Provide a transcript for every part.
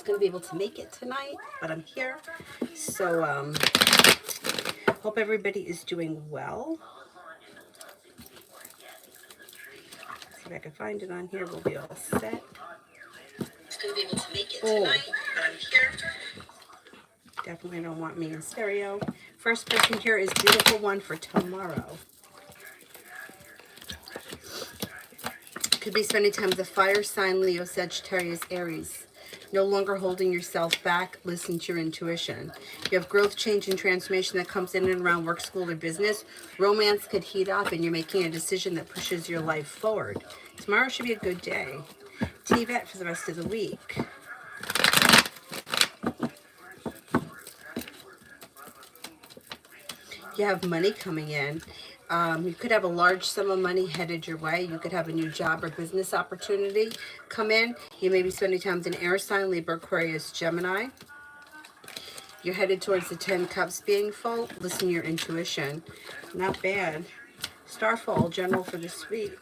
going to be able to make it tonight, but I'm here. So, hope everybody is doing well. See if I can find it on here. We'll be all set. Going to be able to make it tonight, but I'm here. Definitely don't want me in stereo. First person here is Beautiful One for tomorrow. Could be spending time with the fire sign, Leo, Sagittarius, Aries. No longer holding yourself back. Listen to your intuition. You have growth, change, and transformation that comes in and around work, school, or business. Romance could heat up, and you're making a decision that pushes your life forward. Tomorrow should be a good day. TVET for the rest of the week. You have money coming in. You could have a large sum of money headed your way. You could have a new job or business opportunity come in. You may be spending time with an air sign, Libra, Aquarius, Gemini. You're headed towards the 10 cups being full. Listen to your intuition. Not bad. Starfall, general for this week.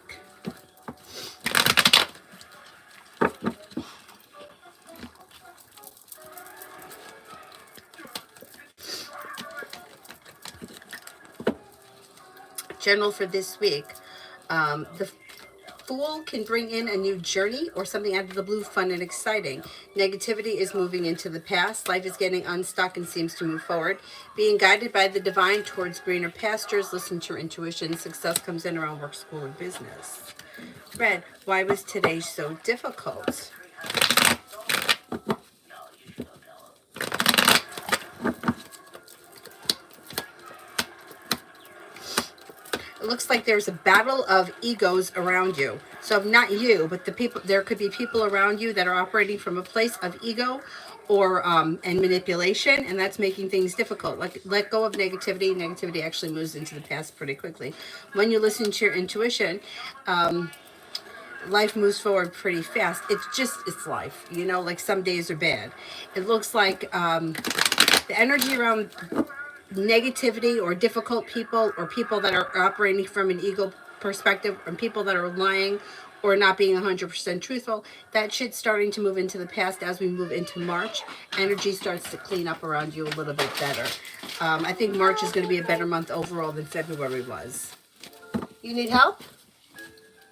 General for this week. The Fool can bring in a new journey or something out of the blue, fun and exciting. Negativity is moving into the past. Life is getting unstuck and seems to move forward. Being guided by the divine towards greener pastures. Listen to your intuition. Success comes in around work, school, and business. Red, why was today so difficult? It looks like there's a battle of egos around you. So not you, but the people. There could be people around you that are operating from a place of ego or and manipulation, and that's making things difficult. Like, let go of negativity. Negativity actually moves into the past pretty quickly. When you listen to your intuition, life moves forward pretty fast. It's life. You know, like some days are bad. It looks like the energy around negativity or difficult people or people that are operating from an ego perspective and people that are lying or not being 100% truthful, that shit's starting to move into the past as we move into March. Energy starts to clean up around you a little bit better. I think March is going to be a better month overall than February was. You need help?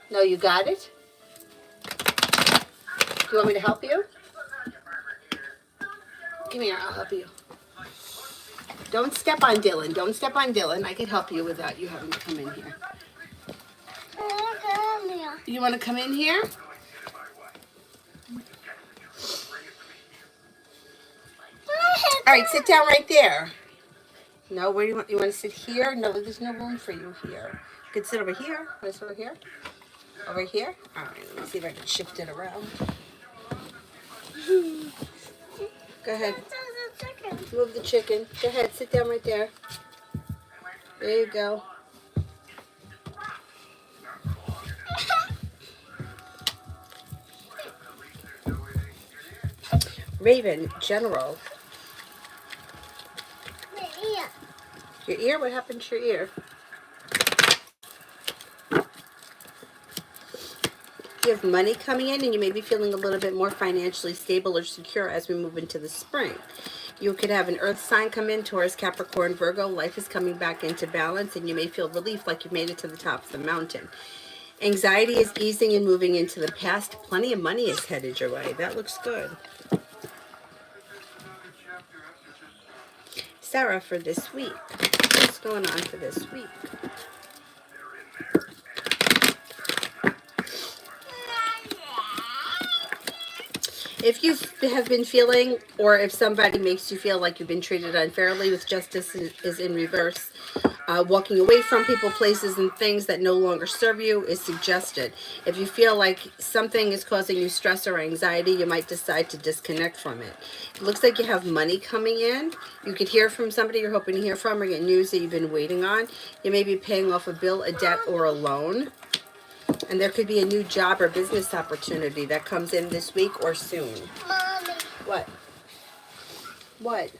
No, you got it? Do you want me to help you? Come here, I'll help you. Don't step on Dylan. Don't step on Dylan. I can help you without you having to come in here. You want to come in here? All right, sit down right there. No, where do you want? You want to sit here? No, there's no room for you here. You can sit over here. Want to sit over here? Over here? All right, let me see if I can shift it around. Go ahead. Move the chicken. Go ahead, sit down right there. There you go. Raven, General. Your ear? What happened to your ear? You have money coming in and you may be feeling a little bit more financially stable or secure as we move into the spring. You could have an earth sign come in, Taurus, Capricorn, Virgo. Life is coming back into balance and you may feel relief like you made it to the top of the mountain. Anxiety is easing and moving into the past. Plenty of money is headed your way. That looks good. Sarah for this week. What's going on for this week? If you have been feeling, or if somebody makes you feel like you've been treated unfairly, with justice is in reverse. Walking away from people, places, and things that no longer serve you is suggested. If you feel like something is causing you stress or anxiety, you might decide to disconnect from it. It looks like you have money coming in. You could hear from somebody you're hoping to hear from or get news that you've been waiting on. You may be paying off a bill, a debt, or a loan. And there could be a new job or business opportunity that comes in this week or soon. Mommy. What? What?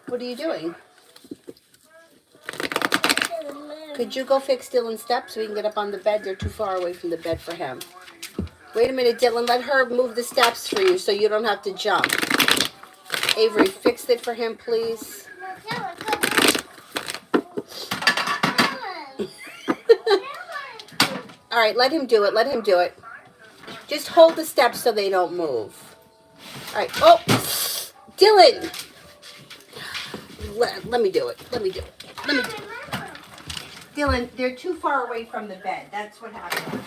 What are you doing? Could you go fix Dylan's steps so he can get up on the bed? They're too far away from the bed for him. Wait a minute, Dylan. Let her move the steps for you so you don't have to jump. Avery, fix it for him, please. All right, let him do it. Let him do it. Just hold the steps so they don't move. All right. Oh, Dylan. Let me do it. Let me do it. Let me do it. Dylan, they're too far away from the bed. That's what happens.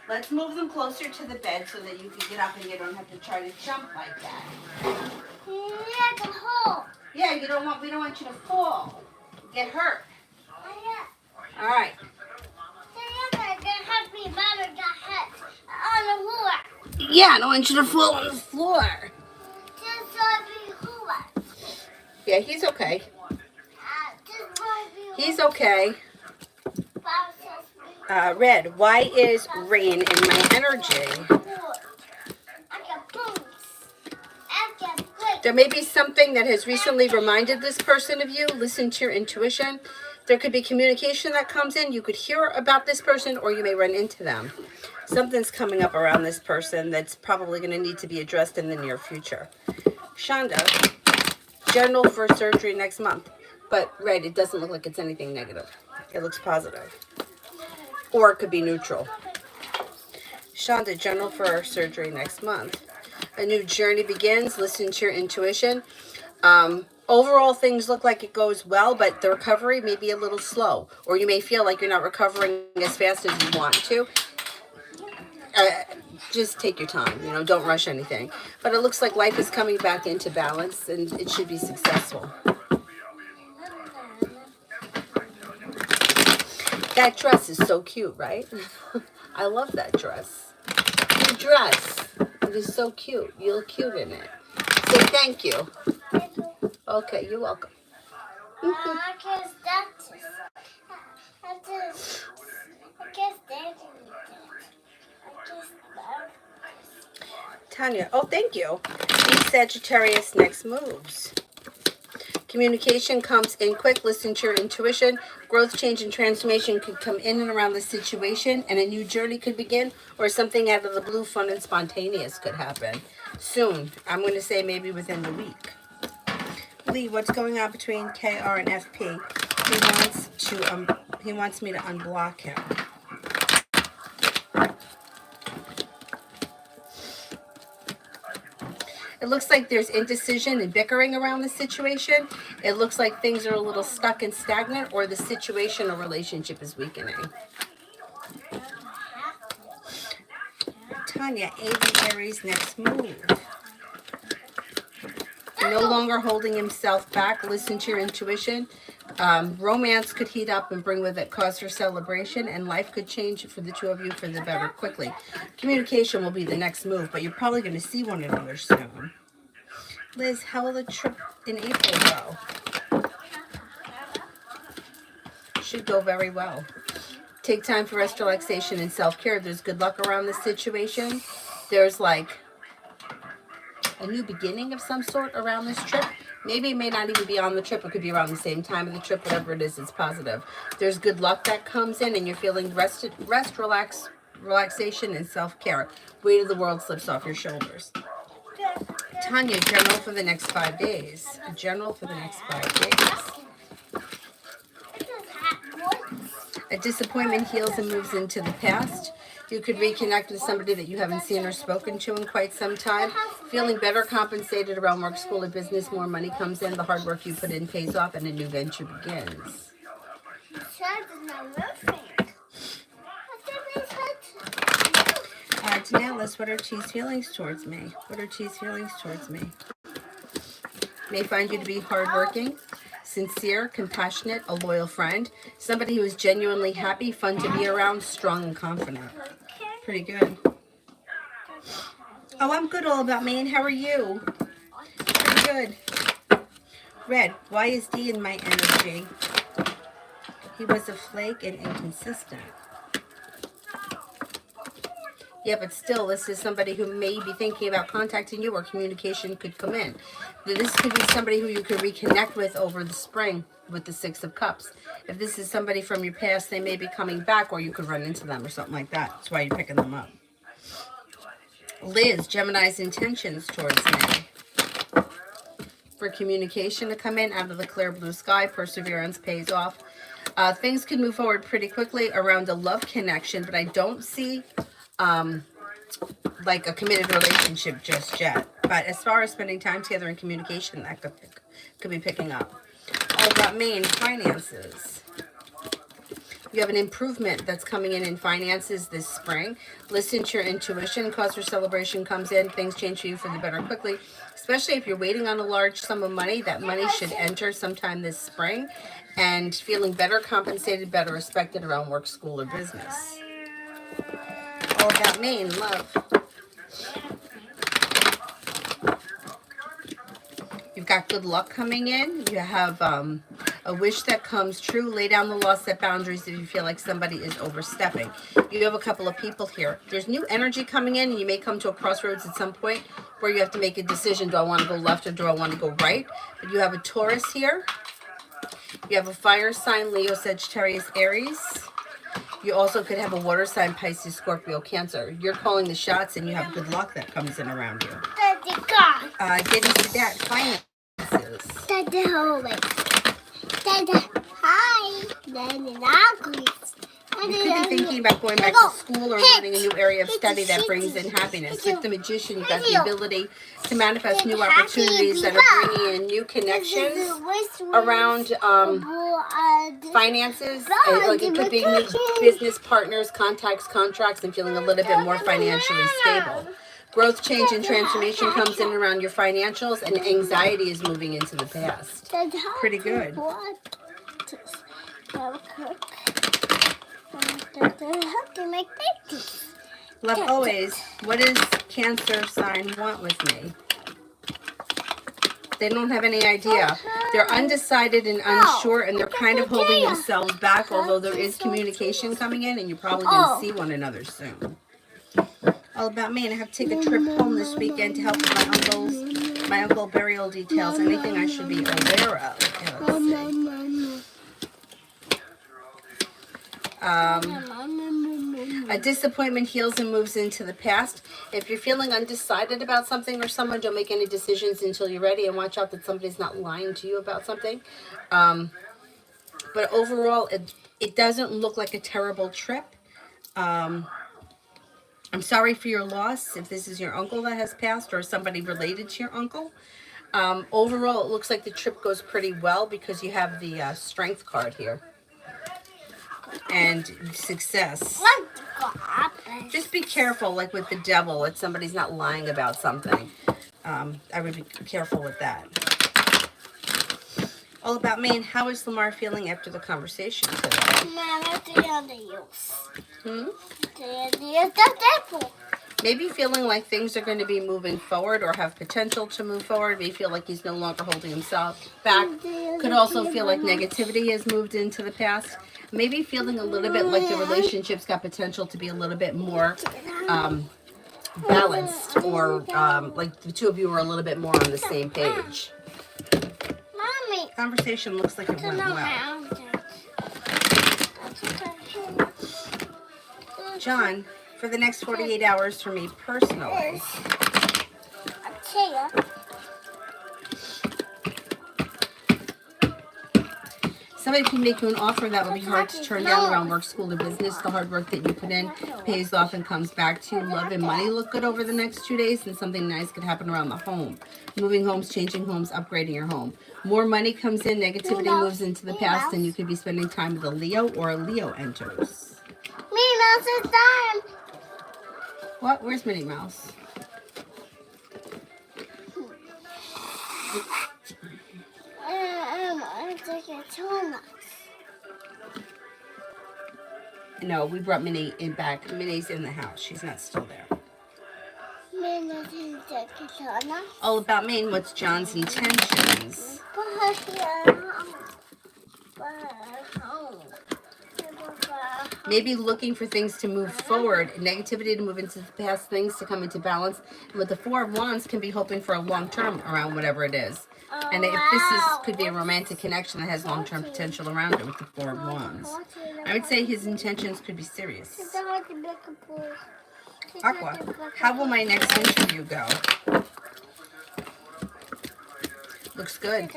Let's move them closer to the bed so that you can get up and you don't have to try to jump like that. Yeah, we don't want you to fall. Get hurt. All right. Yeah, I don't want you to fall on the floor. Yeah, he's okay. He's okay. Red, why is rain in my energy? There may be something that has recently reminded this person of you. Listen to your intuition. There could be communication that comes in. You could hear about this person or you may run into them. Something's coming up around this person that's probably going to need to be addressed in the near future. Shonda, general for surgery next month. But Red, it doesn't look like it's anything negative. It looks positive. Or it could be neutral. Shonda, general for surgery next month. A new journey begins. Listen to your intuition. Overall, things look like it goes well, but the recovery may be a little slow. Or you may feel like you're not recovering as fast as you want to. Just take your time. Don't rush anything. But it looks like life is coming back into balance, and it should be successful. That dress is so cute, right? I love that dress. Your dress. It is so cute. You look cute in it. Say thank you. Okay, you're welcome. Tanya, oh, thank you. These Sagittarius next moves. Communication comes in quick. Listen to your intuition. Growth, change, and transformation could come in and around the situation, and a new journey could begin, or something out of the blue, fun and spontaneous could happen soon. I'm going to say maybe within the week. Lee, what's going on between KR and FP? He wants me to unblock him. It looks like there's indecision and bickering around the situation. It looks like things are a little stuck and stagnant, or the situation or relationship is weakening. Tanya, Aries next move. No longer holding himself back. Listen to your intuition. Romance could heat up and bring with it cause for celebration, and life could change for the two of you for the better quickly. Communication will be the next move, but you're probably going to see one another soon. Liz, how will the trip in April go? Should go very well. Take time for rest, relaxation, and self-care. There's good luck around this situation. There's like a new beginning of some sort around this trip. Maybe it may not even be on the trip. It could be around the same time of the trip. Whatever it is, it's positive. There's good luck that comes in, and you're feeling relaxation, and self-care. Weight of the world slips off your shoulders. Tanya, general for the next 5 days. General for the next 5 days. A disappointment heals and moves into the past. You could reconnect with somebody that you haven't seen or spoken to in quite some time. Feeling better compensated around work, school, or business. More money comes in. The hard work you put in pays off, and a new venture begins. Janelle, what are T's feelings towards me? What are T's feelings towards me? May find you to be hardworking, sincere, compassionate, a loyal friend, somebody who is genuinely happy, fun to be around, strong and confident. Pretty good. Oh, I'm good all about me, and how are you? Pretty good. Red, why is D in my energy? He was a flake and inconsistent. Yeah, but still, this is somebody who may be thinking about contacting you, or communication could come in. This could be somebody who you could reconnect with over the spring with the Six of Cups. If this is somebody from your past, they may be coming back, or you could run into them or something like that. That's why you're picking them up. Liz, Gemini's intentions towards me. For communication to come in out of the clear blue sky, perseverance pays off. Things can move forward pretty quickly around a love connection, but I don't see like a committed relationship just yet. But as far as spending time together in communication, that could be picking up. All about me and finances. You have an improvement that's coming in finances this spring. Listen to your intuition. Cause for celebration comes in. Things change for you for the better quickly. Especially if you're waiting on a large sum of money, that money should enter sometime this spring. And feeling better compensated, better respected around work, school, or business. All about me and love. You've got good luck coming in. You have a wish that comes true. Lay down the law, set boundaries if you feel like somebody is overstepping. You have a couple of people here. There's new energy coming in, and you may come to a crossroads at some point where you have to make a decision. Do I want to go left or do I want to go right? But you have a Taurus here. You have a fire sign, Leo, Sagittarius, Aries. You also could have a water sign, Pisces, Scorpio, Cancer. You're calling the shots, and you have good luck that comes in around you. Getting to that, finances. Hi. You could be thinking about going back to school or learning a new area of study that brings in happiness. With the Magician, you've got the ability to manifest new opportunities that are bringing in new connections around finances. Like it could be new business partners, contacts, contracts, and feeling a little bit more financially stable. Growth, change, and transformation comes in around your financials, and anxiety is moving into the past. Pretty good. Love always. What does Cancer sign want with me? They don't have any idea. They're undecided and unsure, and they're kind of holding themselves back, although there is communication coming in, and you're probably going to see one another soon. All about me, and I have to take a trip home this weekend to help with my uncle burial details. Anything I should be aware of. A disappointment heals and moves into the past. If you're feeling undecided about something or someone, don't make any decisions until you're ready, and watch out that somebody's not lying to you about something. But overall, it doesn't look like a terrible trip. I'm sorry for your loss if this is your uncle that has passed or somebody related to your uncle. Overall, it looks like the trip goes pretty well because you have the strength card here. And success. Just be careful, like with the devil, if somebody's not lying about something. I would be careful with that. All about me, and how is Lamar feeling after the conversation today? Maybe feeling like things are going to be moving forward or have potential to move forward. May feel like he's no longer holding himself back. Could also feel like negativity has moved into the past. Maybe feeling a little bit like the relationship's got potential to be a little bit more balanced, or like the two of you are a little bit more on the same page. Mommy. Conversation looks like it went well. John, for the next 48 hours for me personally. Somebody can make you an offer that will be hard to turn down around work, school, or business. The hard work that you put in pays off and comes back to you. Love and money look good over the next 2 days, and something nice could happen around the home. Moving homes, changing homes, upgrading your home. More money comes in, negativity moves into the past, and you could be spending time with a Leo, or a Leo enters. Minnie Mouse is time. What? Where's Minnie Mouse? No, we brought Minnie in back. Minnie's in the house. She's not still there. All about me and what's John's intentions. Maybe looking for things to move forward, negativity to move into the past, things to come into balance. And with the Four of Wands, can be hoping for a long term around whatever it is. And if this could be a romantic connection that has long-term potential around it with the Four of Wands. I would say his intentions could be serious. Aqua, how will my next interview go? Looks good.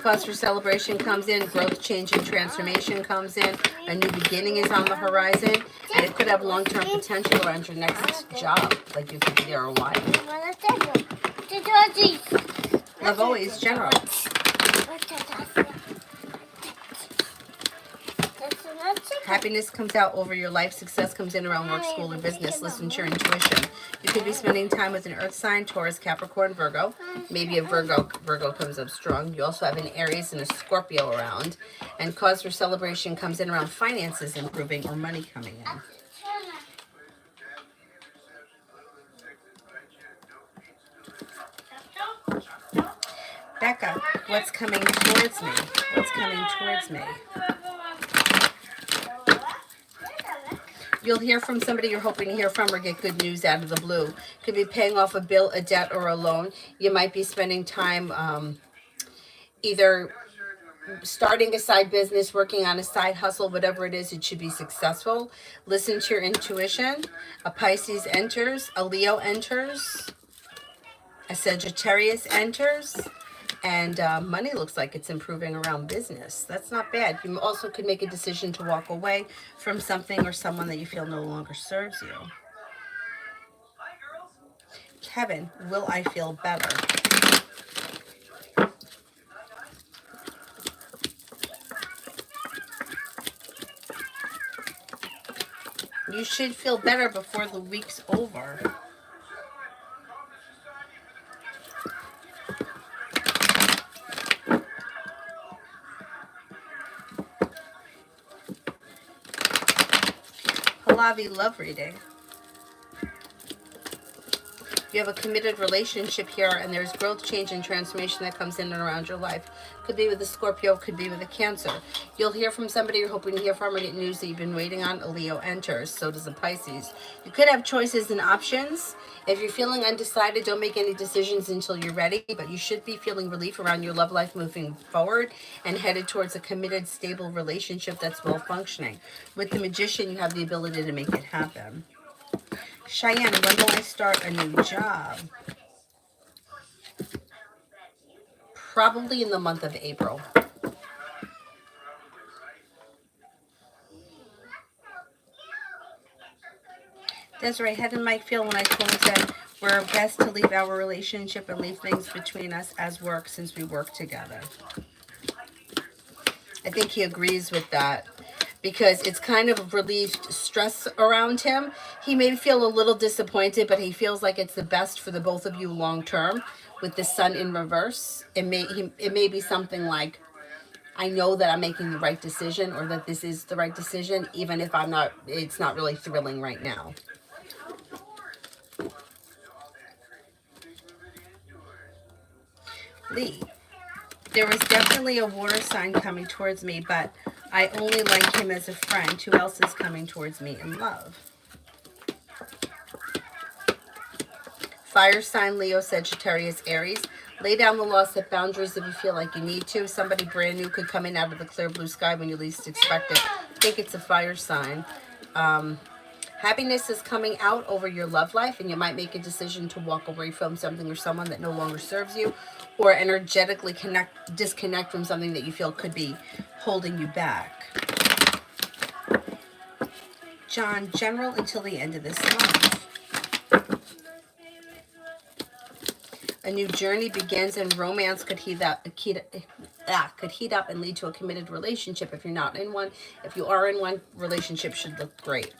Cause for celebration comes in, growth, change, and transformation comes in, a new beginning is on the horizon, and it could have long-term potential around your next job. Like you could be there a while. Love always, General. Happiness comes out over your life. Success comes in around work, school, or business. Listen to your intuition. You could be spending time with an earth sign, Taurus, Capricorn, Virgo. Maybe a Virgo. Virgo comes up strong. You also have an Aries and a Scorpio around. And cause for celebration comes in around finances improving or money coming in. Becca, what's coming towards me? What's coming towards me? You'll hear from somebody you're hoping to hear from or get good news out of the blue. Could be paying off a bill, a debt, or a loan. You might be spending time either starting a side business, working on a side hustle, whatever it is, it should be successful. Listen to your intuition. A Pisces enters, a Leo enters, a Sagittarius enters, and money looks like it's improving around business. That's not bad. You also could make a decision to walk away from something or someone that you feel no longer serves you. Kevin, will I feel better? You should feel better before the week's over. Pallavi love reading. You have a committed relationship here, and there's growth, change, and transformation that comes in and around your life. Could be with a Scorpio, could be with a Cancer. You'll hear from somebody you're hoping to hear from or get news that you've been waiting on. A Leo enters, so does a Pisces. You could have choices and options. If you're feeling undecided, don't make any decisions until you're ready, but you should be feeling relief around your love life moving forward and headed towards a committed, stable relationship that's well functioning. With the Magician, you have the ability to make it happen. Cheyenne, when will I start a new job? Probably in the month of April. Desiree, how did Mike feel when I told him that we're best to leave our relationship and leave things between us as work since we work together? I think he agrees with that because it's kind of relieved stress around him. He may feel a little disappointed, but he feels like it's the best for the both of you long term. With the sun in reverse, it may be something like, I know that I'm making the right decision, or that this is the right decision, even if it's not really thrilling right now. Lee, there was definitely a water sign coming towards me, but I only like him as a friend. Who else is coming towards me in love? Fire sign, Leo, Sagittarius, Aries. Lay down the law, set boundaries if you feel like you need to. Somebody brand new could come in out of the clear blue sky when you least expect it. I think it's a fire sign. Happiness is coming out over your love life, and you might make a decision to walk away from something or someone that no longer serves you, or energetically disconnect from something that you feel could be holding you back. John, general until the end of this month. A new journey begins, and romance could heat up and lead to a committed relationship. If you're not in one, if you are in one, relationship should look great.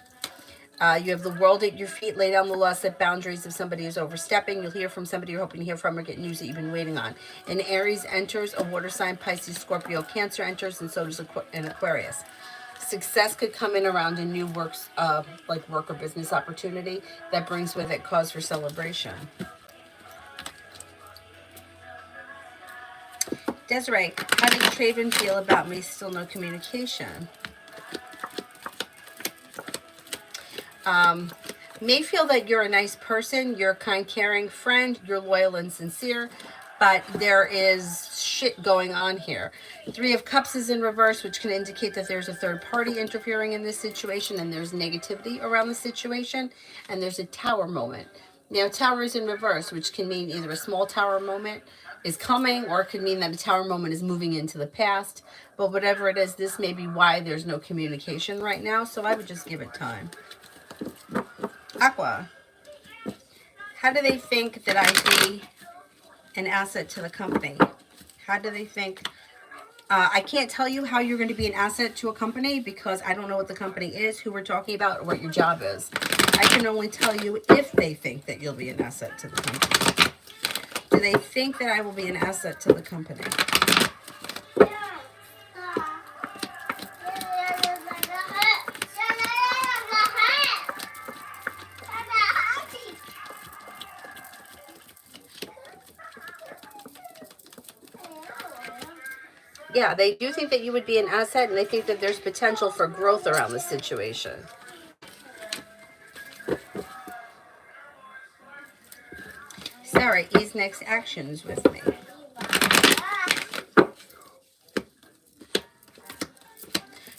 You have the world at your feet. Lay down the law, set boundaries if somebody is overstepping. You'll hear from somebody you're hoping to hear from or get news that you've been waiting on. An Aries enters, a water sign, Pisces, Scorpio, Cancer enters, and so does an Aquarius. Success could come in around a new work or business opportunity that brings with it cause for celebration. Desiree, how did Traven feel about me? Still no communication. May feel that you're a nice person, you're a kind, caring friend, you're loyal and sincere, but there is shit going on here. Three of Cups is in reverse, which can indicate that there's a third party interfering in this situation, and there's negativity around the situation, and there's a Tower moment. Now, Tower is in reverse, which can mean either a small Tower moment is coming, or it could mean that a Tower moment is moving into the past. But whatever it is, this may be why there's no communication right now, so I would just give it time. Aqua, how do they think that I'd be an asset to the company? How do they think? I can't tell you how you're going to be an asset to a company because I don't know what the company is, who we're talking about, or what your job is. I can only tell you if they think that you'll be an asset to the company. Do they think that I will be an asset to the company? Yeah, they do think that you would be an asset, and they think that there's potential for growth around the situation. Sarah, ease next actions with me.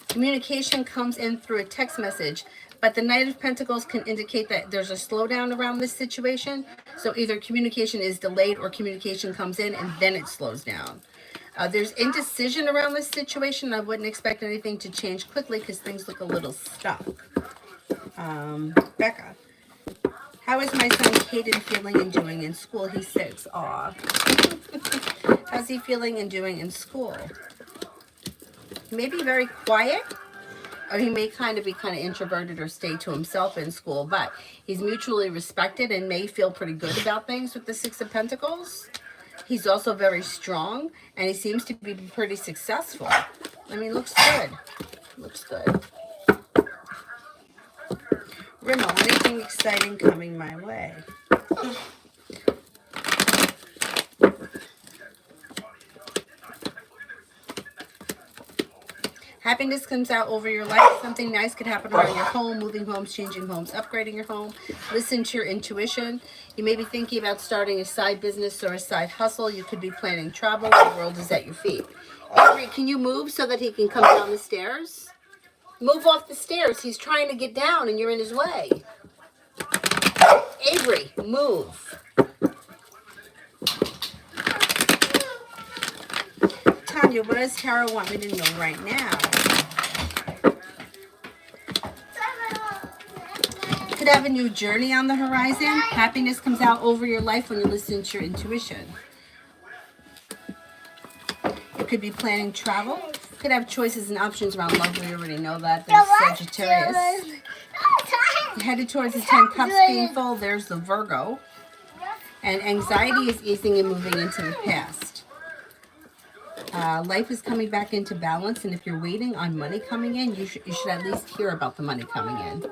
Communication comes in through a text message, but the Knight of Pentacles can indicate that there's a slowdown around this situation. So either communication is delayed or communication comes in and then it slows down. There's indecision around this situation. I wouldn't expect anything to change quickly because things look a little stuck. Becca, how is my son Caden feeling and doing in school? He's 6. Aw. How's he feeling and doing in school? He may be very quiet, or he may be introverted or stay to himself in school, but he's mutually respected and may feel pretty good about things with the 6 of Pentacles. He's also very strong, and he seems to be pretty successful. I mean, looks good. Looks good. Rimmel, anything exciting coming my way? Happiness comes out over your life. Something nice could happen around your home, moving homes, changing homes, upgrading your home. Listen to your intuition. You may be thinking about starting a side business or a side hustle. You could be planning travel. The world is at your feet. Avery, can you move so that he can come down the stairs? Move off the stairs. He's trying to get down and you're in his way. Avery, move. Tanya, what does Tara want me to know right now? You could have a new journey on the horizon. Happiness comes out over your life when you listen to your intuition. You could be planning travel. You could have choices and options around love. We already know that. There's Sagittarius. You're headed towards the 10 Cups being full. There's the Virgo. And anxiety is easing and moving into the past. Life is coming back into balance, and if you're waiting on money coming in, you should at least hear about the money coming in.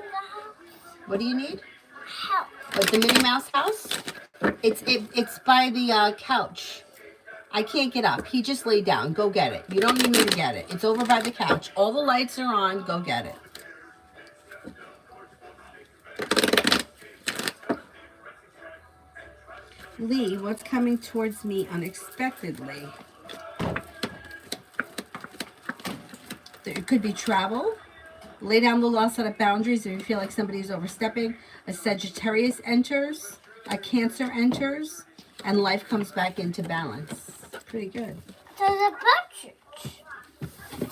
What do you need? Help. Like the Minnie Mouse house? It's by the couch. I can't get up. He just laid down. Go get it. You don't need me to get it. It's over by the couch. All the lights are on. Go get it. Lee, what's coming towards me unexpectedly? It could be travel. Lay down the law, set up boundaries if you feel like somebody's overstepping. A Sagittarius enters. A Cancer enters. And life comes back into balance. Pretty good. There's a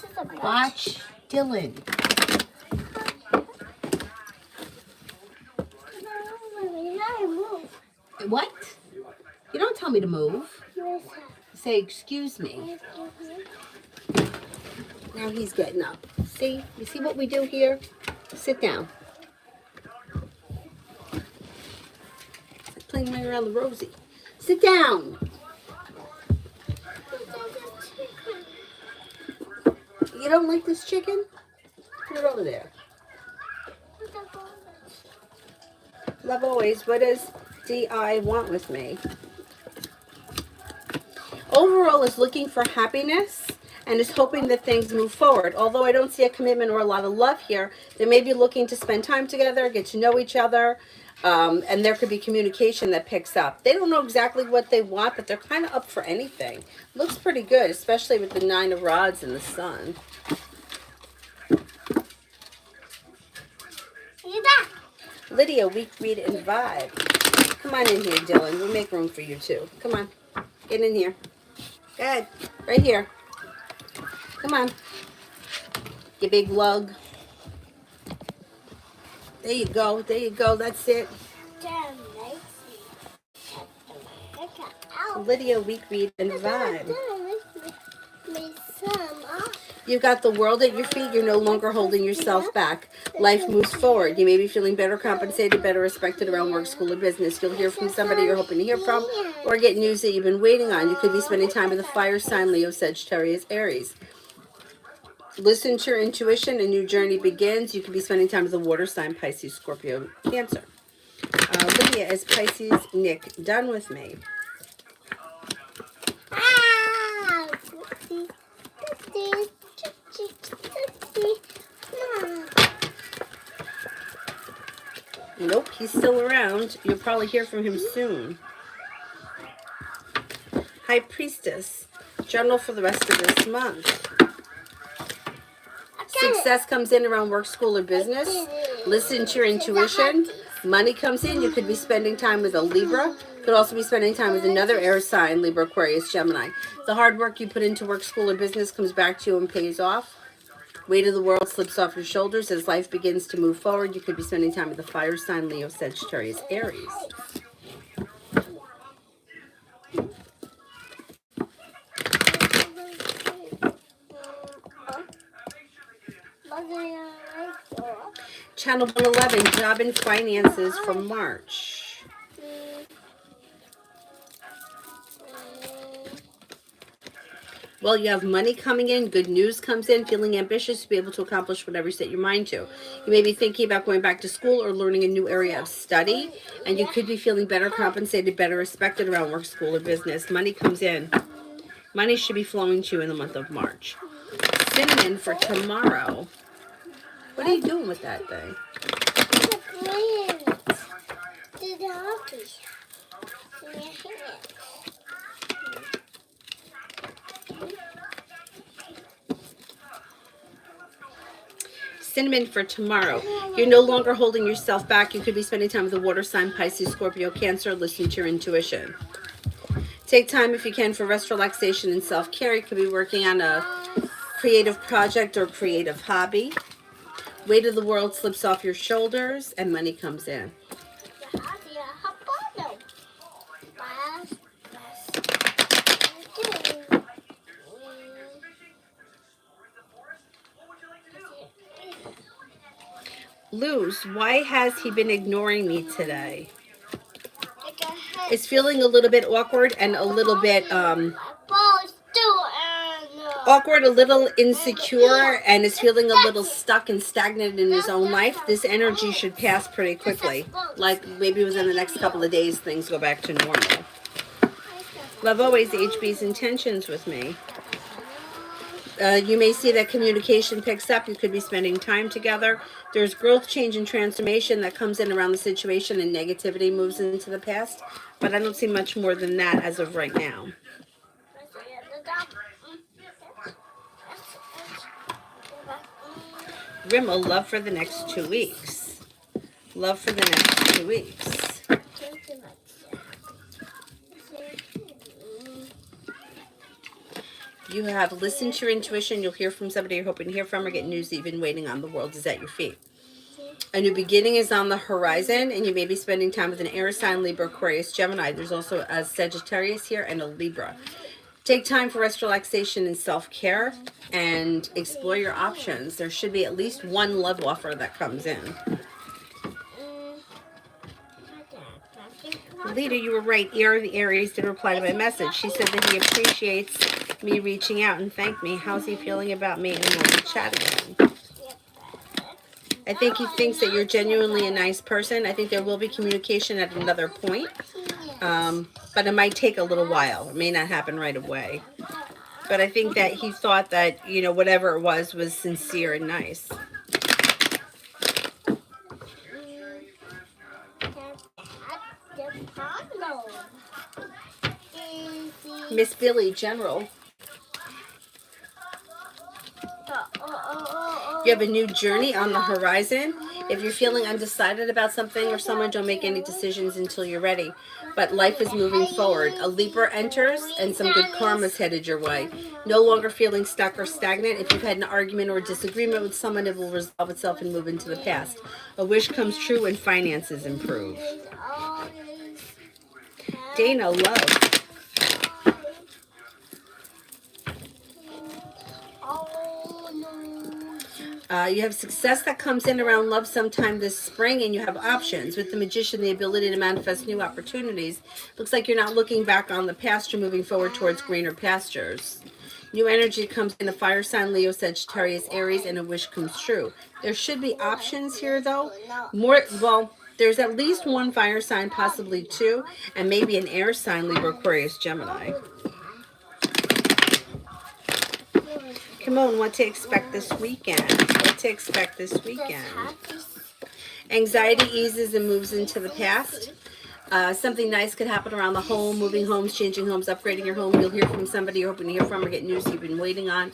budget. Watch Dylan. What? You don't tell me to move. Say, excuse me. Now he's getting up. See? You see what we do here? Sit down. Playing right around the rosy. Sit down. You don't like this chicken? Put it over there. Love always. What does DI want with me? Overall is looking for happiness and is hoping that things move forward. Although I don't see a commitment or a lot of love here, they may be looking to spend time together, get to know each other, And there could be communication that picks up. They don't know exactly what they want, but they're kind of up for anything. Looks pretty good, especially with the Nine of Rods and the Sun. You back? Lydia, weak, read, and vibe. Come on in here, Dylan. We'll make room for you too. Come on. Get in here. Go ahead. Right here. Come on. You big lug. There you go. There you go. That's it. Damn, nice. Lydia, weak, read, and vibe. Me some off. You've got the world at your feet. You're no longer holding yourself back. Life moves forward. You may be feeling better compensated, better respected around work, school, or business. You'll hear from somebody you're hoping to hear from, or get news that you've been waiting on. You could be spending time with a fire sign, Leo, Sagittarius, Aries. Listen to your intuition. A new journey begins. You could be spending time with a water sign, Pisces, Scorpio, Cancer. Lydia is Pisces. Nick, done with me. Ah! Nope, he's still around. You'll probably hear from him soon. High Priestess, journal for the rest of this month. Success comes in around work, school, or business. Listen to your intuition. Money comes in. You could be spending time with a Libra. Could also be spending time with another air sign, Libra, Aquarius, Gemini. The hard work you put into work, school, or business comes back to you and pays off. Weight of the world slips off your shoulders as life begins to move forward. You could be spending time with the fire sign, Leo, Sagittarius, Aries. Channel 111, job and finances for March. Well, you have money coming in, good news comes in, feeling ambitious to be able to accomplish whatever you set your mind to. You may be thinking about going back to school or learning a new area of study, and you could be feeling better compensated, better respected around work, school, or business. Money comes in. Money should be flowing to you in the month of March. Cinnamon for tomorrow. What are you doing with that thing? Cinnamon for tomorrow. You're no longer holding yourself back. You could be spending time with the water sign, Pisces, Scorpio, Cancer. Listen to your intuition. Take time if you can for rest, relaxation, and self-care. You could be working on a creative project or creative hobby. Weight of the world slips off your shoulders and money comes in. Luz, why has he been ignoring me today? It's feeling a little bit awkward and a little bit awkward, a little insecure, and is feeling a little stuck and stagnant in his own life. This energy should pass pretty quickly. Like maybe within the next couple of days, things go back to normal. Love always HB's intentions with me. You may see that communication picks up. You could be spending time together. There's growth, change, and transformation that comes in around the situation, and negativity moves into the past. But I don't see much more than that as of right now. Rimmel, love for the next 2 weeks. Love for the next 2 weeks. You have listened to your intuition. You'll hear from somebody you're hoping to hear from or get news that you've been waiting on. The world is at your feet. A new beginning is on the horizon, and you may be spending time with an air sign, Libra, Aquarius, Gemini. There's also a Sagittarius here and a Libra. Take time for rest, relaxation, and self-care, and explore your options. There should be at least one love offer that comes in. Lita, you were right. Ear of the Aries did reply to my message. She said that he appreciates me reaching out and thanked me. How's he feeling about me? And we'll be chatting again. I think he thinks that you're genuinely a nice person. I think there will be communication at another point. But it might take a little while. It may not happen right away. But I think that he thought that, you know, whatever it was sincere and nice. Miss Billy, General. You have a new journey on the horizon. If you're feeling undecided about something or someone, don't make any decisions until you're ready. But life is moving forward. A Libra enters and some good karma's headed your way. No longer feeling stuck or stagnant. If you've had an argument or disagreement with someone, it will resolve itself and move into the past. A wish comes true and finances improve. Dana, love. You have success that comes in around love sometime this spring, and you have options. With the Magician, the ability to manifest new opportunities. Looks like you're not looking back on the past, you're moving forward towards greener pastures. New energy comes in a fire sign, Leo, Sagittarius, Aries, and a wish comes true. There should be options here, though. There's at least one fire sign, possibly two, and maybe an air sign, Libra, Aquarius, Gemini. Come on, what to expect this weekend? What to expect this weekend? Anxiety eases and moves into the past. Something nice could happen around the home, moving homes, changing homes, upgrading your home. You'll hear from somebody you're hoping to hear from or get news you've been waiting on.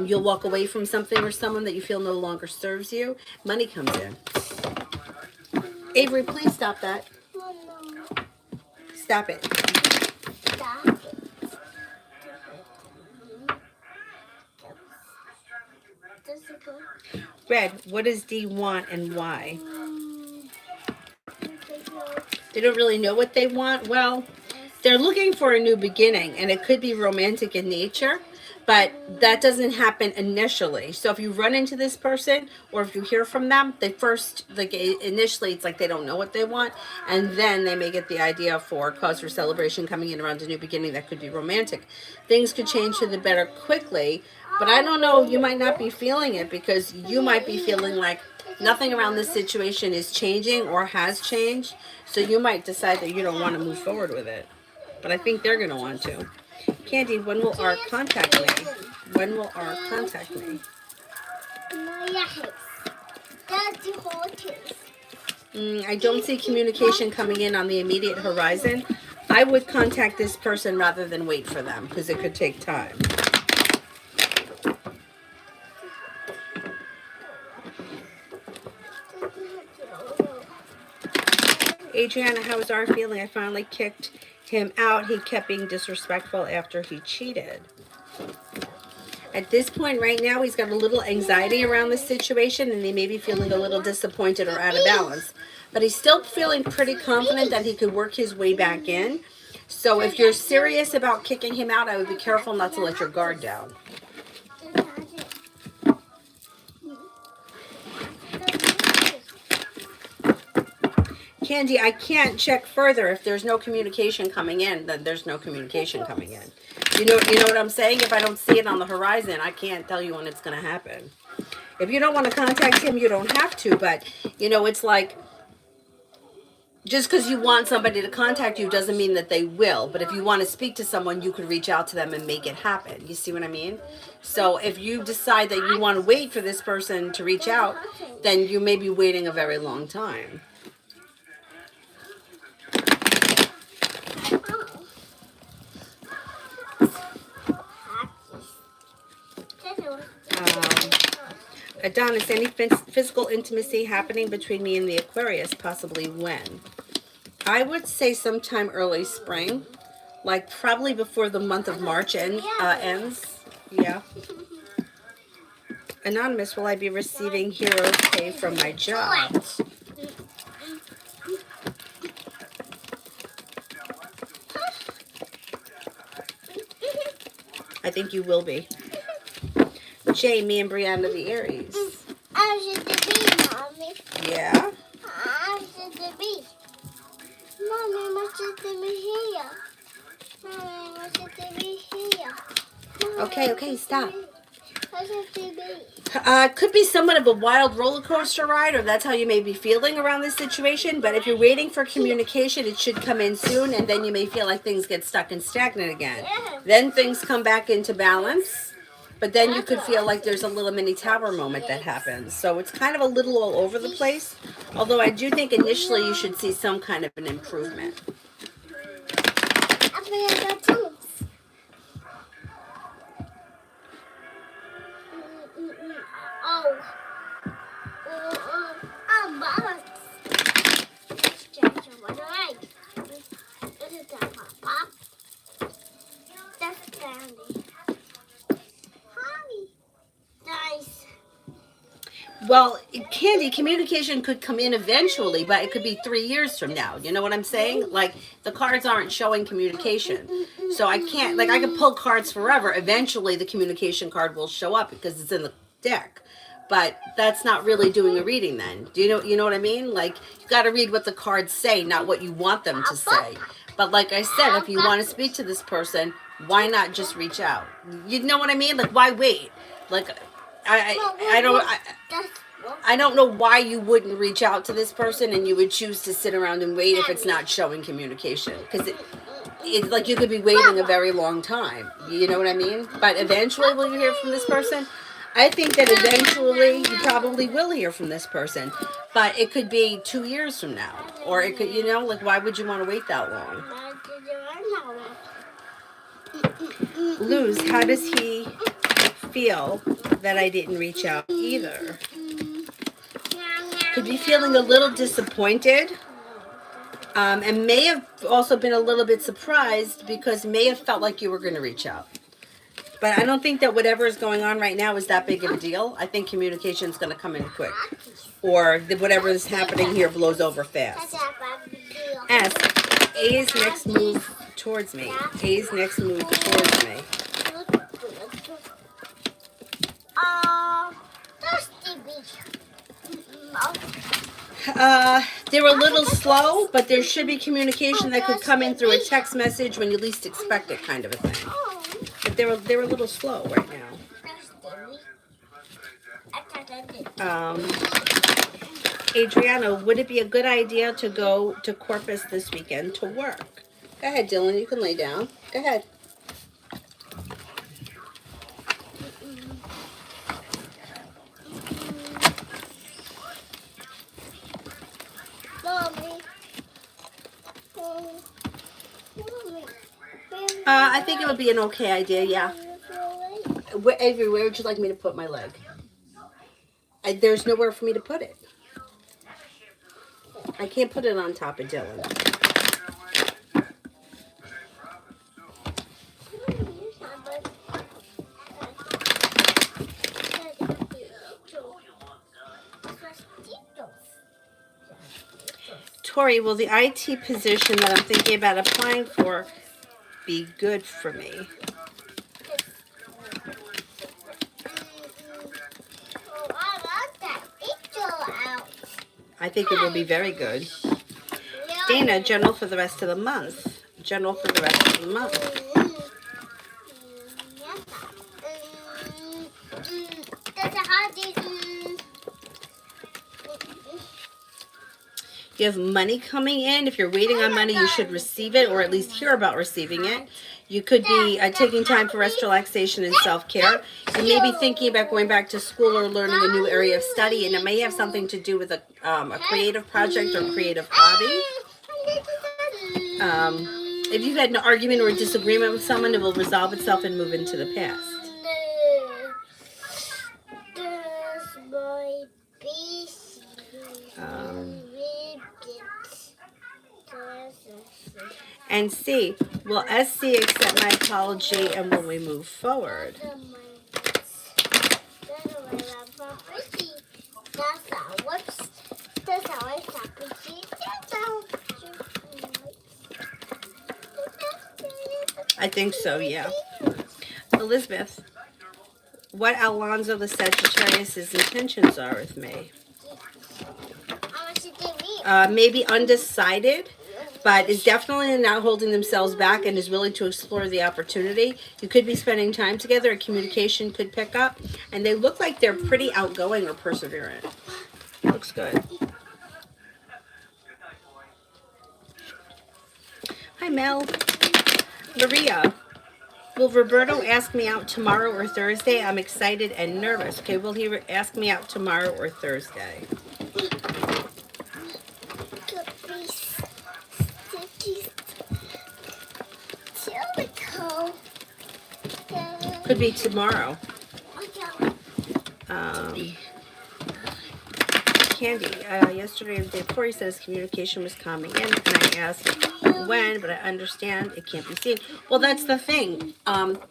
You'll walk away from something or someone that you feel no longer serves you. Money comes in. Avery, please stop that. Stop it. Red, what does D want and why? They don't really know what they want. Well, they're looking for a new beginning, and it could be romantic in nature, but that doesn't happen initially. So if you run into this person or if you hear from them, they first, like initially, it's like they don't know what they want, and then they may get the idea for cause for celebration coming in around a new beginning that could be romantic. Things could change to the better quickly, but I don't know, you might not be feeling it because you might be feeling like nothing around this situation is changing or has changed, so you might decide that you don't want to move forward with it. But I think they're going to want to. Candy, when will R contact me? When will R contact me? I don't see communication coming in on the immediate horizon. I would contact this person rather than wait for them because it could take time. Adriana, how is R feeling? I finally kicked him out. He kept being disrespectful after he cheated. At this point right now, he's got a little anxiety around the situation and he may be feeling a little disappointed or out of balance. But he's still feeling pretty confident that he could work his way back in. So if you're serious about kicking him out, I would be careful not to let your guard down. Candy, I can't check further. If there's no communication coming in, then there's no communication coming in. You know what I'm saying? If I don't see it on the horizon, I can't tell you when it's going to happen. If you don't want to contact him, you don't have to. But, it's like, just because you want somebody to contact you doesn't mean that they will. But if you want to speak to someone, you could reach out to them and make it happen. You see what I mean? So if you decide that you want to wait for this person to reach out, then you may be waiting a very long time. Adonis, any physical intimacy happening between me and the Aquarius? Possibly when? I would say sometime early spring, like probably before the month of March ends. Yeah. Anonymous, will I be receiving hero pay from my job? I think you will be. Jay, me and Brianna the Aries. I should be, Mommy. Yeah? I should be. Mommy, what should be here? Mommy, what should be here? Okay, stop. What should be? Could be somewhat of a wild roller coaster ride, or that's how you may be feeling around this situation. But if you're waiting for communication, it should come in soon, and then you may feel like things get stuck and stagnant again. Then things come back into balance, but then you could feel like there's a little mini tower moment that happens. So it's kind of a little all over the place, although I do think initially you should see some kind of an improvement. Honey. Honey. Nice. Well, Candy, communication could come in eventually, but it could be 3 years from now. You know what I'm saying? Like, the cards aren't showing communication. So I can't, like, I could pull cards forever. Eventually, the communication card will show up because it's in the deck. But that's not really doing a reading then. Do you know what I mean? Like, you got to read what the cards say, not what you want them to say. But like I said, if you want to speak to this person, why not just reach out? You know what I mean? Like, why wait? Like, I don't know why you wouldn't reach out to this person and you would choose to sit around and wait if it's not showing communication, because it's like you could be waiting a very long time. You know what I mean? But eventually, will you hear from this person? I think that eventually you probably will hear from this person, but it could be 2 years from now, or it could, like, why would you want to wait that long? Luz, how does he feel that I didn't reach out either? Could be feeling a little disappointed, and may have also been a little bit surprised because may have felt like you were going to reach out. But I don't think that whatever is going on right now is that big of a deal. I think communication is going to come in quick, or whatever is happening here blows over fast. Ask A's next move towards me. A's next move towards me. They're a little slow, but there should be communication that could come in through a text message when you least expect it, kind of a thing. But they're a little slow right now. Adriana, would it be a good idea to go to Corpus this weekend to work? Go ahead, Dylan. You can lay down. Go ahead. I think it would be an okay idea, yeah. Avery, where would you like me to put my leg? There's nowhere for me to put it. I can't put it on top of Dylan. Tori, will the IT position that I'm thinking about applying for be good for me? I think it will be very good. Dana, general for the rest of the month. General for the rest of the month. You have money coming in. If you're waiting on money, you should receive it, or at least hear about receiving it. You could be taking time for rest, relaxation, and self-care. You may be thinking about going back to school or learning a new area of study, and it may have something to do with a creative project or creative hobby. If you've had an argument or a disagreement with someone, it will resolve itself and move into the past. And C, will SC accept my apology and will we move forward? I think so, yeah. Elizabeth, what Alonzo the Sagittarius' intentions are with me? Maybe undecided, but is definitely not holding themselves back and is willing to explore the opportunity. You could be spending time together, a communication could pick up, and they look like they're pretty outgoing or perseverant. Looks good. Hi, Mel. Maria, will Roberto ask me out tomorrow or Thursday? I'm excited and nervous. Okay, will he ask me out tomorrow or Thursday? Could be tomorrow. Candy, yesterday or the day before, he says communication was coming in, and I asked when, but I understand it can't be seen. Well, that's the thing.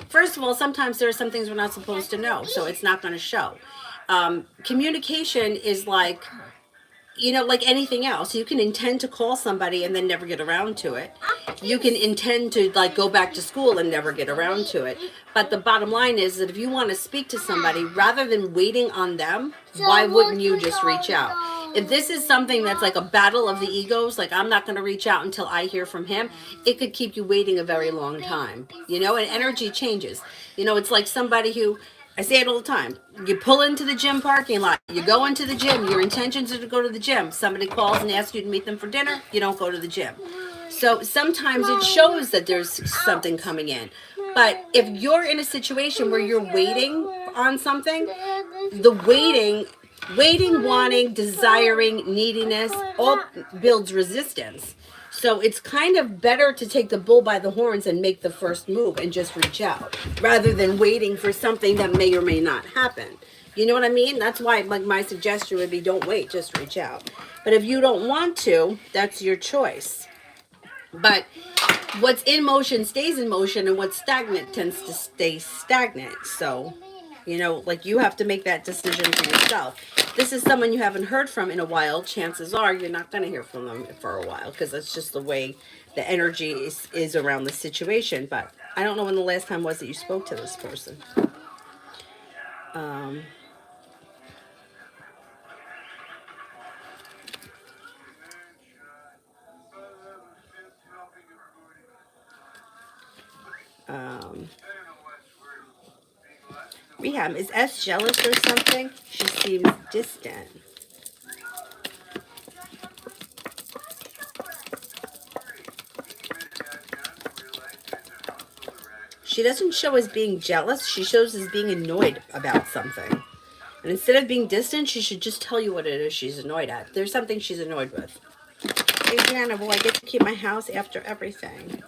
First of all, sometimes there are some things we're not supposed to know, so it's not going to show. Communication is like, you know, like anything else. You can intend to call somebody and then never get around to it. You can intend to like go back to school and never get around to it. But the bottom line is that if you want to speak to somebody, rather than waiting on them, why wouldn't you just reach out? If this is something that's like a battle of the egos, like I'm not going to reach out until I hear from him, it could keep you waiting a very long time. You know, and energy changes. You know, it's like somebody who, I say it all the time. You pull into the gym parking lot. You go into the gym. Your intentions are to go to the gym. Somebody calls and asks you to meet them for dinner. You don't go to the gym. So sometimes it shows that there's something coming in. But if you're in a situation where you're waiting on something, the waiting, wanting, desiring, neediness, all builds resistance. So it's kind of better to take the bull by the horns and make the first move and just reach out rather than waiting for something that may or may not happen. You know what I mean? That's why like my suggestion would be don't wait, just reach out. But if you don't want to, that's your choice. But what's in motion stays in motion, and what's stagnant tends to stay stagnant. So, you know, like you have to make that decision for yourself. This is someone you haven't heard from in a while. Chances are you're not going to hear from them for a while because that's just the way the energy is around the situation. But I don't know when the last time was that you spoke to this person. Um, um, Rehab, is S jealous or something? She seems distant. She doesn't show as being jealous. She shows as being annoyed about something. And instead of being distant, she should just tell you what it is she's annoyed at. There's something she's annoyed with. Adriana, will I get to keep my house after everything?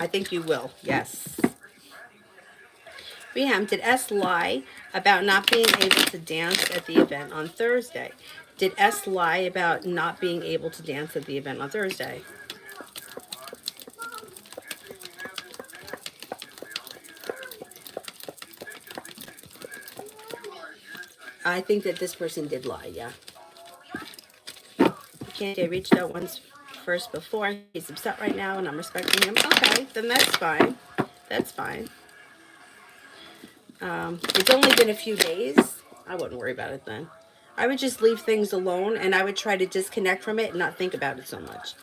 I think you will, yes. Reham, did S lie about not being able to dance at the event on Thursday? Did S lie about not being able to dance at the event on Thursday? I think that this person did lie, yeah. Candy, I reached out once first before. He's upset right now and I'm respecting him. Okay, then that's fine. That's fine. It's only been a few days. I wouldn't worry about it then. I would just leave things alone and I would try to disconnect from it and not think about it so much.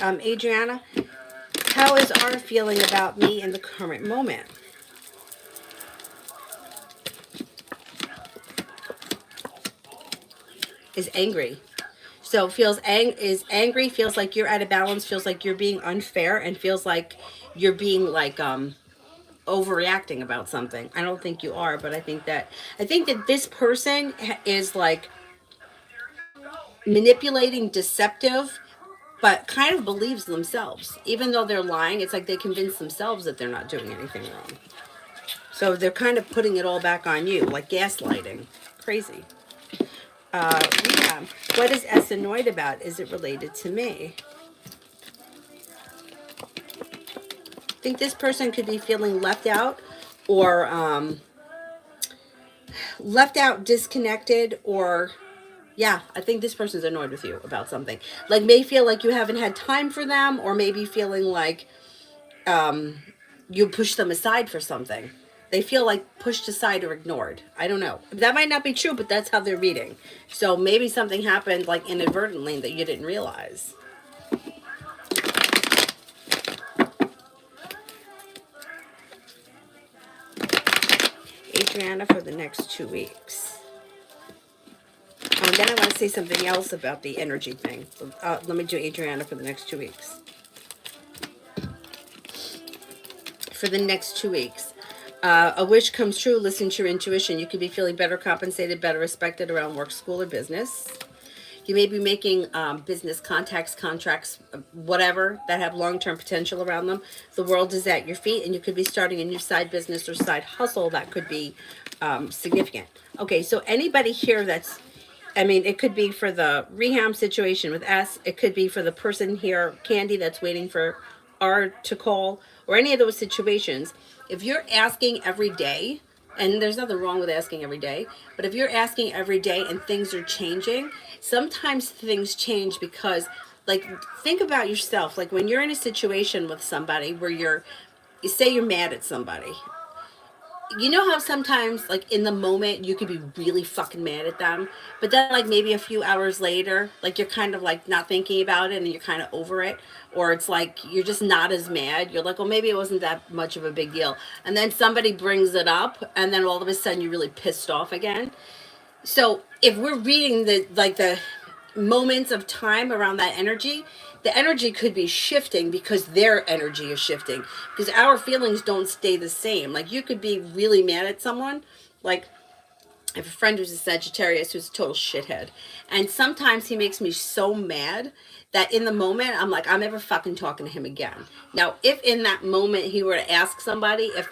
Adriana, how is our feeling about me in the current moment? Is angry. So feels is angry, feels like you're out of balance, feels like you're being unfair, and feels like you're being like overreacting about something. I don't think you are, but I think that this person is like manipulating, deceptive, but kind of believes themselves. Even though they're lying, it's like they convince themselves that they're not doing anything wrong. So they're kind of putting it all back on you, like gaslighting. Crazy. Yeah. What is S annoyed about? Is it related to me? I think this person could be feeling left out or disconnected, or yeah, I think this person's annoyed with you about something. Like may feel like you haven't had time for them, or maybe feeling like you push them aside for something. They feel like pushed aside or ignored. I don't know. That might not be true, but that's how they're reading. So maybe something happened like inadvertently that you didn't realize. Adriana for the next 2 weeks. Then I want to say something else about the energy thing. Let me do Adriana for the next 2 weeks. For the next 2 weeks. A wish comes true. Listen to your intuition. You could be feeling better compensated, better respected around work, school, or business. You may be making business contacts, contracts, whatever, that have long-term potential around them. The world is at your feet, and you could be starting a new side business or side hustle that could be significant. Okay, so anybody here that's, I mean, it could be for the rehab situation with S. It could be for the person here, Candy, that's waiting for R to call, or any of those situations. If you're asking every day, and there's nothing wrong with asking every day, but if you're asking every day and things are changing, sometimes things change because, like, think about yourself. Like, when you're in a situation with somebody where you say you're mad at somebody, you know how sometimes, like, in the moment you could be really fucking mad at them, but then, like, maybe a few hours later, like, you're kind of like not thinking about it and you're kind of over it, or it's like you're just not as mad. You're like, well, maybe it wasn't that much of a big deal, and then somebody brings it up, and then all of a sudden you're really pissed off again. So if we're reading the moments of time around that energy, the energy could be shifting because their energy is shifting, because our feelings don't stay the same. Like, you could be really mad at someone, like, I have a friend who's a Sagittarius who's a total shithead, and sometimes he makes me so mad that in the moment I'm like, I'm never fucking talking to him again. Now, if in that moment he were to ask somebody if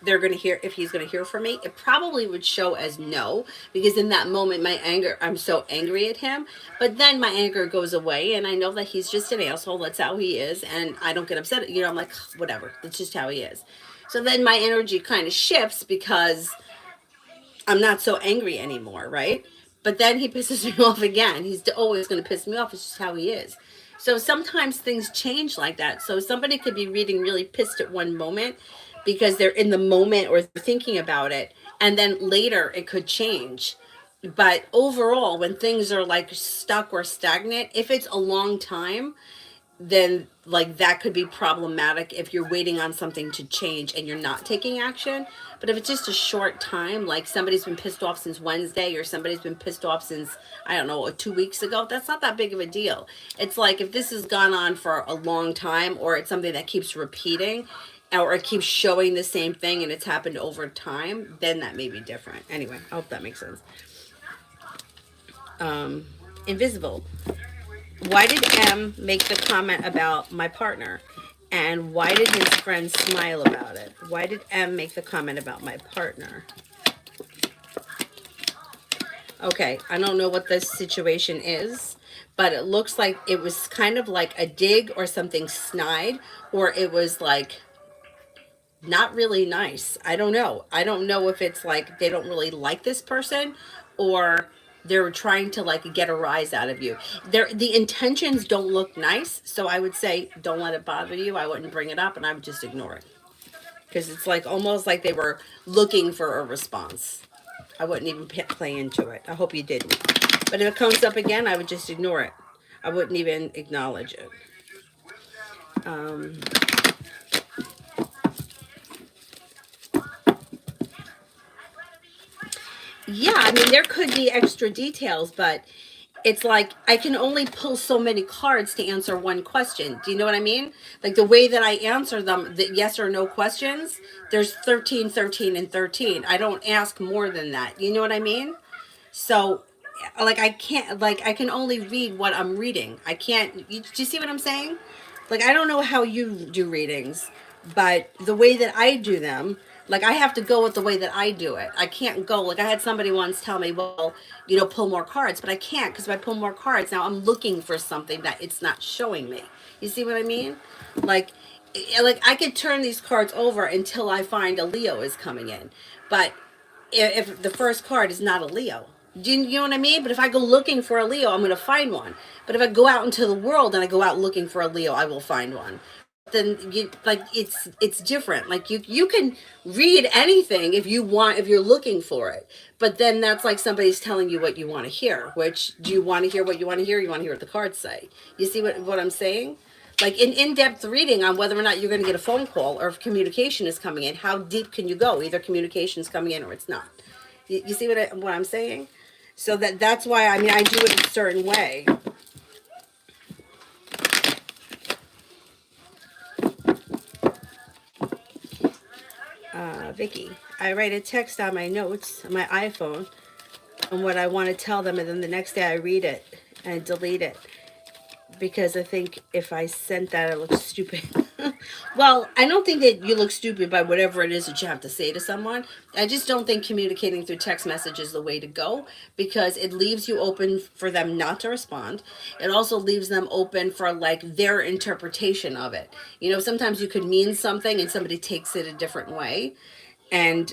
they're going to hear, if he's going to hear from me, it probably would show as no, because in that moment my anger, I'm so angry at him, but then my anger goes away and I know that he's just an asshole. That's how he is, and I don't get upset. You know, I'm like, whatever, that's just how he is. So then my energy kind of shifts because I'm not so angry anymore, right? But then he pisses me off again. He's always going to piss me off. It's just how he is. So sometimes things change like that. So somebody could be reading really pissed at one moment because they're in the moment or thinking about it, and then later it could change. But overall, when things are like stuck or stagnant, if it's a long time, then, like, that could be problematic if you're waiting on something to change and you're not taking action. But if it's just a short time, like somebody's been pissed off since Wednesday, or somebody's been pissed off since, I don't know, 2 weeks ago, that's not that big of a deal. It's like if this has gone on for a long time, or it's something that keeps repeating, or it keeps showing the same thing and it's happened over time, then that may be different. Anyway, I hope that makes sense. Invisible. Why did M make the comment about my partner? And why did his friend smile about it? Why did M make the comment about my partner? Okay, I don't know what this situation is, but it looks like it was kind of like a dig or something snide, or it was like not really nice. I don't know. I don't know if it's like they don't really like this person, or they're trying to like get a rise out of you. The intentions don't look nice, so I would say don't let it bother you. I wouldn't bring it up, and I would just ignore it, because it's like almost like they were looking for a response. I wouldn't even play into it. I hope you didn't. But if it comes up again, I would just ignore it. I wouldn't even acknowledge it. Um, yeah, I mean, there could be extra details, but it's like I can only pull so many cards to answer one question. Do you know what I mean? Like the way that I answer them, the yes or no questions, there's 13, 13, and 13. I don't ask more than that. You know what I mean? So, like, I can't, like, I can only read what I'm reading. I can't, do you see what I'm saying? Like, I don't know how you do readings, but the way that I do them, like, I have to go with the way that I do it. I can't go, like, I had somebody once tell me, well, you know, pull more cards, but I can't, because if I pull more cards, now I'm looking for something that it's not showing me. You see what I mean? Like, I could turn these cards over until I find a Leo is coming in, but if the first card is not a Leo. Do you know what I mean? But if I go looking for a Leo, I'm going to find one. But if I go out into the world and I go out looking for a Leo, I will find one. Then you, like, it's different. Like you can read anything if you want, if you're looking for it. But then that's like somebody's telling you what you want to hear. Which, do you want to hear what you want to hear? Or you want to hear what the cards say? You see what I'm saying? Like in-depth reading on whether or not you're going to get a phone call, or if communication is coming in, how deep can you go? Either communication is coming in or it's not. You see what I'm saying? So that's why, I mean, I do it a certain way. Vicky, I write a text on my notes on my iPhone and what I want to tell them, and then the next day I read it and delete it, because I think if I sent that, it looks stupid. Well, I don't think that you look stupid by whatever it is that you have to say to someone. I just don't think communicating through text message is the way to go, because it leaves you open for them not to respond. It also leaves them open for like their interpretation of it. You know, sometimes you could mean something and somebody takes it a different way. And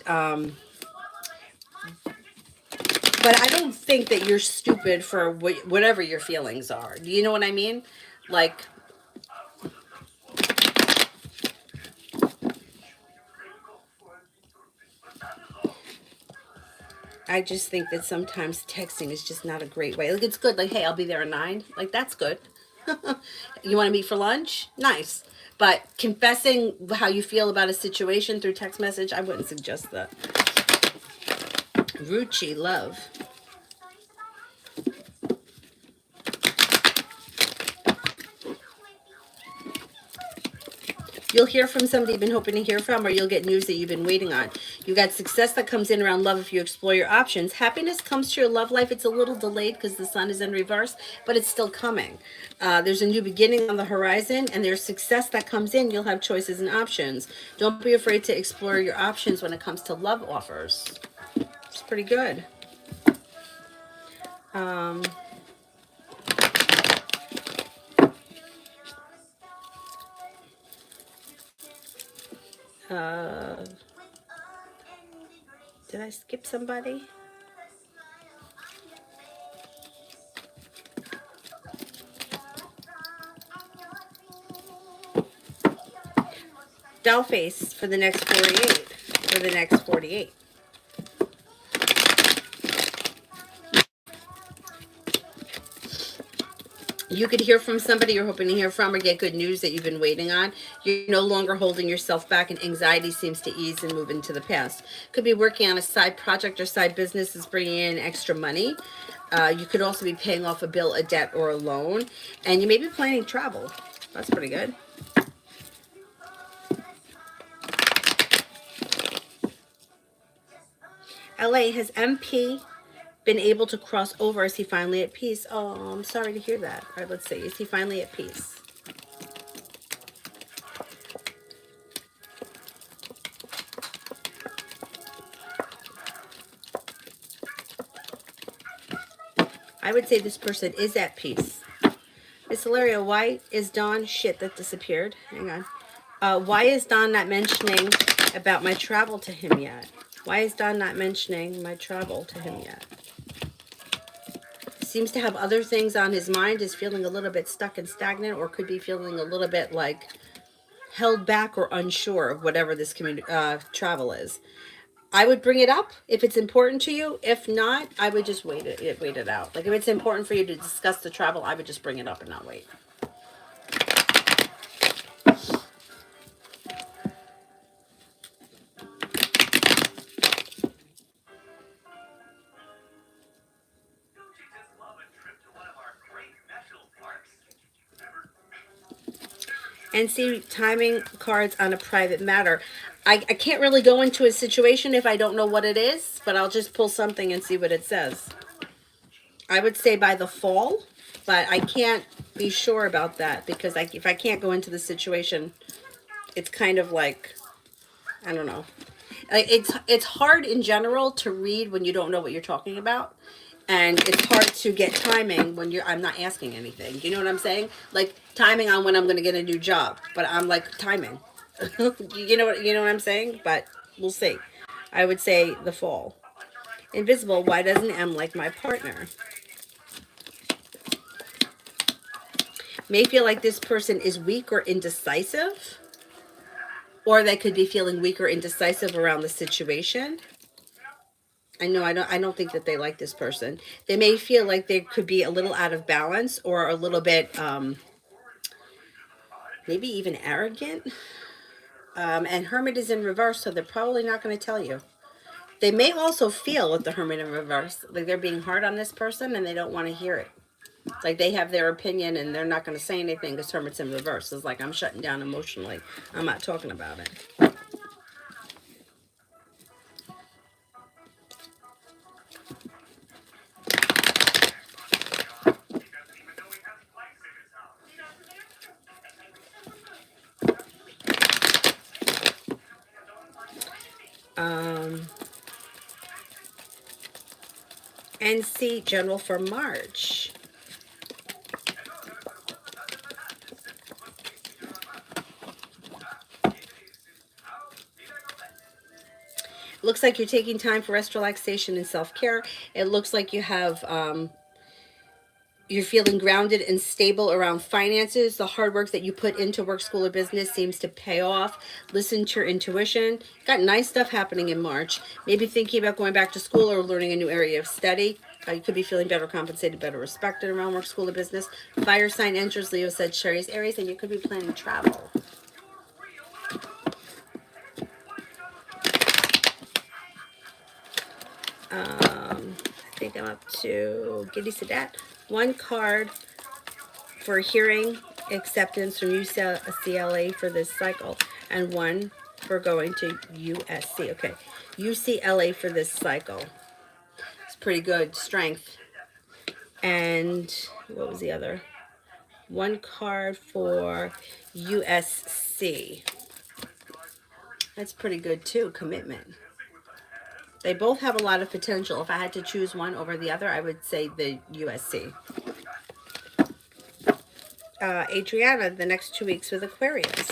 but I don't think that you're stupid for whatever your feelings are. Do you know what I mean? Like, I just think that sometimes texting is just not a great way. Like, it's good. Like, hey, I'll be there at 9. Like, that's good. You want to meet for lunch? Nice. But confessing how you feel about a situation through text message, I wouldn't suggest that. Ruchi, love. You'll hear from somebody you've been hoping to hear from, or you'll get news that you've been waiting on. You got success that comes in around love if you explore your options. Happiness comes to your love life. It's a little delayed because the sun is in reverse, but it's still coming. There's a new beginning on the horizon, and there's success that comes in. You'll have choices and options. Don't be afraid to explore your options when it comes to love offers. It's pretty good. Uh, did I skip somebody? Doll face for the next 48. For the next 48. You could hear from somebody you're hoping to hear from, or get good news that you've been waiting on. You're no longer holding yourself back, and anxiety seems to ease and move into the past. Could be working on a side project or side business that's bringing in extra money. You could also be paying off a bill, a debt, or a loan. And you may be planning travel. That's pretty good. LA, has MP been able to cross over? Is he finally at peace? Oh, I'm sorry to hear that. All right, let's see. Is he finally at peace? I would say this person is at peace. Miss Hilaria, why is Dawn... Shit, that disappeared. Hang on. Why is Dawn not mentioning about my travel to him yet? Why is Dawn not mentioning my travel to him yet? Seems to have other things on his mind, is feeling a little bit stuck and stagnant, or could be feeling a little bit like held back or unsure of whatever this travel is. I would bring it up if it's important to you. If not, I would just wait it out. Like, if it's important for you to discuss the travel, I would just bring it up and not wait. And see timing cards on a private matter. I can't really go into a situation if I don't know what it is, but I'll just pull something and see what it says. I would say by the fall, but I can't be sure about that, because if I can't go into the situation, it's kind of like, I don't know. Like, it's hard in general to read when you don't know what you're talking about. And it's hard to get timing when I'm not asking anything. Do you know what I'm saying? Like, timing on when I'm going to get a new job, but I'm like, timing. you know what I'm saying? But we'll see. I would say the fall. Invisible, why doesn't M like my partner? May feel like this person is weak or indecisive, or they could be feeling weak or indecisive around the situation. I don't think that they like this person. They may feel like they could be a little out of balance, or a little bit maybe even arrogant. And Hermit is in reverse, so they're probably not going to tell you. They may also feel with the Hermit in reverse like they're being hard on this person and they don't want to hear it. Like, they have their opinion and they're not going to say anything because Hermit's in reverse. It's like, I'm shutting down emotionally. I'm not talking about it. And C, general for March. Looks like you're taking time for rest, relaxation, and self-care. It looks like you have, you're feeling grounded and stable around finances. The hard work that you put into work, school, or business seems to pay off. Listen to your intuition. Got nice stuff happening in March. Maybe thinking about going back to school or learning a new area of study. You could be feeling better compensated, better respected around work, school, or business. Fire sign enters Leo, Sagittarius, Aries, and you could be planning travel. I think I'm up to Giddy Sadat. One card for hearing acceptance from UCLA for this cycle, and one for going to USC. Okay, UCLA for this cycle. It's pretty good. Strength. And what was the other? One card for USC. That's pretty good too. Commitment. They both have a lot of potential. If I had to choose one over the other, I would say the USC. Adriana, the next 2 weeks with Aquarius.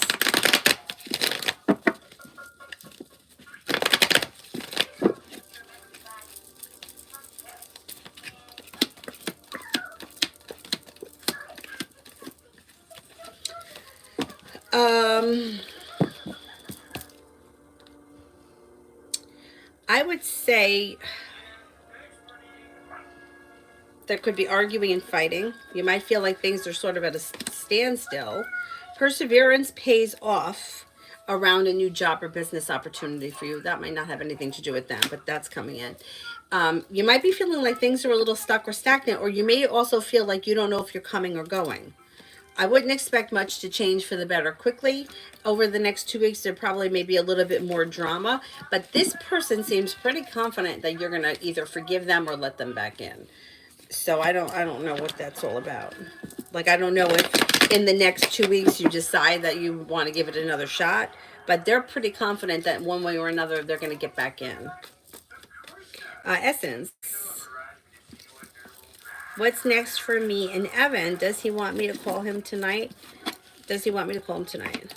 I would say there could be arguing and fighting. You might feel like things are sort of at a standstill. Perseverance pays off around a new job or business opportunity for you. That might not have anything to do with them, but that's coming in. You might be feeling like things are a little stuck or stagnant, or you may also feel like you don't know if you're coming or going. I wouldn't expect much to change for the better quickly. Over the next 2 weeks, there probably may be a little bit more drama, but this person seems pretty confident that you're going to either forgive them or let them back in. So I don't know what that's all about. Like, I don't know if in the next 2 weeks you decide that you want to give it another shot, but they're pretty confident that one way or another they're going to get back in. Essence. What's next for me and Evan? Does he want me to call him tonight? Does he want me to call him tonight?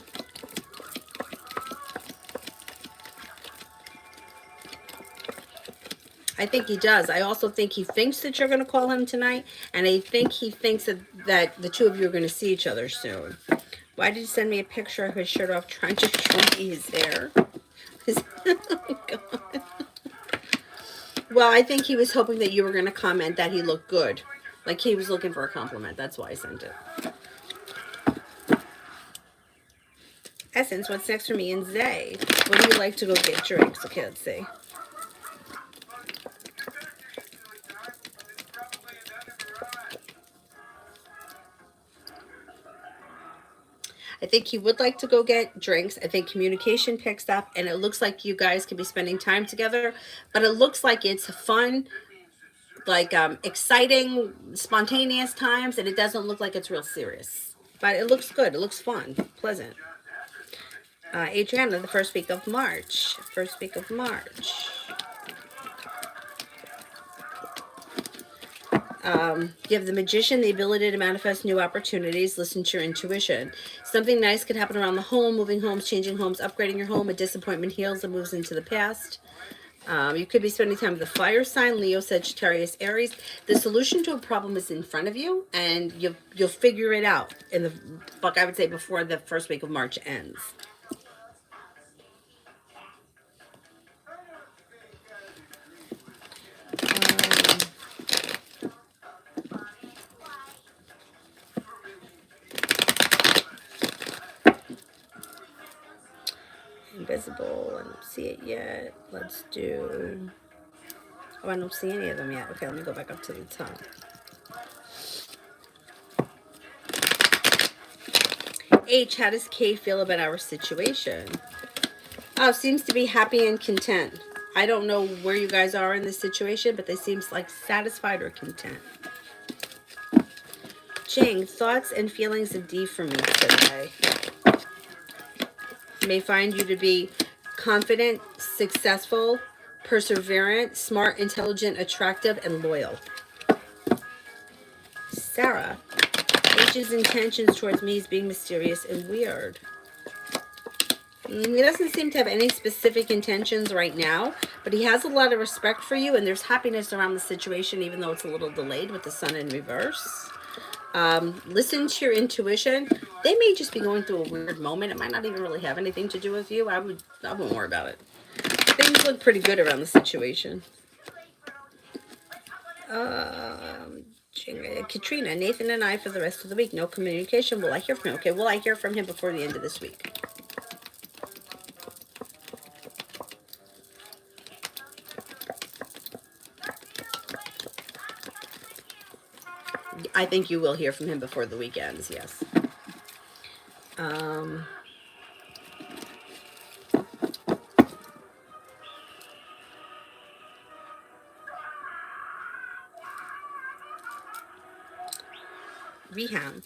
I think he does. I also think he thinks that you're going to call him tonight, and I think he thinks that the two of you are going to see each other soon. Why did he send me a picture of his shirt off trying to show me his hair? Oh, God. Well, I think he was hoping that you were going to comment that he looked good. Like he was looking for a compliment. That's why I sent it. Essence, what's next for me and Zay? Would you like to go get drinks? Okay, let's see. I think he would like to go get drinks. I think communication picks up, and it looks like you guys could be spending time together, but it looks like it's fun, like exciting, spontaneous times, and it doesn't look like it's real serious. But it looks good. It looks fun, pleasant. Adriana, the first week of March. First week of March. You have the Magician, the ability to manifest new opportunities. Listen to your intuition. Something nice could happen around the home, moving homes, changing homes, upgrading your home. A disappointment heals and moves into the past. You could be spending time with the fire sign, Leo, Sagittarius, Aries. The solution to a problem is in front of you, and you'll figure it out in the book, I would say, before the first week of March ends. Invisible. I don't see it yet. Let's do... Oh, I don't see any of them yet. Okay, let me go back up to the top. H, how does K feel about our situation? Oh, seems to be happy and content. I don't know where you guys are in this situation, but they seem like satisfied or content. Jing, thoughts and feelings of D for me today. May find you to be confident, successful, perseverant, smart, intelligent, attractive, and loyal. Sarah, H's intentions towards me is being mysterious and weird. He doesn't seem to have any specific intentions right now, but he has a lot of respect for you, and there's happiness around the situation, even though it's a little delayed with the sun in reverse. Listen to your intuition. They may just be going through a weird moment. It might not even really have anything to do with you. I wouldn't worry about it. Things look pretty good around the situation. Katrina, Nathan and I for the rest of the week. No communication. Will I hear from him? Okay, will I hear from him before the end of this week? I think you will hear from him before the weekends, yes. Reham.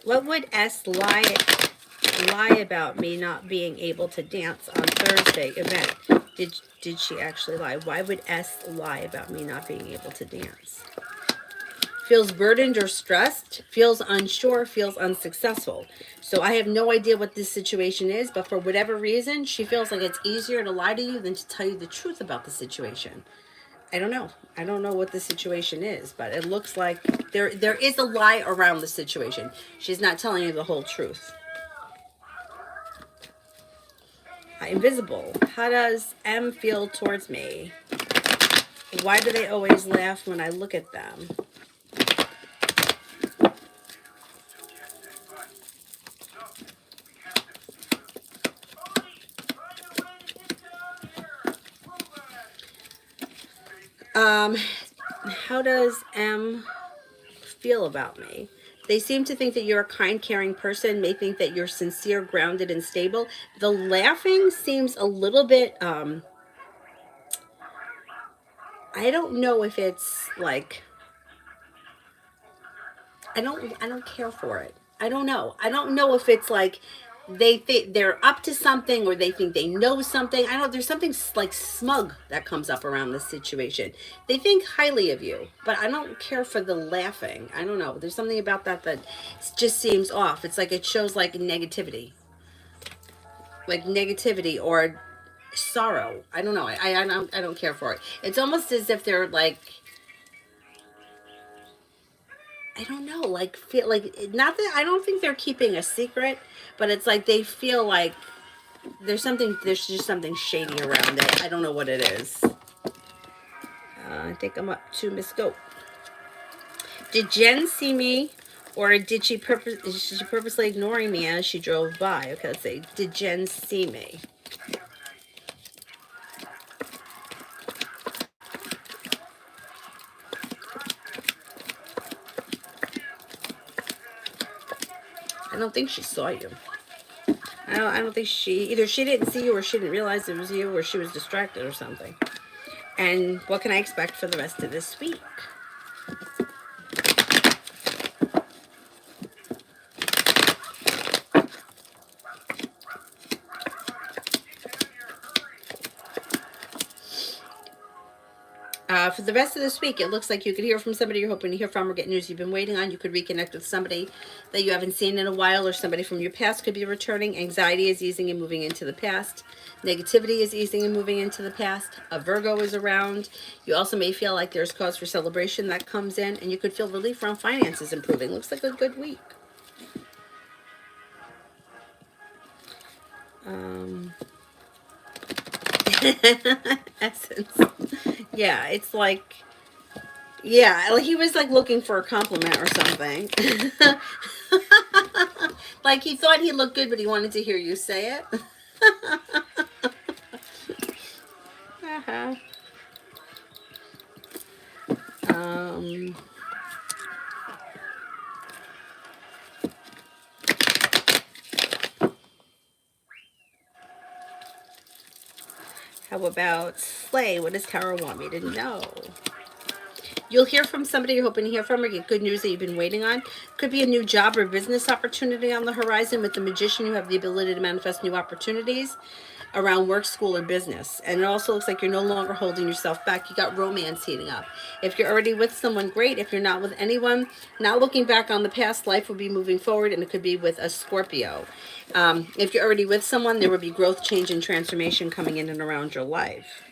What would S lie about me not being able to dance on Thursday event? Did she actually lie? Why would S lie about me not being able to dance? Feels burdened or stressed, feels unsure, feels unsuccessful. So I have no idea what this situation is, but for whatever reason, she feels like it's easier to lie to you than to tell you the truth about the situation. I don't know. I don't know what the situation is, but it looks like there is a lie around the situation. She's not telling you the whole truth. Invisible. How does M feel towards me? Why do they always laugh when I look at them? How does M feel about me? They seem to think that you're a kind, caring person, may think that you're sincere, grounded, and stable. The laughing seems a little bit, I don't know if it's like, I don't care for it. I don't know. I don't know if it's like they think they're up to something or they think they know something. I don't. There's something like smug that comes up around this situation. They think highly of you, but I don't care for the laughing. I don't know. There's something about that just seems off. It's like it shows like negativity or sorrow. I don't know. I don't care for it. It's almost as if they're like, I don't know, like feel like, not that I don't think they're keeping a secret, but it's like they feel like there's just something shady around it. I don't know what it is. I think I'm up to Miss Goat. Did Jen see me, or is she purposely ignoring me as she drove by? Okay, let's see. Did Jen see me? I don't think she saw you. I don't think either she didn't see you or she didn't realize it was you or she was distracted or something. And what can I expect for the rest of this week? For the rest of this week, it looks like you could hear from somebody you're hoping to hear from or get news you've been waiting on. You could reconnect with somebody that you haven't seen in a while, or somebody from your past could be returning. Anxiety is easing and moving into the past. Negativity is easing and moving into the past. A Virgo is around. You also may feel like there's cause for celebration that comes in, and you could feel relief around finances improving. Looks like a good week. Essence. Yeah, it's like, yeah, like he was like looking for a compliment or something. Like he thought he looked good, but he wanted to hear you say it. Uh-huh. Um, how about Slay? What does Tara want me to know? You'll hear from somebody you're hoping to hear from or get good news that you've been waiting on. Could be a new job or business opportunity on the horizon. With the Magician, you have the ability to manifest new opportunities around work, school, or business. And it also looks like you're no longer holding yourself back. You got romance heating up. If you're already with someone, great. If you're not with anyone, not looking back on the past, life will be moving forward, and it could be with a Scorpio. If you're already with someone, there will be growth, change, and transformation coming in and around your life.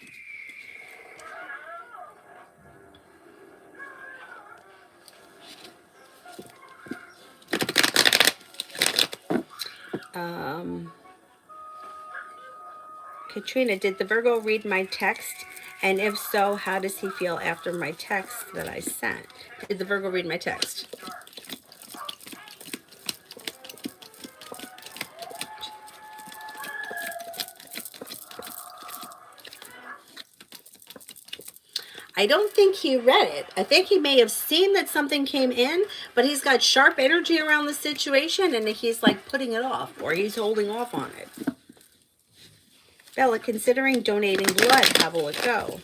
Katrina, did the Virgo read my text? And if so, how does he feel after my text that I sent? Did the Virgo read my text? I don't think he read it. I think he may have seen that something came in, but he's got sharp energy around the situation and he's like putting it off or he's holding off on it. Bella, considering donating blood, how will it go?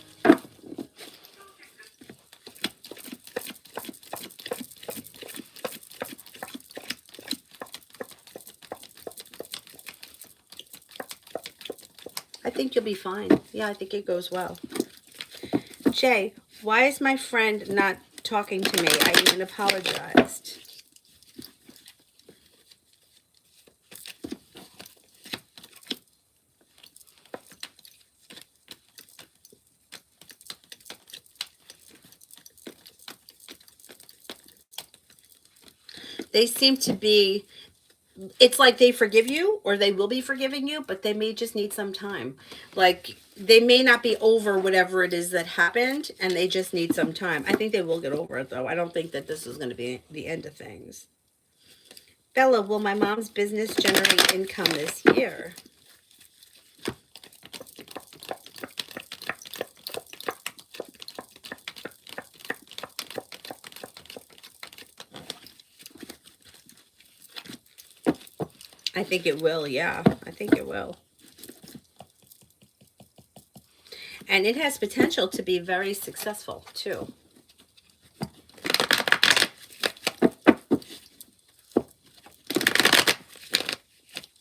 I think you'll be fine. Yeah, I think it goes well. Jay, why is my friend not talking to me? I even apologized. They seem to be, it's like they forgive you or they will be forgiving you, but they may just need some time. Like they may not be over whatever it is that happened and they just need some time. I think they will get over it though. I don't think that this is going to be the end of things. Bella, will my mom's business generate income this year? I think it will, yeah. I think it will. And it has potential to be very successful, too.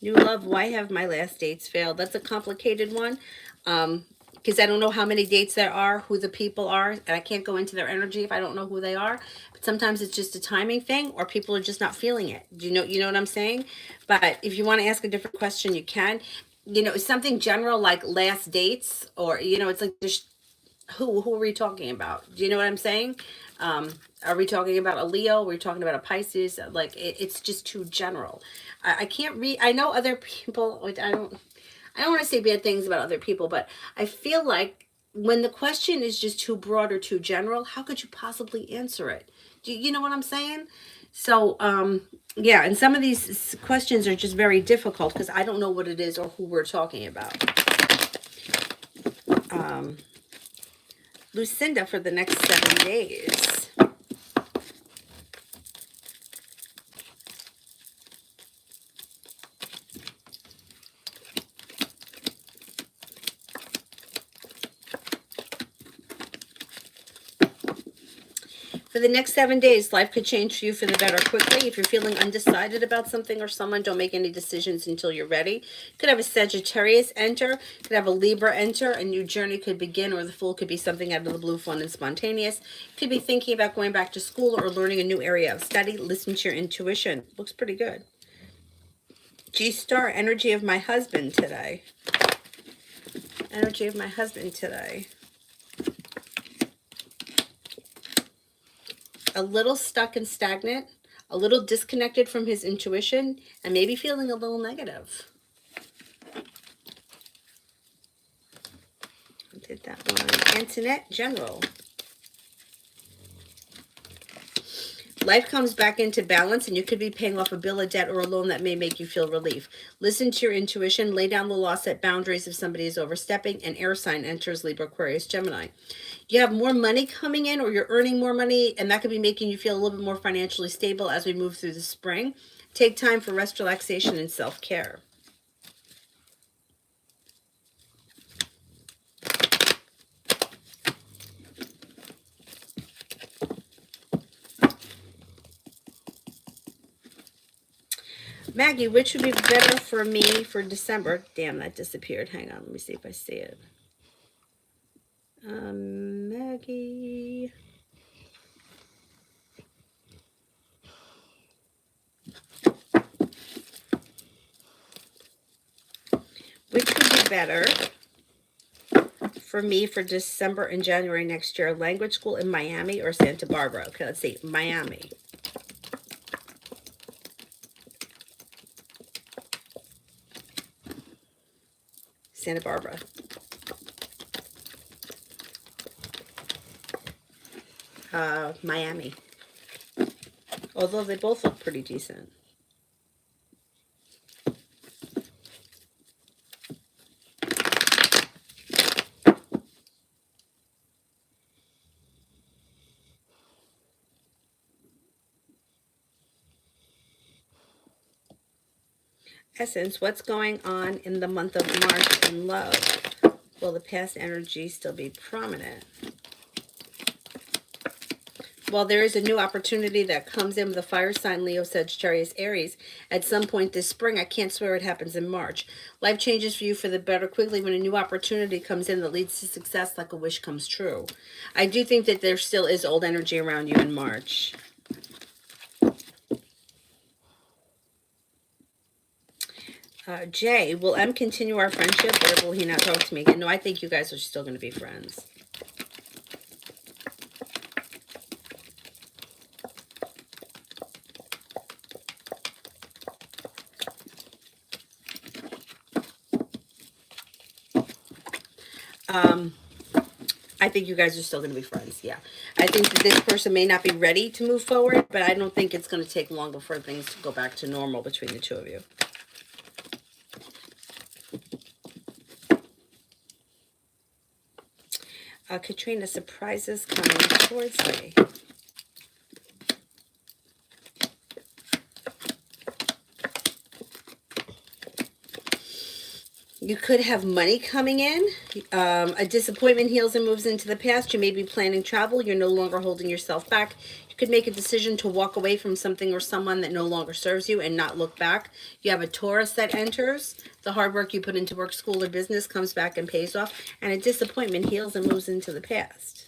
New love, why have my last dates failed? That's a complicated one. Because I don't know how many dates there are, who the people are, and I can't go into their energy if I don't know who they are. But sometimes it's just a timing thing, or people are just not feeling it. Do you know what I'm saying? But if you want to ask a different question, you can. Something general like last dates, or it's like just who are we talking about? Do you know what I'm saying? Are we talking about a Leo? Are we talking about a Pisces? Like it's just too general. I can't read. I know other people. I don't want to say bad things about other people, but I feel like when the question is just too broad or too general, how could you possibly answer it? Do you know what I'm saying? So, yeah, and some of these questions are just very difficult because I don't know what it is or who we're talking about. Lucinda for the next 7 days. For the next 7 days, life could change for you for the better quickly. If you're feeling undecided about something or someone, don't make any decisions until you're ready. Could have a Sagittarius enter, could have a Libra enter, a new journey could begin, or the Fool could be something out of the blue, fun and spontaneous. Could be thinking about going back to school or learning a new area of study. Listen to your intuition. Looks pretty good. G-Star, energy of my husband today. Energy of my husband today. A little stuck and stagnant, a little disconnected from his intuition, and maybe feeling a little negative. I did that one. Antoinette, general. Life comes back into balance, and you could be paying off a bill, a debt, or a loan that may make you feel relief. Listen to your intuition. Lay down the law, set boundaries if somebody is overstepping. An air sign enters Libra, Aquarius, Gemini. You have more money coming in, or you're earning more money, and that could be making you feel a little bit more financially stable as we move through the spring. Take time for rest, relaxation, and self-care. Maggie, which would be better for me for December? Damn, that disappeared. Hang on, let me see if I see it. Maggie. Which would be better for me for December and January next year? Language school in Miami or Santa Barbara? Okay, let's see. Miami. Santa Barbara. Miami. Although they both look pretty decent. Essence, what's going on in the month of March in love? Will the past energy still be prominent? Well, there is a new opportunity that comes in with a fire sign, Leo, Sagittarius, Aries, at some point this spring. I can't swear it happens in March. Life changes for you for the better quickly when a new opportunity comes in that leads to success, like a wish comes true. I do think that there still is old energy around you in March. Jay, will M continue our friendship or will he not talk to me again? No, I think you guys are still going to be friends. I think you guys are still going to be friends, yeah. I think that this person may not be ready to move forward, but I don't think it's going to take long before things go back to normal between the two of you. Katrina, surprises coming towards me. You could have money coming in. A disappointment heals and moves into the past. You may be planning travel. You're no longer holding yourself back. You could make a decision to walk away from something or someone that no longer serves you and not look back. You have a Taurus that enters. The hard work you put into work, school, or business comes back and pays off. And a disappointment heals and moves into the past.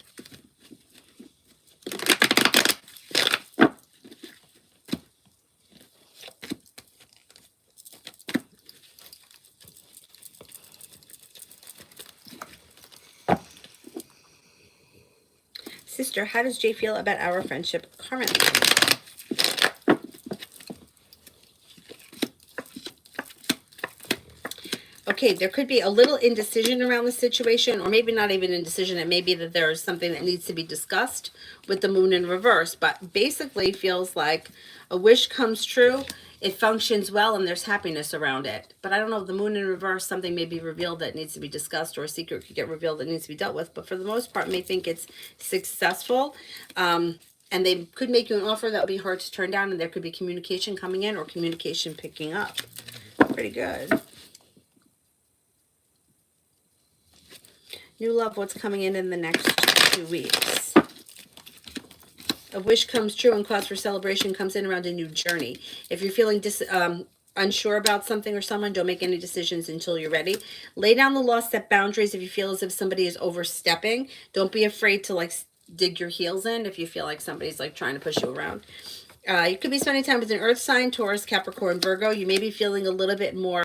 Sister, how does Jay feel about our friendship currently? Okay, there could be a little indecision around the situation, or maybe not even indecision. It may be that there is something that needs to be discussed with the moon in reverse, but basically feels like a wish comes true. It functions well and there's happiness around it. But I don't know, the moon in reverse, something may be revealed that needs to be discussed, or a secret could get revealed that needs to be dealt with. But for the most part, may think it's successful. And they could make you an offer that would be hard to turn down, and there could be communication coming in or communication picking up. Pretty good. New love, what's coming in the next 2 weeks? A wish comes true and cause for celebration comes in around a new journey. If you're feeling unsure about something or someone, don't make any decisions until you're ready. Lay down the law, set boundaries. If you feel as if somebody is overstepping, don't be afraid to like dig your heels in if you feel like somebody's like trying to push you around. You could be spending time with an earth sign, Taurus, Capricorn, Virgo. You may be feeling a little bit more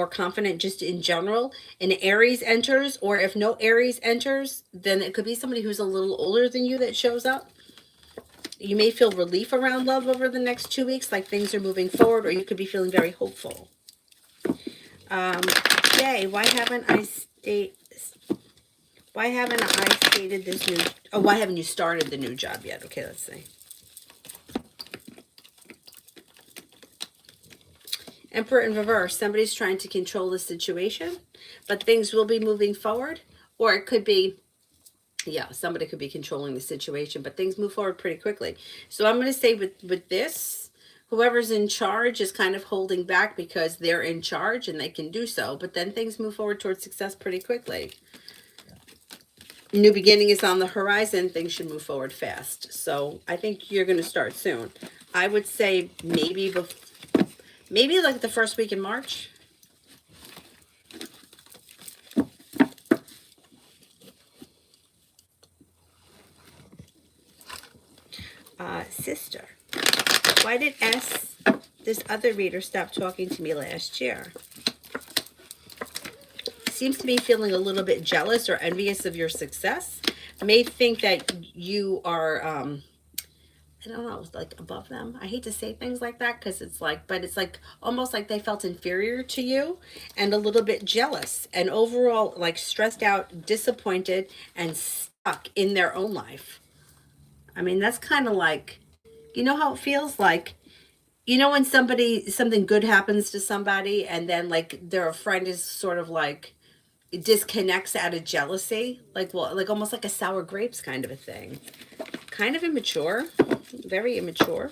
confident just in general. An Aries enters, or if no Aries enters, then it could be somebody who's a little older than you that shows up. You may feel relief around love over the next 2 weeks, like things are moving forward, or you could be feeling very hopeful. Yay, why haven't I stated this new, why haven't you started the new job yet? Okay, let's see. Emperor in reverse, somebody's trying to control the situation, but things will be moving forward. Or it could be, yeah, somebody could be controlling the situation, but things move forward pretty quickly. So I'm going to say with this, whoever's in charge is kind of holding back because they're in charge and they can do so, but then things move forward towards success pretty quickly. New beginning is on the horizon. Things should move forward fast. So I think you're going to start soon. I would say maybe like the first week in March. Sister, why did this other reader, stop talking to me last year? Seems to be feeling a little bit jealous or envious of your success. May think that you are, I don't know, like above them. I hate to say things like that because it's like, but it's like almost like they felt inferior to you and a little bit jealous and overall like stressed out, disappointed, and stuck in their own life. I mean, that's kind of like, you know how it feels like, you know, when something good happens to somebody and then like their friend is sort of like disconnects out of jealousy, like, well, like almost like a sour grapes kind of a thing. Kind of immature, very immature.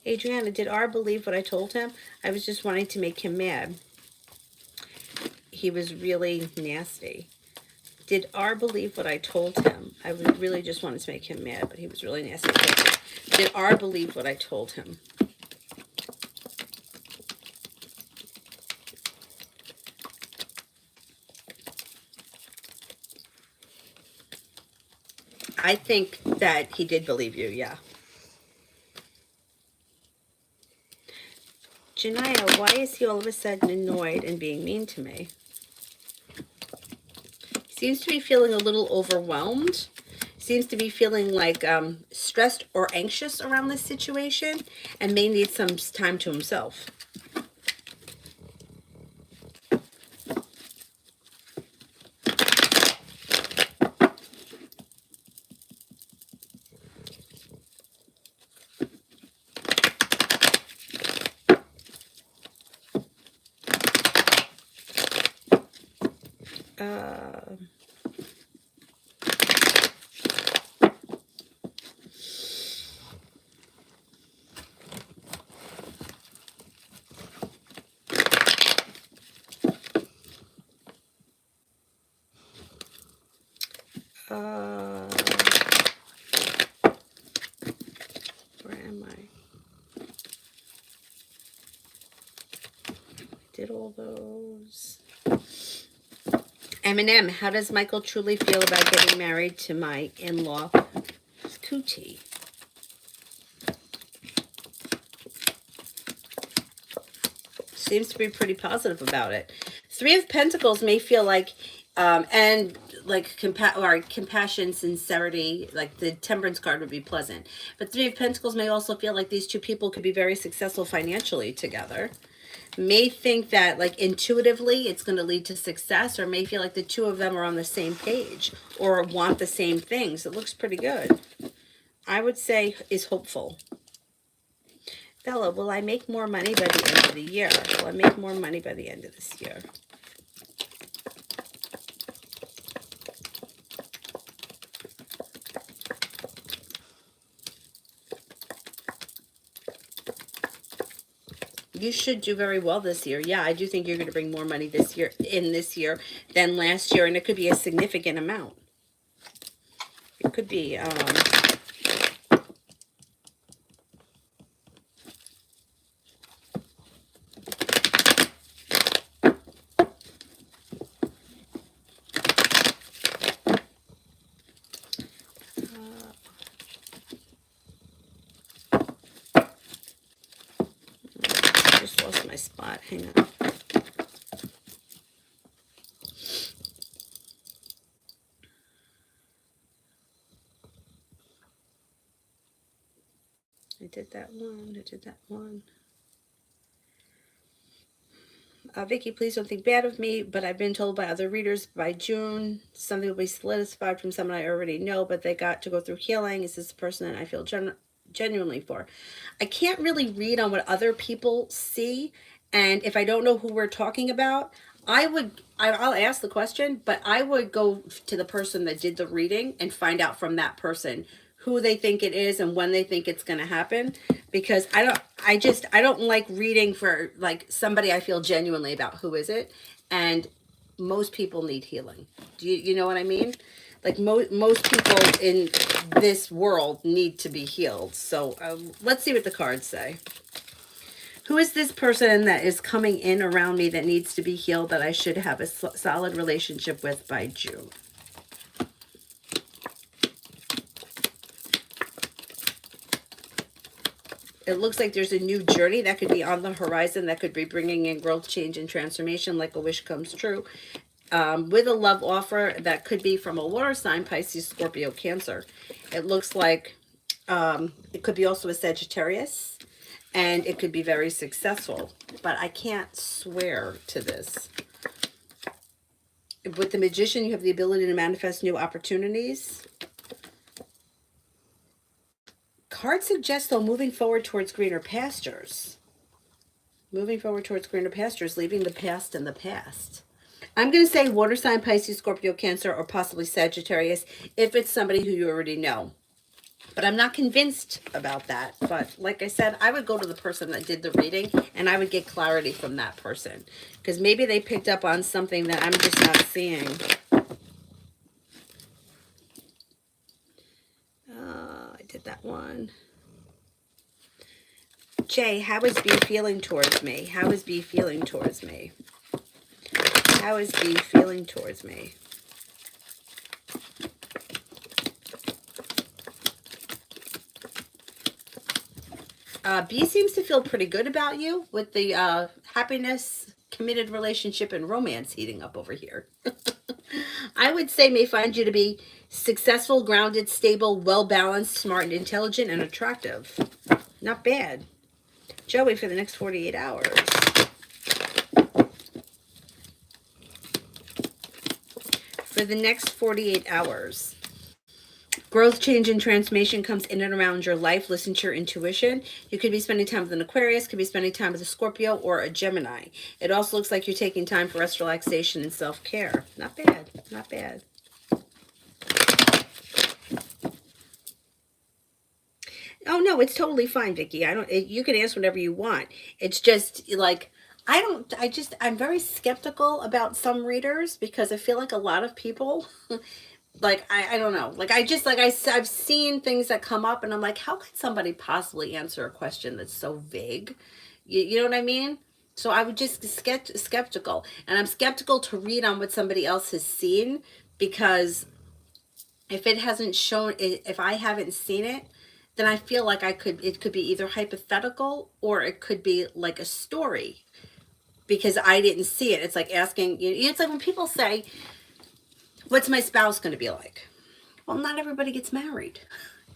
Adriana, did R believe what I told him? I was just wanting to make him mad. He was really nasty. Did R believe what I told him? I really just wanted to make him mad, but he was really nasty. Did R believe what I told him? I think that he did believe you, yeah. Janaya, why is he all of a sudden annoyed and being mean to me? Seems to be feeling a little overwhelmed. Seems to be feeling like stressed or anxious around this situation and may need some time to himself. Uh, uh, where am I? Did all those. Eminem, how does Michael truly feel about getting married to my in-law, Cootie? Seems to be pretty positive about it. Three of Pentacles may feel like, and like compassion, sincerity, like the Temperance card would be pleasant. But Three of Pentacles may also feel like these two people could be very successful financially together. May think that like intuitively it's going to lead to success, or may feel like the two of them are on the same page or want the same things. It looks pretty good. I would say is hopeful. Bella, will I make more money by the end of the year? Will I make more money by the end of this year? You should do very well this year. Yeah, I do think you're going to bring more money this year than last year, and it could be a significant amount. It could be I just lost my spot. Hang on. I did that one. I did that one. Vicky, please don't think bad of me, but I've been told by other readers by June something will be solidified from someone I already know, but they got to go through healing. Is this the person that I feel genuinely for? I can't really read on what other people see, and if I don't know who we're talking about, I'll ask the question, but I would go to the person that did the reading and find out from that person who they think it is and when they think it's going to happen, because I don't like reading for like somebody I feel genuinely about who is it, and most people need healing. Do you know what I mean? Like most people in this world need to be healed. So let's see what the cards say. Who is this person that is coming in around me that needs to be healed, that I should have a solid relationship with by June? It looks like there's a new journey that could be on the horizon that could be bringing in growth, change, and transformation, like a wish comes true. With a love offer that could be from a water sign, Pisces, Scorpio, Cancer. It looks like it could be also a Sagittarius, and it could be very successful, but I can't swear to this. With the Magician, you have the ability to manifest new opportunities. Cards suggest, though, moving forward towards greener pastures. Moving forward towards greener pastures, leaving the past in the past. I'm going to say water sign, Pisces, Scorpio, Cancer, or possibly Sagittarius if it's somebody who you already know. But I'm not convinced about that. But like I said, I would go to the person that did the reading and I would get clarity from that person. Because maybe they picked up on something that I'm just not seeing. I did that one. Jay, how is B feeling towards me? How is B feeling towards me? How is B feeling towards me? B seems to feel pretty good about you with the happiness, committed relationship, and romance heating up over here. I would say may find you to be successful, grounded, stable, well-balanced, smart, and intelligent, and attractive. Not bad. Joey, for the next 48 hours. For the next 48 hours. Growth, change, and transformation comes in and around your life. Listen to your intuition. You could be spending time with an Aquarius, could be spending time with a Scorpio or a Gemini. It also looks like you're taking time for rest, relaxation, and self-care. Not bad. Not bad. Oh no, it's totally fine, Vicky. You can ask whatever you want. It's just like I'm very skeptical about some readers because I feel like a lot of people like I don't know, like I've seen things that come up and I'm like, how could somebody possibly answer a question that's so vague? You know what I mean? So I would just get skeptical, and I'm skeptical to read on what somebody else has seen, because if it hasn't shown it, if I haven't seen it, then I feel like it could be either hypothetical or it could be like a story because I didn't see it. It's like asking, it's like when people say, what's my spouse going to be like? Well, not everybody gets married.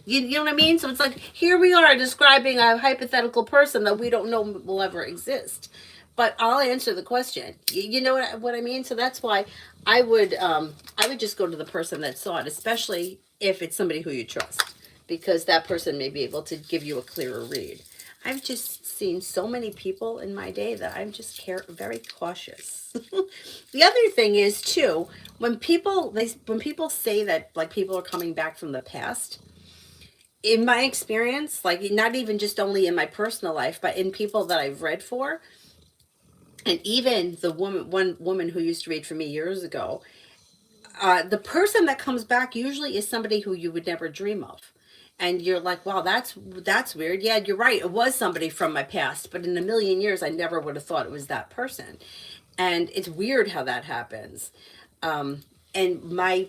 You know what I mean? So it's like, here we are describing a hypothetical person that we don't know will ever exist. But I'll answer the question. You know what I mean? So that's why I would just go to the person that saw it, especially if it's somebody who you trust, because that person may be able to give you a clearer read. I've just seen so many people in my day that I'm just very cautious. The other thing is too, when people say that like people are coming back from the past, in my experience, like not even just only in my personal life, but in people that I've read for, and even one woman who used to read for me years ago, the person that comes back usually is somebody who you would never dream of. And you're like, wow, that's weird. Yeah, you're right. It was somebody from my past, but in a million years, I never would have thought it was that person. And it's weird how that happens. And my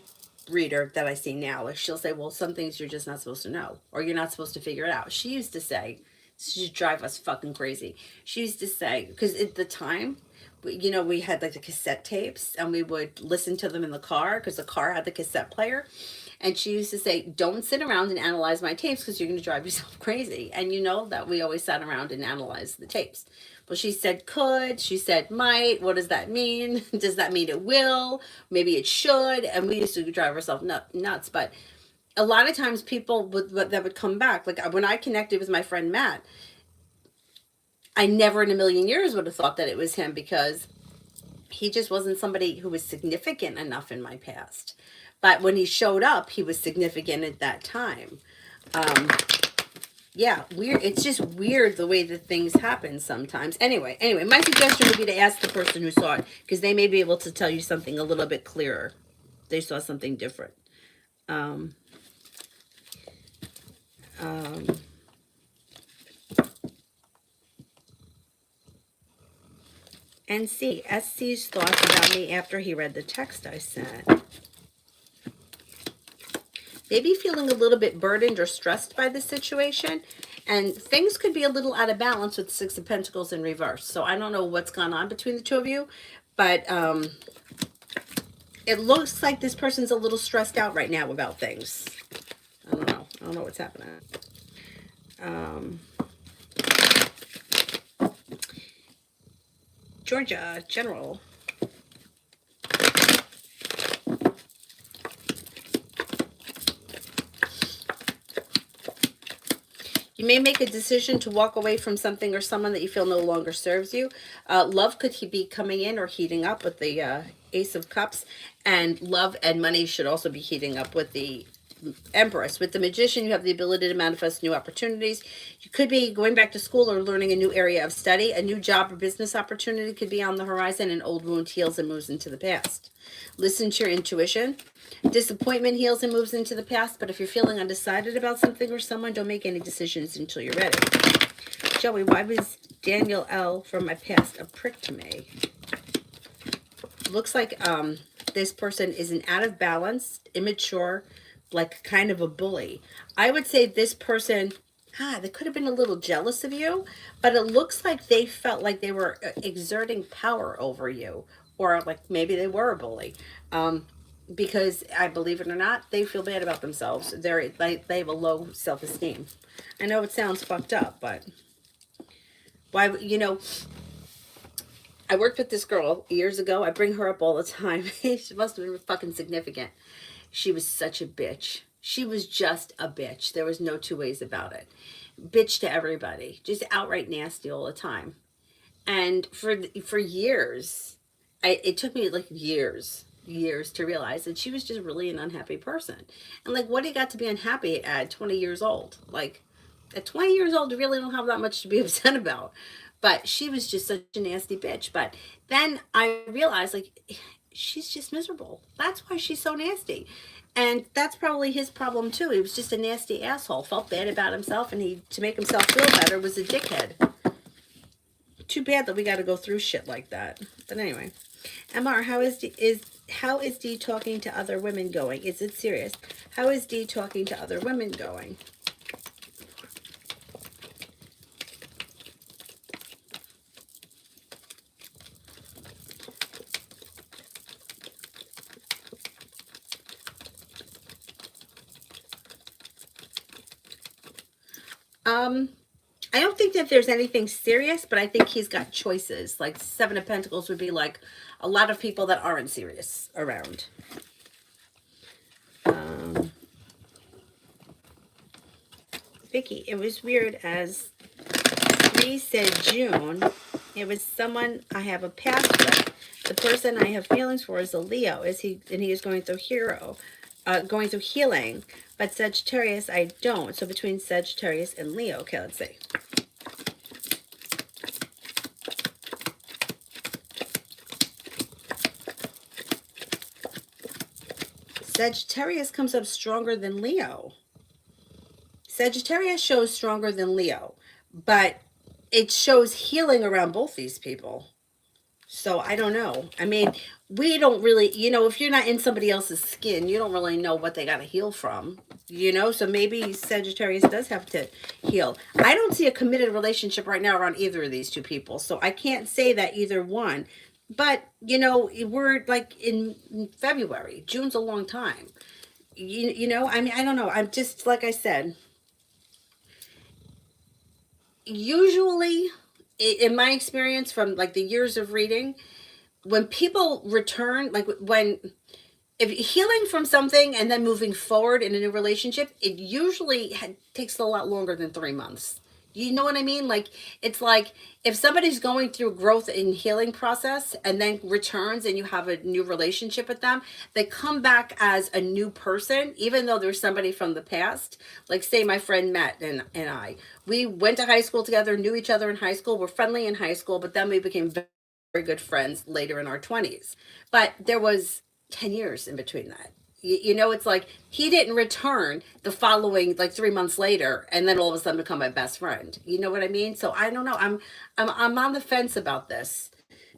reader that I see now, she'll say, well, some things you're just not supposed to know, or you're not supposed to figure it out. She used to say, she used to drive us fucking crazy. She used to say, because at the time, we had like the cassette tapes and we would listen to them in the car because the car had the cassette player. And she used to say, don't sit around and analyze my tapes because you're going to drive yourself crazy. And you know that we always sat around and analyzed the tapes. Well, she said could, she said might. What does that mean? Does that mean it will? Maybe it should. And we used to drive ourselves nuts. But a lot of times people that would come back, like when I connected with my friend Matt, I never in a million years would have thought that it was him because he just wasn't somebody who was significant enough in my past. But when he showed up, he was significant at that time. Yeah, weird. It's just weird the way that things happen sometimes. Anyway, my suggestion would be to ask the person who saw it, because they may be able to tell you something a little bit clearer. They saw something different. Um, um, SC's thoughts about me after he read the text I sent. Maybe feeling a little bit burdened or stressed by the situation, and things could be a little out of balance with Six of Pentacles in reverse. So I don't know what's gone on between the two of you, but it looks like this person's a little stressed out right now about things. I don't know what's happening. Georgia, General. You may make a decision to walk away from something or someone that you feel no longer serves you. Love could be coming in or heating up with the Ace of Cups. And love and money should also be heating up with the Empress. With the Magician, you have the ability to manifest new opportunities. You could be going back to school or learning a new area of study. A new job or business opportunity could be on the horizon. An old wound heals and moves into the past. Listen to your intuition. Disappointment heals and moves into the past, but if you're feeling undecided about something or someone, don't make any decisions until you're ready. Joey, why was Daniel L. from my past a prick to me? Looks like this person is an out of balance, immature, like kind of a bully. I would say this person, they could have been a little jealous of you, but it looks like they felt like they were exerting power over you, or like maybe they were a bully. Because I believe it or not, they feel bad about themselves. They have a low self-esteem. I know it sounds fucked up, but why, I worked with this girl years ago. I bring her up all the time. She must have been fucking significant. She was such a bitch. She was just a bitch. There was no two ways about it. Bitch to everybody. Just outright nasty all the time. And for years, it took me like years to realize that she was just really an unhappy person. And like, what do you got to be unhappy at 20 years old? Like, at 20 years old, you really don't have that much to be upset about. But she was just such a nasty bitch. But then I realized, like, she's just miserable. That's why she's so nasty. And that's probably his problem too. He was just a nasty asshole, felt bad about himself, and he, to make himself feel better, was a dickhead. Too bad that we got to go through shit like that. But anyway, MR, how is D talking to other women going? Is it serious? How is D talking to other women going? I don't think that there's anything serious, but I think he's got choices. Like Seven of Pentacles would be like a lot of people that aren't serious around. Vicky, it was weird as we said June. It was someone I have a past with. The person I have feelings for is a Leo. He is going through going through healing. But Sagittarius, I don't. So between Sagittarius and Leo. Okay, let's see. Sagittarius comes up stronger than Leo. Sagittarius shows stronger than Leo, but it shows healing around both these people. So I don't know. I mean, we don't really, if you're not in somebody else's skin, you don't really know what they got to heal from, so maybe Sagittarius does have to heal. I don't see a committed relationship right now around either of these two people. So I can't say that either one. But, we're like in February. June's a long time. I mean, I don't know. I'm just, like I said, usually, in my experience from like the years of reading, when people return, like if healing from something and then moving forward in a new relationship, it usually takes a lot longer than 3 months. You know what I mean? Like, it's like if somebody's going through growth and healing process and then returns and you have a new relationship with them, they come back as a new person, even though there's somebody from the past. Like, say my friend Matt and I, we went to high school together, knew each other in high school, were friendly in high school, but then we became very good friends later in our 20s. But there was 10 years in between that. You know, it's like he didn't return the following like 3 months later and then all of a sudden become my best friend. You know what I mean? So I don't know. I'm on the fence about this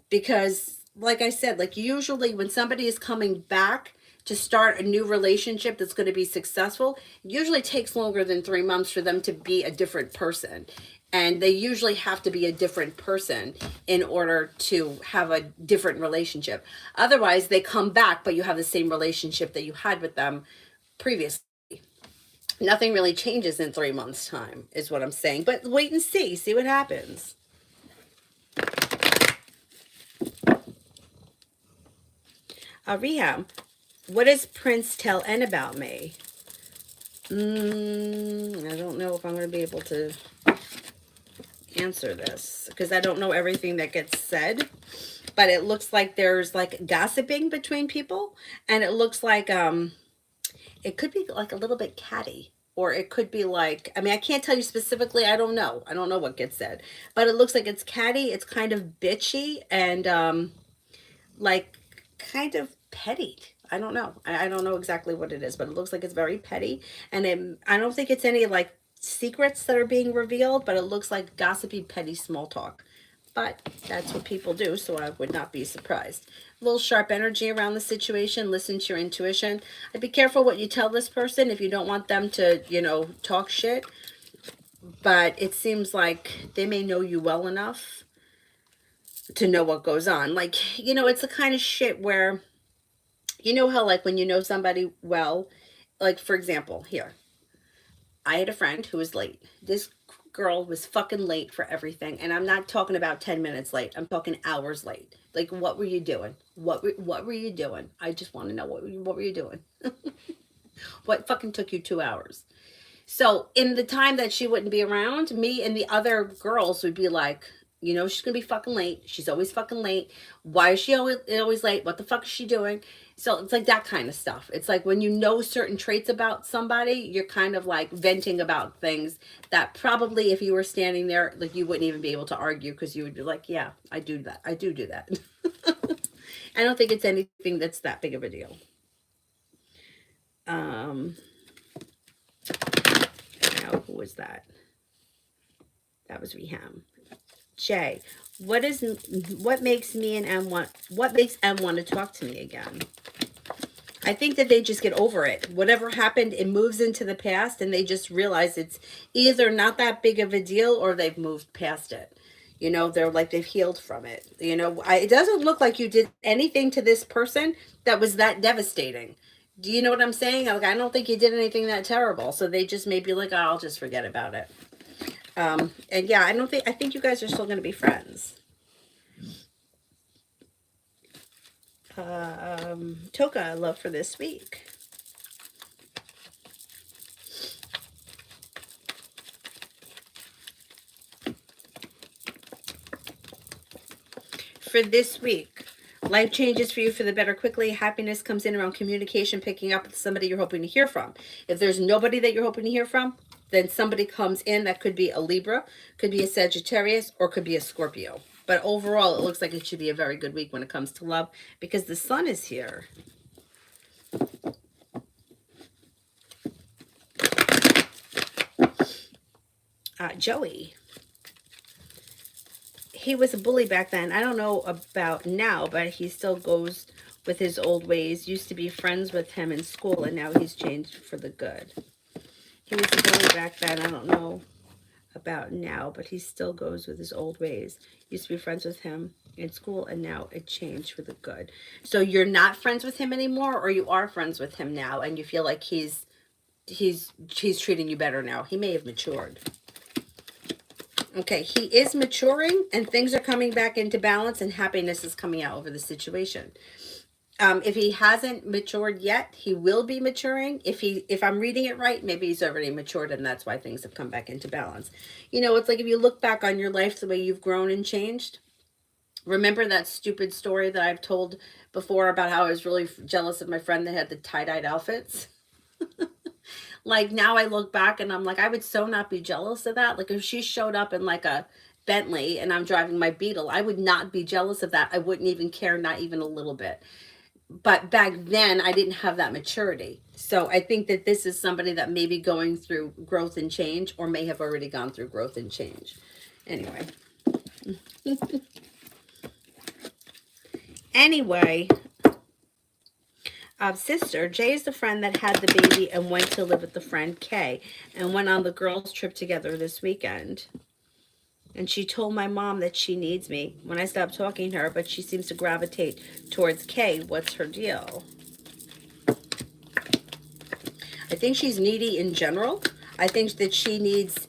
because like I said, like usually when somebody is coming back to start a new relationship that's going to be successful, it usually takes longer than 3 months for them to be a different person. And they usually have to be a different person in order to have a different relationship. Otherwise, they come back, but you have the same relationship that you had with them previously. Nothing really changes in 3 months' time, is what I'm saying. But wait and see what happens. Rehab, what does Prince tell N about me? I don't know if I'm going to be able to answer this because I don't know everything that gets said. But it looks like there's like gossiping between people, and it looks like it could be like a little bit catty, or it could be like, I mean, I can't tell you specifically. I don't know what gets said, but it looks like it's catty. It's kind of bitchy and like kind of petty. I don't know. I don't know exactly what it is, but it looks like it's very petty. And I don't think it's any like secrets that are being revealed, but it looks like gossipy, petty small talk. But that's what people do, so I would not be surprised. A little sharp energy around the situation. Listen to your intuition. And be careful what you tell this person if you don't want them to, you know, talk shit. But it seems like they may know you well enough to know what goes on. Like, you know, it's the kind of shit where, you know how, like, when you know somebody well, like, for example, here, I had a friend who was late. This girl was fucking late for everything, and I'm not talking about 10 minutes late. I'm talking hours late. Like, what were you doing? What were you doing? I just want to know what were you doing? What fucking took you 2 hours? So in the time that she wouldn't be around, me and the other girls would be like, you know, she's gonna be fucking late. She's always fucking late. Why is she always late? What the fuck is she doing? So it's like that kind of stuff. It's like when you know certain traits about somebody, you're kind of like venting about things that probably if you were standing there, like you wouldn't even be able to argue because you would be like, yeah, I do that. I do that. I don't think it's anything that's that big of a deal. Um, now who was that? That was Reham. Jay, what makes me and M want what makes M want to talk to me again? I think that they just get over it. Whatever happened, it moves into the past and they just realize it's either not that big of a deal or they've moved past it. You know, they're like they've healed from it. You know, it doesn't look like you did anything to this person that was that devastating. Do you know what I'm saying? Like, I don't think you did anything that terrible. So they just may be like, oh, I'll just forget about it. And yeah, I think you guys are still going to be friends. Toka, love for this week. For this week, life changes for you for the better quickly. Happiness comes in around communication, picking up with somebody you're hoping to hear from. If there's nobody that you're hoping to hear from, then somebody comes in that could be a Libra, could be a Sagittarius, or could be a Scorpio. But overall, it looks like it should be a very good week when it comes to love because the sun is here. Joey. He was a bully back then. I don't know about now, but he still goes with his old ways. Used to be friends with him in school, and now he's changed for the good. He was a bully back then. I don't know about now, but he still goes with his old ways. Used to be friends with him in school, and now it changed for the good. So you're not friends with him anymore, or you are friends with him now, and you feel like he's treating you better now. He may have matured. Okay, he is maturing and things are coming back into balance and happiness is coming out over the situation. If he hasn't matured yet, he will be maturing. If I'm reading it right, maybe he's already matured and that's why things have come back into balance. It's like if you look back on your life, the way you've grown and changed. Remember that stupid story that I've told before about how I was really jealous of my friend that had the tie-dyed outfits? Like now I look back and I'm like, I would so not be jealous of that. Like if she showed up in like a Bentley and I'm driving my Beetle, I would not be jealous of that. I wouldn't even care, not even a little bit. But back then I didn't have that maturity. So I think that this is somebody that may be going through growth and change, or may have already gone through growth and change. Anyway. Anyway, sister, Jay is the friend that had the baby and went to live with the friend Kay and went on the girls' trip together this weekend. And she told my mom that she needs me when I stopped talking to her, but she seems to gravitate towards Kay. What's her deal? I think she's needy in general. I think that she needs,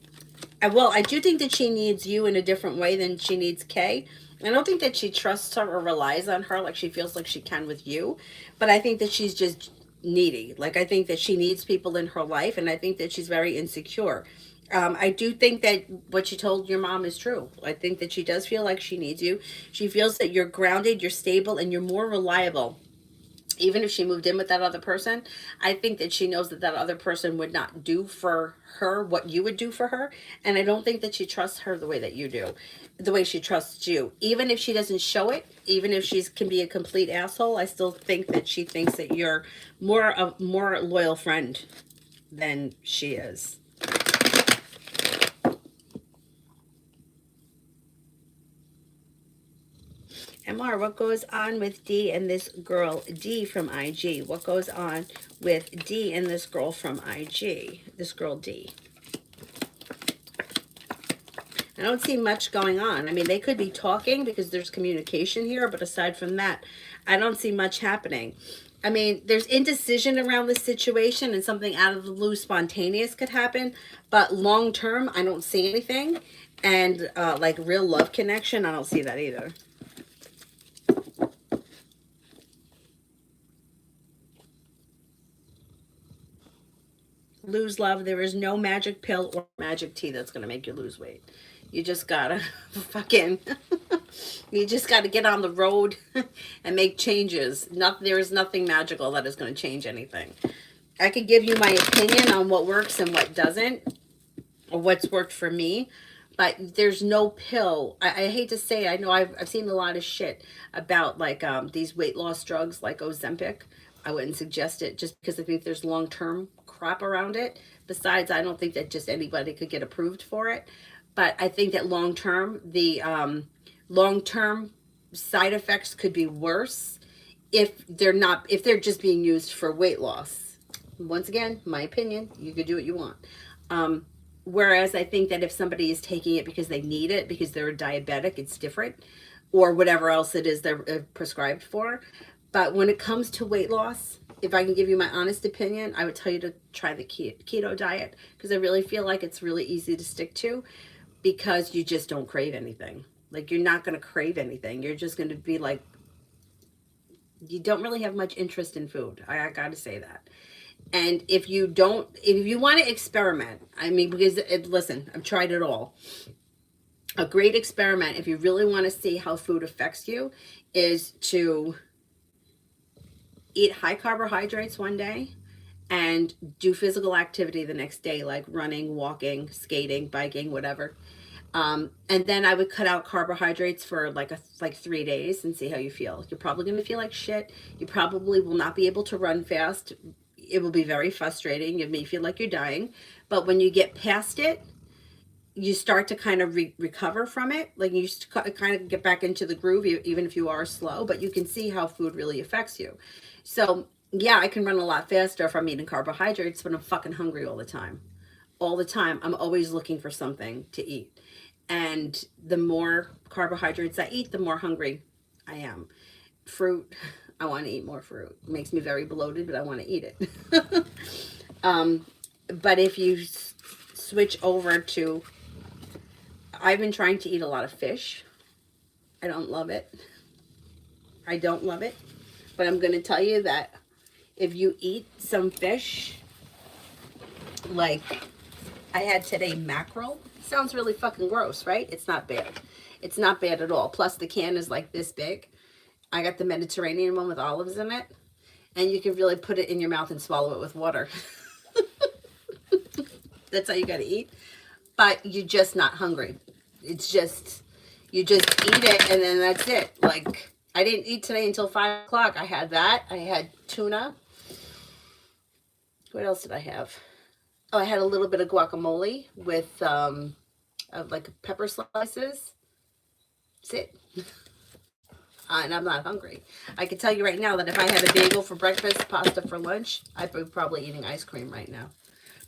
well, I do think that she needs you in a different way than she needs Kay. I don't think that she trusts her or relies on her like she feels like she can with you, but I think that she's just needy. Like, I think that she needs people in her life, and I think that she's very insecure. I do think that what you told your mom is true. I think that she does feel like she needs you. She feels that you're grounded, you're stable, and you're more reliable. Even if she moved in with that other person, I think that she knows that that other person would not do for her what you would do for her. And I don't think that she trusts her the way that you do, the way she trusts you. Even if she doesn't show it, even if she can be a complete asshole, I still think that she thinks that you're more loyal friend than she is. MR, what goes on with D and this girl D from IG? What goes on with D and this girl from IG? This girl D. I don't see much going on. I mean, they could be talking because there's communication here, but aside from that, I don't see much happening. I mean, there's indecision around this situation and something out of the blue spontaneous could happen, but long term, I don't see anything. And like real love connection, I don't see that either. Lose love. There is no magic pill or magic tea that's going to make you lose weight. You just gotta fucking, you just gotta get on the road and make changes. There is nothing magical that is going to change anything. I could give you my opinion on what works and what doesn't, or what's worked for me, but there's no pill. I hate to say it, I know I've seen a lot of shit about like these weight loss drugs like Ozempic. I wouldn't suggest it just because I think there's long term crap around it. Besides, I don't think that just anybody could get approved for it. But I think that the long term side effects could be worse if they're just being used for weight loss. Once again, my opinion. You could do what you want. Um, Whereas I think that if somebody is taking it because they need it, because they're a diabetic, it's different, or whatever else it is they're prescribed for. But when it comes to weight loss, if I can give you my honest opinion, I would tell you to try the keto diet because I really feel like it's really easy to stick to because you just don't crave anything. Like you're not going to crave anything. You're just going to be like, you don't really have much interest in food. I got to say that. And if you don't, if you want to experiment, I mean, because listen, I've tried it all. A great experiment, if you really want to see how food affects you, is to eat high carbohydrates one day and do physical activity the next day, like running, walking, skating, biking, whatever. And then I would cut out carbohydrates for like 3 days and see how you feel. You're probably going to feel like shit. You probably will not be able to run fast. It will be very frustrating. You may feel like you're dying. But when you get past it, you start to kind of recover from it. Like you kind of get back into the groove, even if you are slow. But you can see how food really affects you. So, yeah, I can run a lot faster if I'm eating carbohydrates, but I'm fucking hungry all the time. All the time. I'm always looking for something to eat. And the more carbohydrates I eat, the more hungry I am. Fruit, I want to eat more fruit. It makes me very bloated, but I want to eat it. um, but if you switch over to, I've been trying to eat a lot of fish. I don't love it. I don't love it. But I'm going to tell you that if you eat some fish, like I had today mackerel, sounds really fucking gross, right? It's not bad. It's not bad at all. Plus the can is like this big. I got the Mediterranean one with olives in it. And you can really put it in your mouth and swallow it with water. That's how you got to eat. But you're just not hungry. It's just, you just eat it and then that's it. Like, I didn't eat today until 5 o'clock. I had that. I had tuna. What else did I have? Oh, I had a little bit of guacamole with like pepper slices. That's it. And I'm not hungry. I can tell you right now that if I had a bagel for breakfast, pasta for lunch, I'd be probably eating ice cream right now.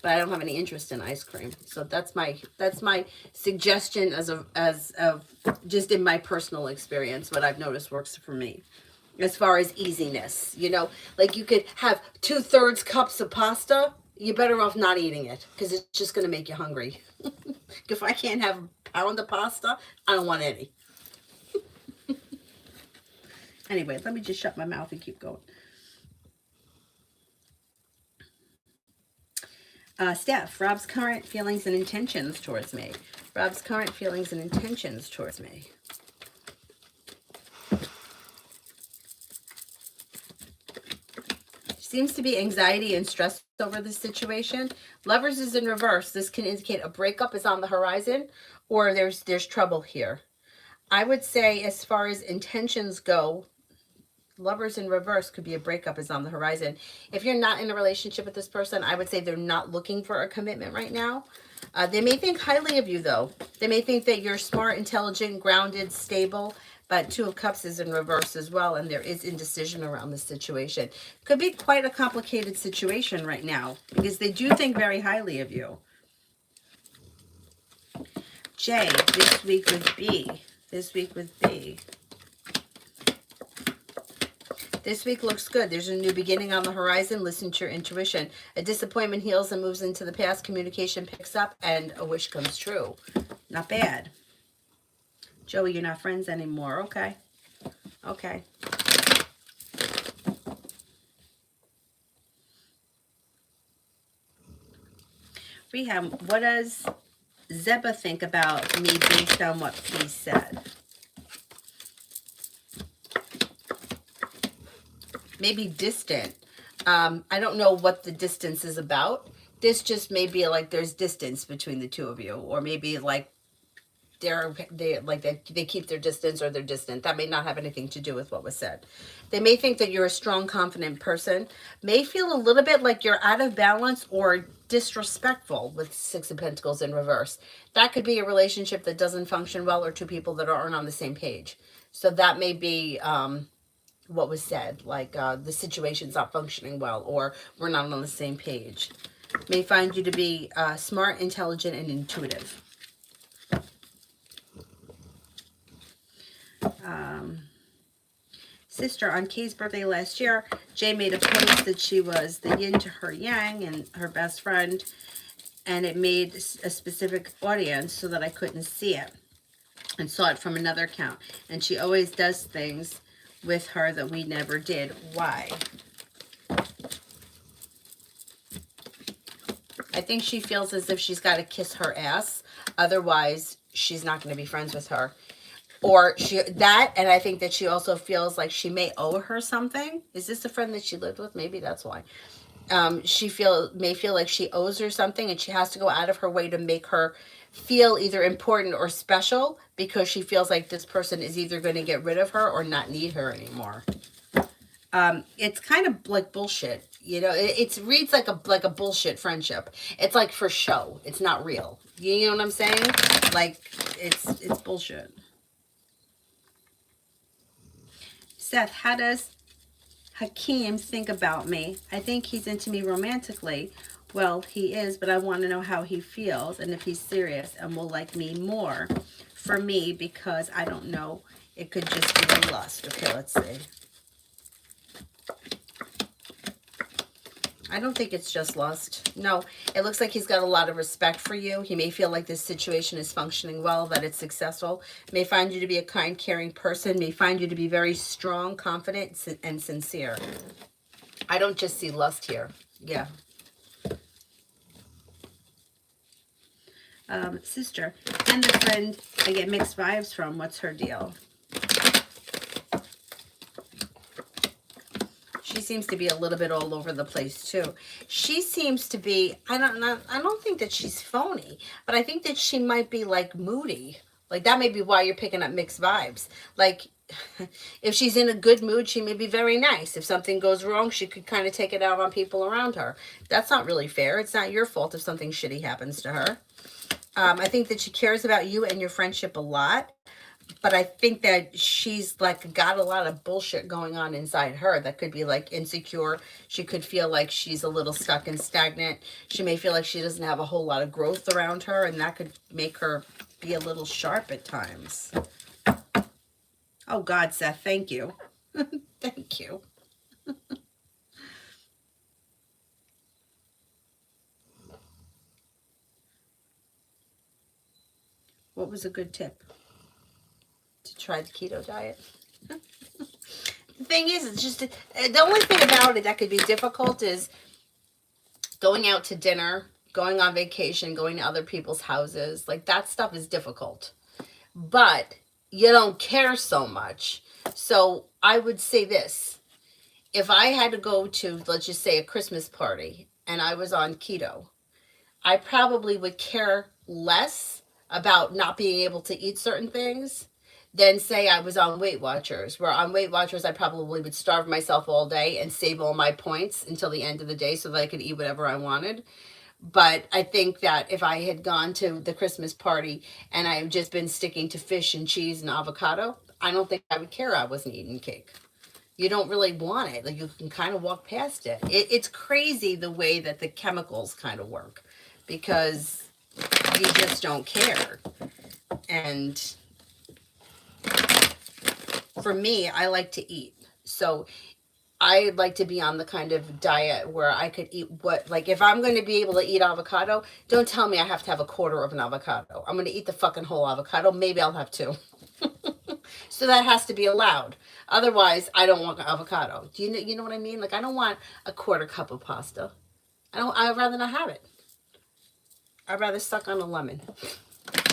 But I don't have any interest in ice cream. So that's my suggestion as of just in my personal experience, what I've noticed works for me. As far as easiness, you know, like you could have 2/3 cups of pasta, you're better off not eating it because it's just going to make you hungry. If I can't have a pound of pasta, I don't want any. Anyway, let me just shut my mouth and keep going. Steph, Rob's current feelings and intentions towards me. Rob's current feelings and intentions towards me. Seems to be anxiety and stress over this situation. Lovers is in reverse. This can indicate a breakup is on the horizon or there's trouble here. I would say as far as intentions go, Lovers in reverse could be a breakup is on the horizon. If you're not in a relationship with this person, I would say they're not looking for a commitment right now. They may think highly of you, though. They may think that you're smart, intelligent, grounded, stable, but Two of Cups is in reverse as well, and there is indecision around this situation. Could be quite a complicated situation right now because they do think very highly of you. J, this week with B. This week with B. This week looks good. There's a new beginning on the horizon. Listen to your intuition. A disappointment heals and moves into the past. Communication picks up and a wish comes true. Not bad. Joey, you're not friends anymore. Okay. Okay. Rehab, what does Zeba think about me based on what he said? Maybe distant. I don't know what the distance is about. This just may be like there's distance between the two of you, or maybe like they keep their distance or they're distant. That may not have anything to do with what was said. They may think that you're a strong, confident person. May feel a little bit like you're out of balance or disrespectful with Six of Pentacles in reverse. That could be a relationship that doesn't function well or two people that aren't on the same page. So that may be what was said, like the situation's not functioning well or we're not on the same page. May find you to be smart, intelligent, and intuitive. Sister, on Kay's birthday last year, Jay made a post that she was the yin to her yang and her best friend, and it made a specific audience so that I couldn't see it and saw it from another account. And she always does things with her that we never did. Why? I think she feels as if she's got to kiss her ass. Otherwise, she's not going to be friends with her. Or and I think that she also feels like she may owe her something. Is this a friend that she lived with? Maybe that's why. She may feel like she owes her something and she has to go out of her way to make her feel either important or special because she feels like this person is either going to get rid of her or not need her anymore. It's kind of like bullshit, you know. It reads like a bullshit friendship. It's like for show. It's not real. You know what I'm saying? Like it's bullshit. Seth, how does Hakeem think about me? I think he's into me romantically. Well, he is, but I want to know how he feels and if he's serious and will like me more for me because I don't know. It could just be a lust. Okay, let's see. I don't think it's just lust. No, it looks like he's got a lot of respect for you. He may feel like this situation is functioning well, that it's successful. May find you to be a kind, caring person. May find you to be very strong, confident, and sincere. I don't just see lust here. Yeah. Sister. And the friend I get mixed vibes from. What's her deal? She seems to be a little bit all over the place too. She seems to be, I don't think that she's phony, but I think that she might be like moody. Like that may be why you're picking up mixed vibes. Like if she's in a good mood, she may be very nice. If something goes wrong, she could kind of take it out on people around her. That's not really fair. It's not your fault if something shitty happens to her. I think that she cares about you and your friendship a lot. But I think that she's like got a lot of bullshit going on inside her that could be like insecure. She could feel like she's a little stuck and stagnant. She may feel like she doesn't have a whole lot of growth around her, and that could make her be a little sharp at times. Oh God, Seth, thank you. Thank you. What was a good tip? To try the keto diet? The thing is, it's just the only thing about it that could be difficult is going out to dinner, going on vacation, going to other people's houses. Like that stuff is difficult. But you don't care so much. So I would say this. If I had to go to, let's just say, a Christmas party and I was on keto, I probably would care less about not being able to eat certain things than say I was on Weight Watchers, where on Weight Watchers I probably would starve myself all day and save all my points until the end of the day so that I could eat whatever I wanted. But I think that if I had gone to the Christmas party and I had just been sticking to fish and cheese and avocado, I don't think I would care I wasn't eating cake. You don't really want it. Like you can kind of walk past it. It's crazy the way that the chemicals kind of work because you just don't care. And for me, I like to eat. So I like to be on the kind of diet where I could eat what, like if I'm going to be able to eat avocado, don't tell me I have to have a quarter of an avocado. I'm going to eat the fucking whole avocado. Maybe I'll have two. So that has to be allowed. Otherwise, I don't want avocado. Do you know what I mean? Like I don't want a quarter cup of pasta. I'd rather not have it. I'd rather suck on a lemon.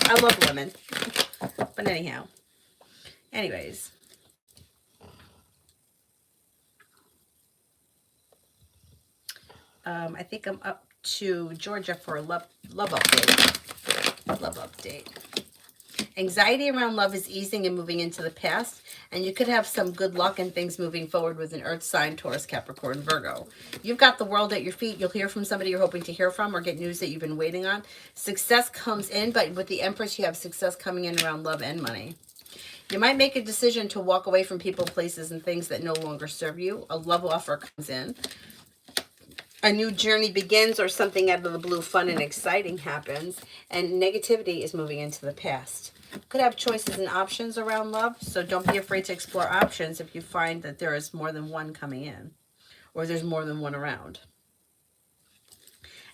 I love lemon. But anyhow. Anyways. I think I'm up to Georgia for a love update. Love update. Anxiety around love is easing and moving into the past, and you could have some good luck and things moving forward with an Earth sign, Taurus, Capricorn, Virgo. You've got the world at your feet. You'll hear from somebody you're hoping to hear from or get news that you've been waiting on. Success comes in, but with the Empress, you have success coming in around love and money. You might make a decision to walk away from people, places, and things that no longer serve you. A love offer comes in. A new journey begins or something out of the blue, fun and exciting happens. And negativity is moving into the past. Could have choices and options around love, so don't be afraid to explore options if you find that there is more than one coming in or there's more than one around.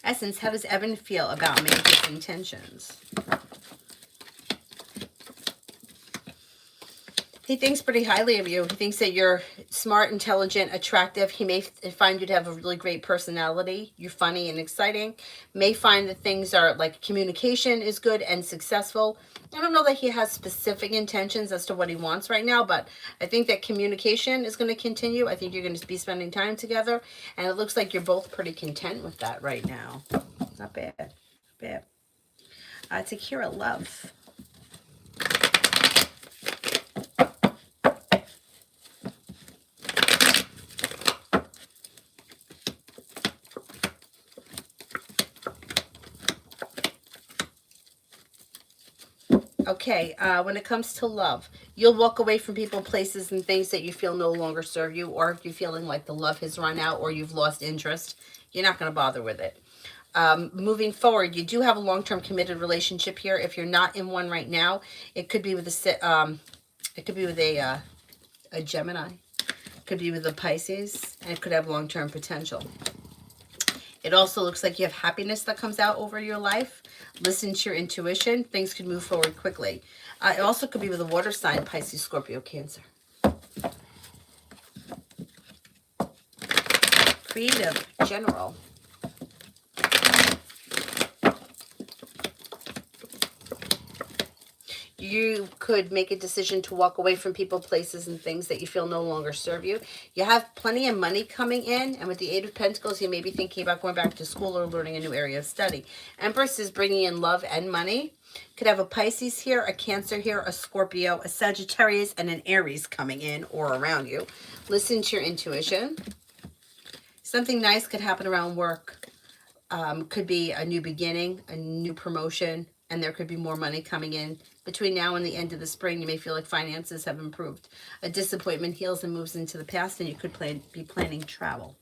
Essence, how does Evan feel about manifesting intentions? He thinks pretty highly of you. He thinks that you're smart, intelligent, attractive. He may find you to have a really great personality. You're funny and exciting. May find that things are like communication is good and successful. I don't know that he has specific intentions as to what he wants right now, but I think that communication is going to continue. I think you're going to be spending time together, and it looks like you're both pretty content with that right now. Not bad. Not bad. Takira, love. Okay, when it comes to love, you'll walk away from people, places, and things that you feel no longer serve you, or if you're feeling like the love has run out or you've lost interest, you're not going to bother with it. Moving forward, you do have a long-term committed relationship here. If you're not in one right now, it could be with a Gemini, it could be with a Pisces, and it could have long-term potential. It also looks like you have happiness that comes out over your life. Listen to your intuition. Things could move forward quickly. It also could be with a water sign, Pisces, Scorpio, Cancer. Creative, general. You could make a decision to walk away from people, places, and things that you feel no longer serve you. You have plenty of money coming in, and with the Eight of Pentacles, you may be thinking about going back to school or learning a new area of study. Empress is bringing in love and money. Could have a Pisces here, a Cancer here, a Scorpio, a Sagittarius, and an Aries coming in or around you. Listen to your intuition. Something nice could happen around work. Could be a new beginning, a new promotion, and there could be more money coming in. Between now and the end of the spring, you may feel like finances have improved. A disappointment heals and moves into the past, and you could be planning travel.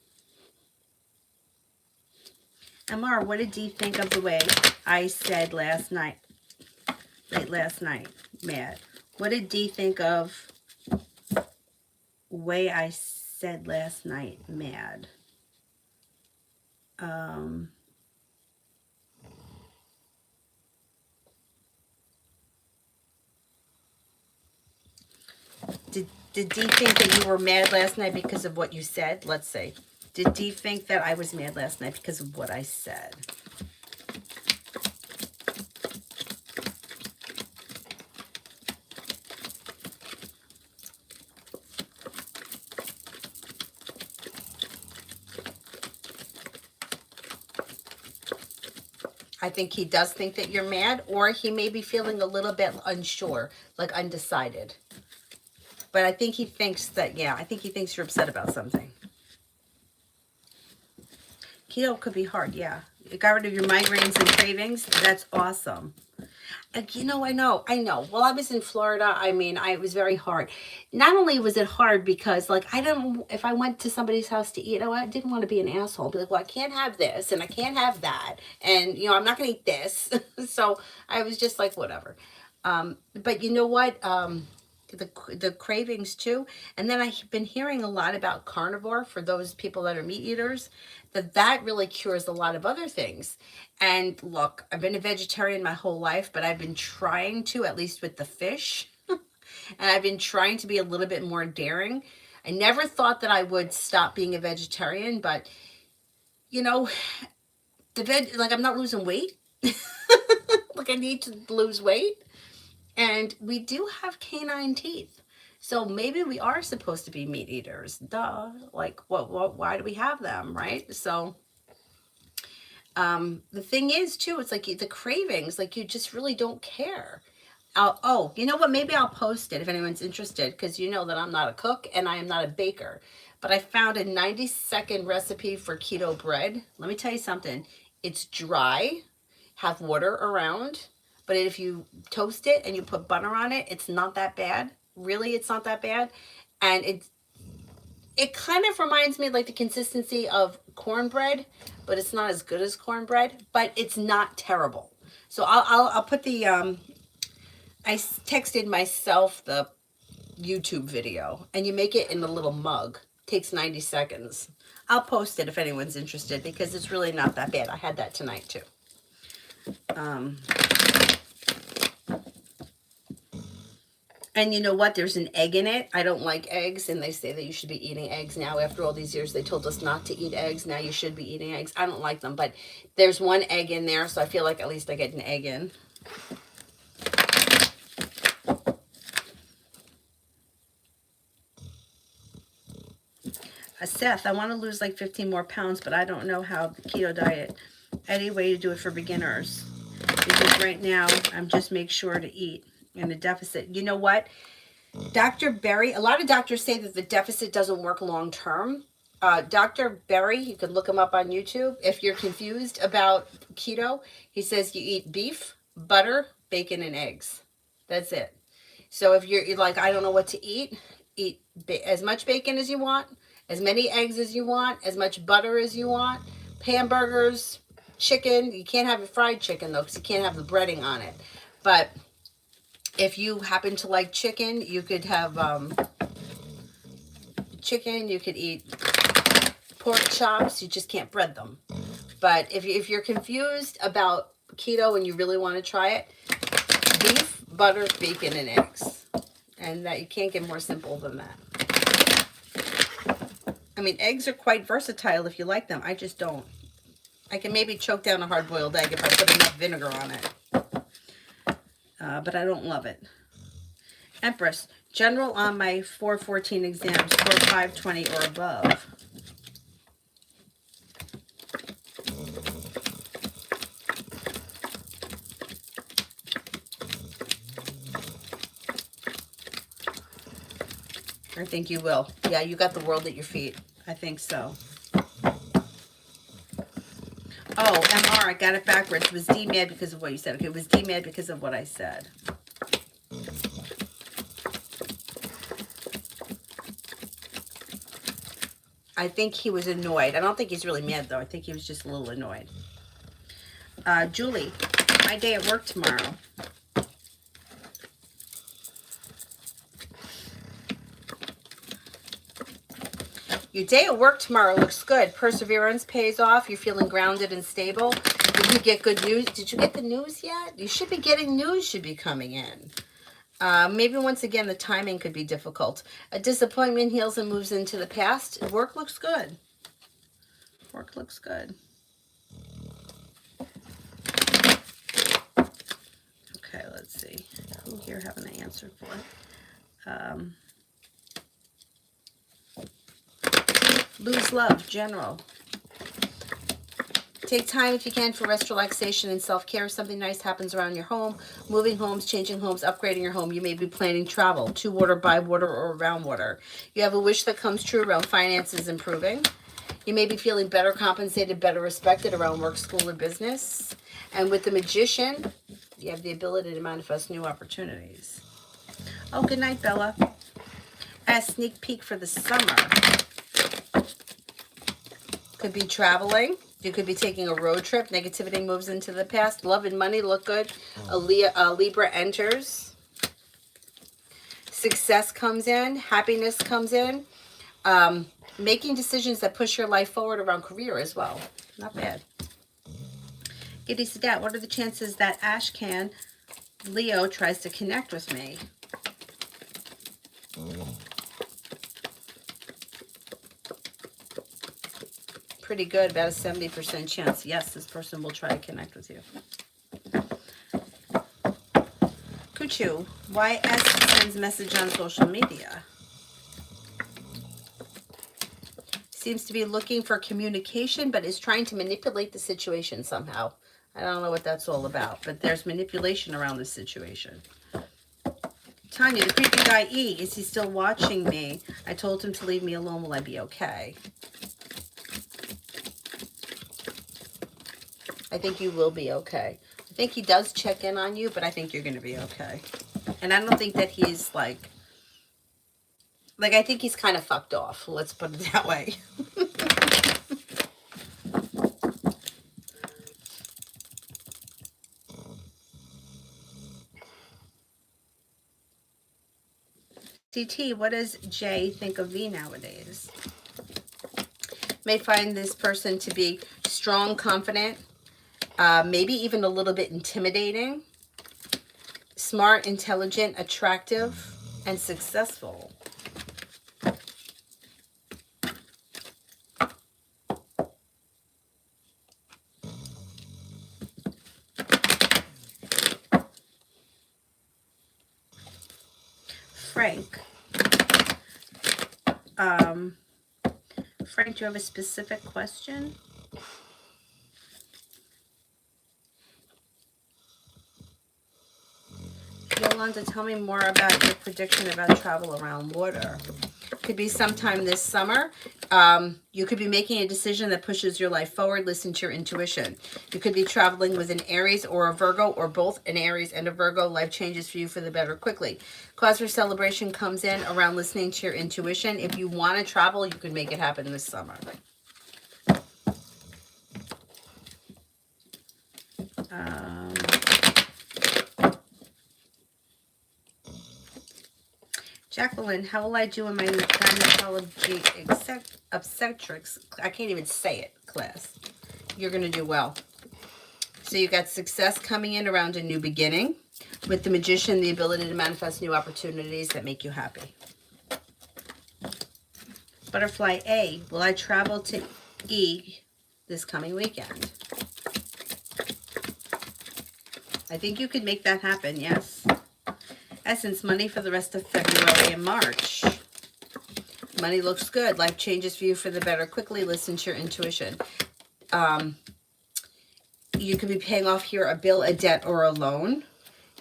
Amar, what did Dee think of the way I said last night? Late last night, mad. What did Dee think of the way I said last night, mad? Did Dee think that you were mad last night because of what you said? Let's see. Did Dee think that I was mad last night because of what I said? I think he does think that you're mad, or he may be feeling a little bit unsure, like undecided. But I think he thinks that, yeah, I think he thinks you're upset about something. Keto could be hard, yeah. You got rid of your migraines and cravings. That's awesome. You know, I know. Well, I was in Florida. I mean, it was very hard. Not only was it hard because, like, if I went to somebody's house to eat, I didn't want to be an asshole. Be like, well, I can't have this and I can't have that. And, you know, I'm not going to eat this. So I was just like, whatever. But you know what? The cravings too. And then I've been hearing a lot about carnivore for those people that are meat eaters, that really cures a lot of other things. And look, I've been a vegetarian my whole life, but I've been trying to, at least with the fish, and I've been trying to be a little bit more daring. I never thought that I would stop being a vegetarian, but you know, like I'm not losing weight. Like I need to lose weight. And we do have canine teeth. So maybe we are supposed to be meat eaters. Duh. Like, why do we have them, right? So, the thing is, too, it's like the cravings, like you just really don't care. Oh, you know what? Maybe I'll post it if anyone's interested, because you know that I'm not a cook and I am not a baker. But I found a 90-second recipe for keto bread. Let me tell you something. It's dry, have water around. But if you toast it and you put butter on it, it's not that bad. Really, it's not that bad. And it kind of reminds me of like the consistency of cornbread, but it's not as good as cornbread, but it's not terrible. So I'll put the, I texted myself the YouTube video, and you make it in the little mug. Takes 90 seconds. I'll post it if anyone's interested, because it's really not that bad. I had that tonight too. And you know what? There's an egg in it. I don't like eggs, and they say that you should be eating eggs now. After all these years, they told us not to eat eggs. Now you should be eating eggs. I don't like them, but there's one egg in there, so I feel like at least I get an egg in. Seth, I want to lose like 15 more pounds, but I don't know how the keto diet. Any way to do it for beginners? Because right now, I'm just make sure to eat in a deficit. You know what? Dr. Berry, a lot of doctors say that the deficit doesn't work long term. Dr. Berry, you can look him up on YouTube. If you're confused about keto, he says you eat beef, butter, bacon, and eggs. That's it. So if you're like, I don't know what to eat as much bacon as you want, as many eggs as you want, as much butter as you want, hamburgers, chicken. You can't have a fried chicken, though, because you can't have the breading on it. But if you happen to like chicken, you could have chicken. You could eat pork chops. You just can't bread them. But if you're confused about keto and you really want to try it, beef, butter, bacon, and eggs. And that you can't get more simple than that. I mean, eggs are quite versatile if you like them. I just don't. I can maybe choke down a hard-boiled egg if I put enough vinegar on it. But I don't love it. Empress, general on my 414 exams, score 520 or above. I think you will. Yeah, you got the world at your feet. I think so. Oh, MR, I got it backwards. Was D mad because of what you said? Okay, was D mad because of what I said? I think he was annoyed. I don't think he's really mad, though. I think he was just a little annoyed. Julie, my day at work tomorrow. Your day at work tomorrow looks good. Perseverance pays off. You're feeling grounded and stable. Did you get good news? Did you get the news yet? You should be getting news should be coming in. Maybe once again, the timing could be difficult. A disappointment heals and moves into the past. Work looks good. Work looks good. Okay, let's see. Who here haven't I answered for? Lose love, general. Take time if you can for rest, relaxation, and self-care. Something nice happens around your home. Moving homes, changing homes, upgrading your home. You may be planning travel to water, by water, or around water. You have a wish that comes true around finances improving. You may be feeling better compensated, better respected around work, school, or business. And with the Magician, you have the ability to manifest new opportunities. Oh, good night, Bella. A sneak peek for the summer. Could be traveling. You could be taking a road trip. Negativity moves into the past. Love and money look good. A Libra enters. Success comes in. Happiness comes in. Making decisions that push your life forward around career as well. Not bad. Giddy Sadat, what are the chances that Ashcan Leo tries to connect with me? Pretty good, about a 70% chance. Yes, this person will try to connect with you. Kuchu, why S sends message on social media? Seems to be looking for communication, but is trying to manipulate the situation somehow. I don't know what that's all about, but there's manipulation around this situation. Tanya, the creepy guy E, is he still watching me? I told him to leave me alone. Will I be okay? I think you will be okay. I think he does check in on you, but I think you're going to be okay. And I don't think that he's like I think he's kind of fucked off. Let's put it that way. CT, what does Jay think of V nowadays? May find this person to be strong, confident, maybe even a little bit intimidating, smart, intelligent, attractive, and successful. Frank. Frank, do you have a specific question? Yolanda, tell me more about your prediction about travel around water. Could be sometime this summer. You could be making a decision that pushes your life forward. Listen to your intuition. You could be traveling with an Aries or a Virgo, or both an Aries and a Virgo. Life changes for you for the better quickly. Cause for celebration comes in around listening to your intuition. If you want to travel, you can make it happen this summer. Jacqueline, how will I do in my gynecology obstetrics? I can't even say it, class. you're going to do well. So you got success coming in around a new beginning. With the Magician, the ability to manifest new opportunities that make you happy. Butterfly A, will I travel to E this coming weekend? I think you could make that happen, yes. Essence, money for the rest of February and March. Money looks good. Life changes for you for the better. Quickly listen to your intuition. You could be paying off here a bill, a debt, or a loan.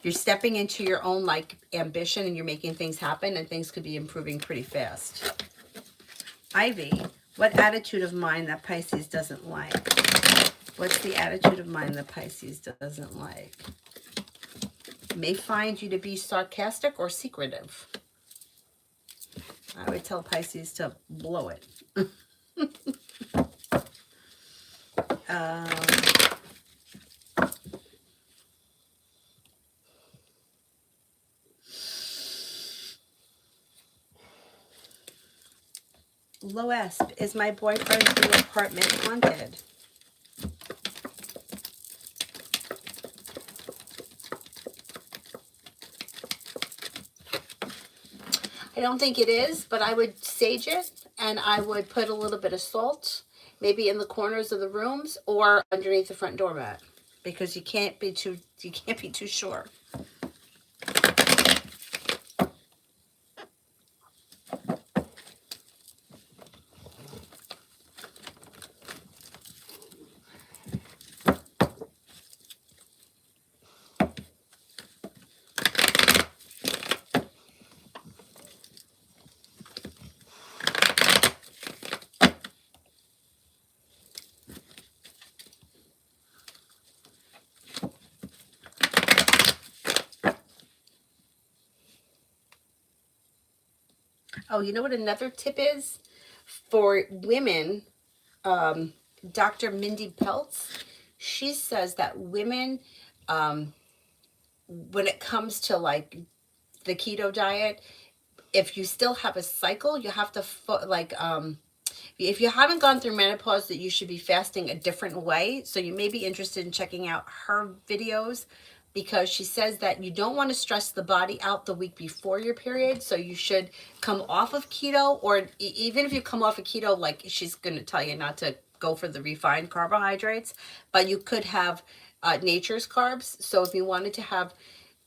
You're stepping into your own like ambition and you're making things happen, and things could be improving pretty fast. Ivy, what attitude of mind that Pisces doesn't like? What's the attitude of mind that Pisces doesn't like? May find you to be sarcastic or secretive. I would tell Pisces to blow it. Lois, is my boyfriend's new apartment haunted? I don't think it is, but I would sage it, and I would put a little bit of salt, maybe in the corners of the rooms or underneath the front doormat, because you can't be too sure. Oh, you know what another tip is? For women, Dr. Mindy Peltz, she says that women, when it comes to like the keto diet, if you still have a cycle, you have to if you haven't gone through menopause, that you should be fasting a different way. So you may be interested in checking out her videos, because she says that you don't want to stress the body out the week before your period. So you should come off of keto, or even if you come off of keto, like she's going to tell you not to go for the refined carbohydrates, but you could have nature's carbs. So if you wanted to have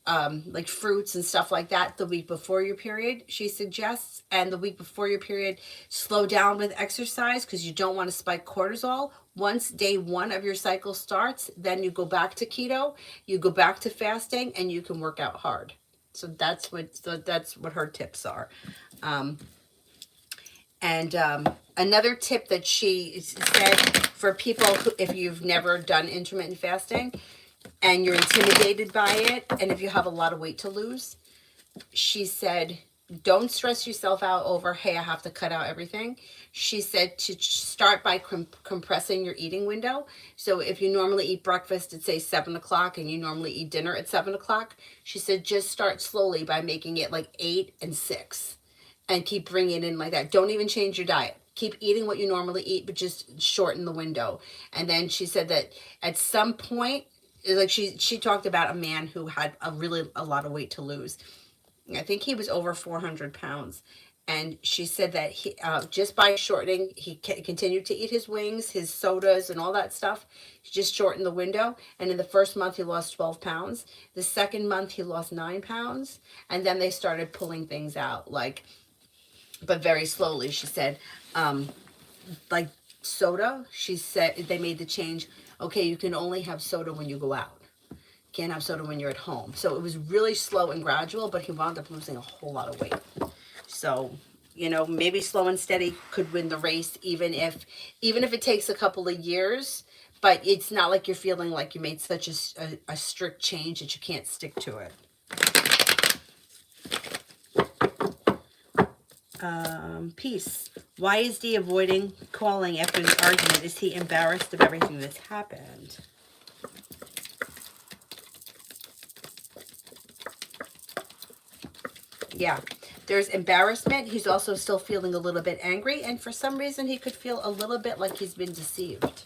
like fruits and stuff like that the week before your period, she suggests, and the week before your period, slow down with exercise, because you don't want to spike cortisol. Once day 1 of your cycle starts, then you go back to keto, you go back to fasting, and you can work out hard. So that's what her tips are. Another tip that she said for people who, if you've never done intermittent fasting and you're intimidated by it, and if you have a lot of weight to lose, she said, don't stress yourself out over, hey, I have to cut out everything. She said to start by compressing your eating window. So if you normally eat breakfast at, say, 7 o'clock, and you normally eat dinner at 7 o'clock, she said just start slowly by making it like 8 and 6, and keep bringing it in like that. Don't even change your diet. Keep eating what you normally eat, but just shorten the window. And then she said that at some point, like she talked about a man who had a lot of weight to lose. I think he was over 400 pounds. And she said that he, just by shortening, he continued to eat his wings, his sodas, and all that stuff. He just shortened the window. And in the first month, he lost 12 pounds. The second month, he lost 9 pounds. And then they started pulling things out, but very slowly. She said, like soda, she said they made the change. Okay, you can only have soda when you go out. Can't have soda when you're at home. So it was really slow and gradual, but he wound up losing a whole lot of weight. So, maybe slow and steady could win the race, even if it takes a couple of years, but it's not like you're feeling like you made such a strict change that you can't stick to it. Peace. Why is Dee avoiding calling after the argument? Is he embarrassed of everything that's happened? Yeah, there's embarrassment. He's also still feeling a little bit angry, and for some reason he could feel a little bit like he's been deceived.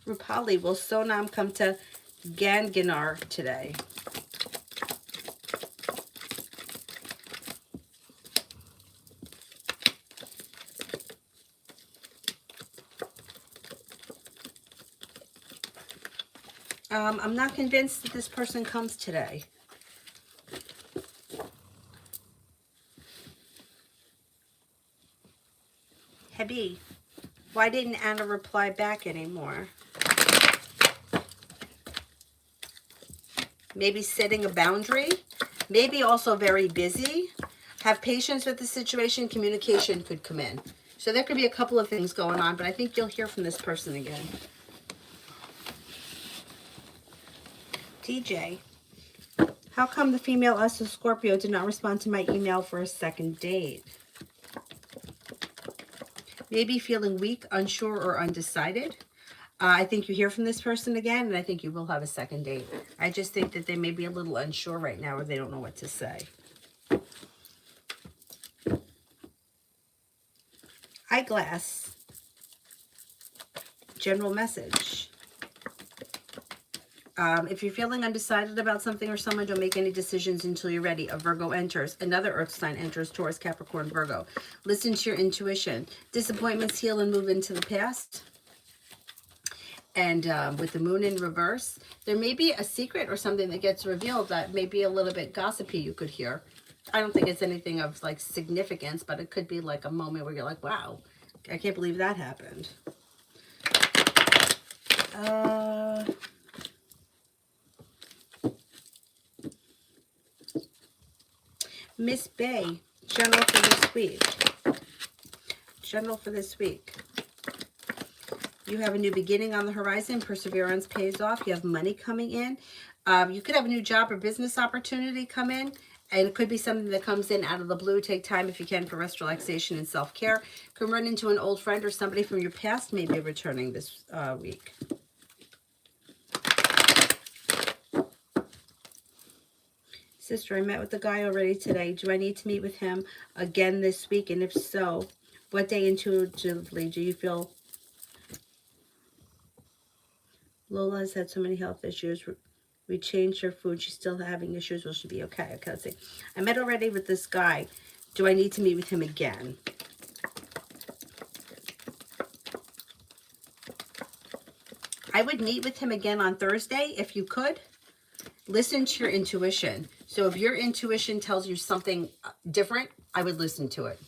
Rupali, will Sonam come to Ganganar today? I'm not convinced that this person comes today. Hebi, why didn't Anna reply back anymore? Maybe setting a boundary. Maybe also very busy. Have patience with the situation. Communication could come in. So there could be a couple of things going on, but I think you'll hear from this person again. TJ, how come the female us of Scorpio did not respond to my email for a second date? Maybe feeling weak, unsure, or undecided. I think you hear from this person again, and I think you will have a second date. I just think that they may be a little unsure right now, or they don't know what to say. Eyeglass. General message. If you're feeling undecided about something or someone, don't make any decisions until you're ready. A Virgo enters. Another earth sign enters. Taurus, Capricorn, Virgo. Listen to your intuition. Disappointments heal and move into the past. And with the moon in reverse, there may be a secret or something that gets revealed that may be a little bit gossipy you could hear. I don't think it's anything of like significance, but it could be like a moment where you're like, wow, I can't believe that happened. Miss Bay, general for this week. General for this week. You have a new beginning on the horizon. Perseverance pays off. You have money coming in. You could have a new job or business opportunity come in. And it could be something that comes in out of the blue. Take time if you can for rest, relaxation, and self-care. Can run into an old friend or somebody from your past maybe returning this week. Sister, I met with the guy already today. Do I need to meet with him again this week? And if so, what day intuitively do you feel? Lola has had so many health issues. We changed her food. She's still having issues. Will she be okay? Okay, let's see. I met already with this guy. Do I need to meet with him again? I would meet with him again on Thursday if you could. Listen to your intuition. So if your intuition tells you something different, I would listen to it.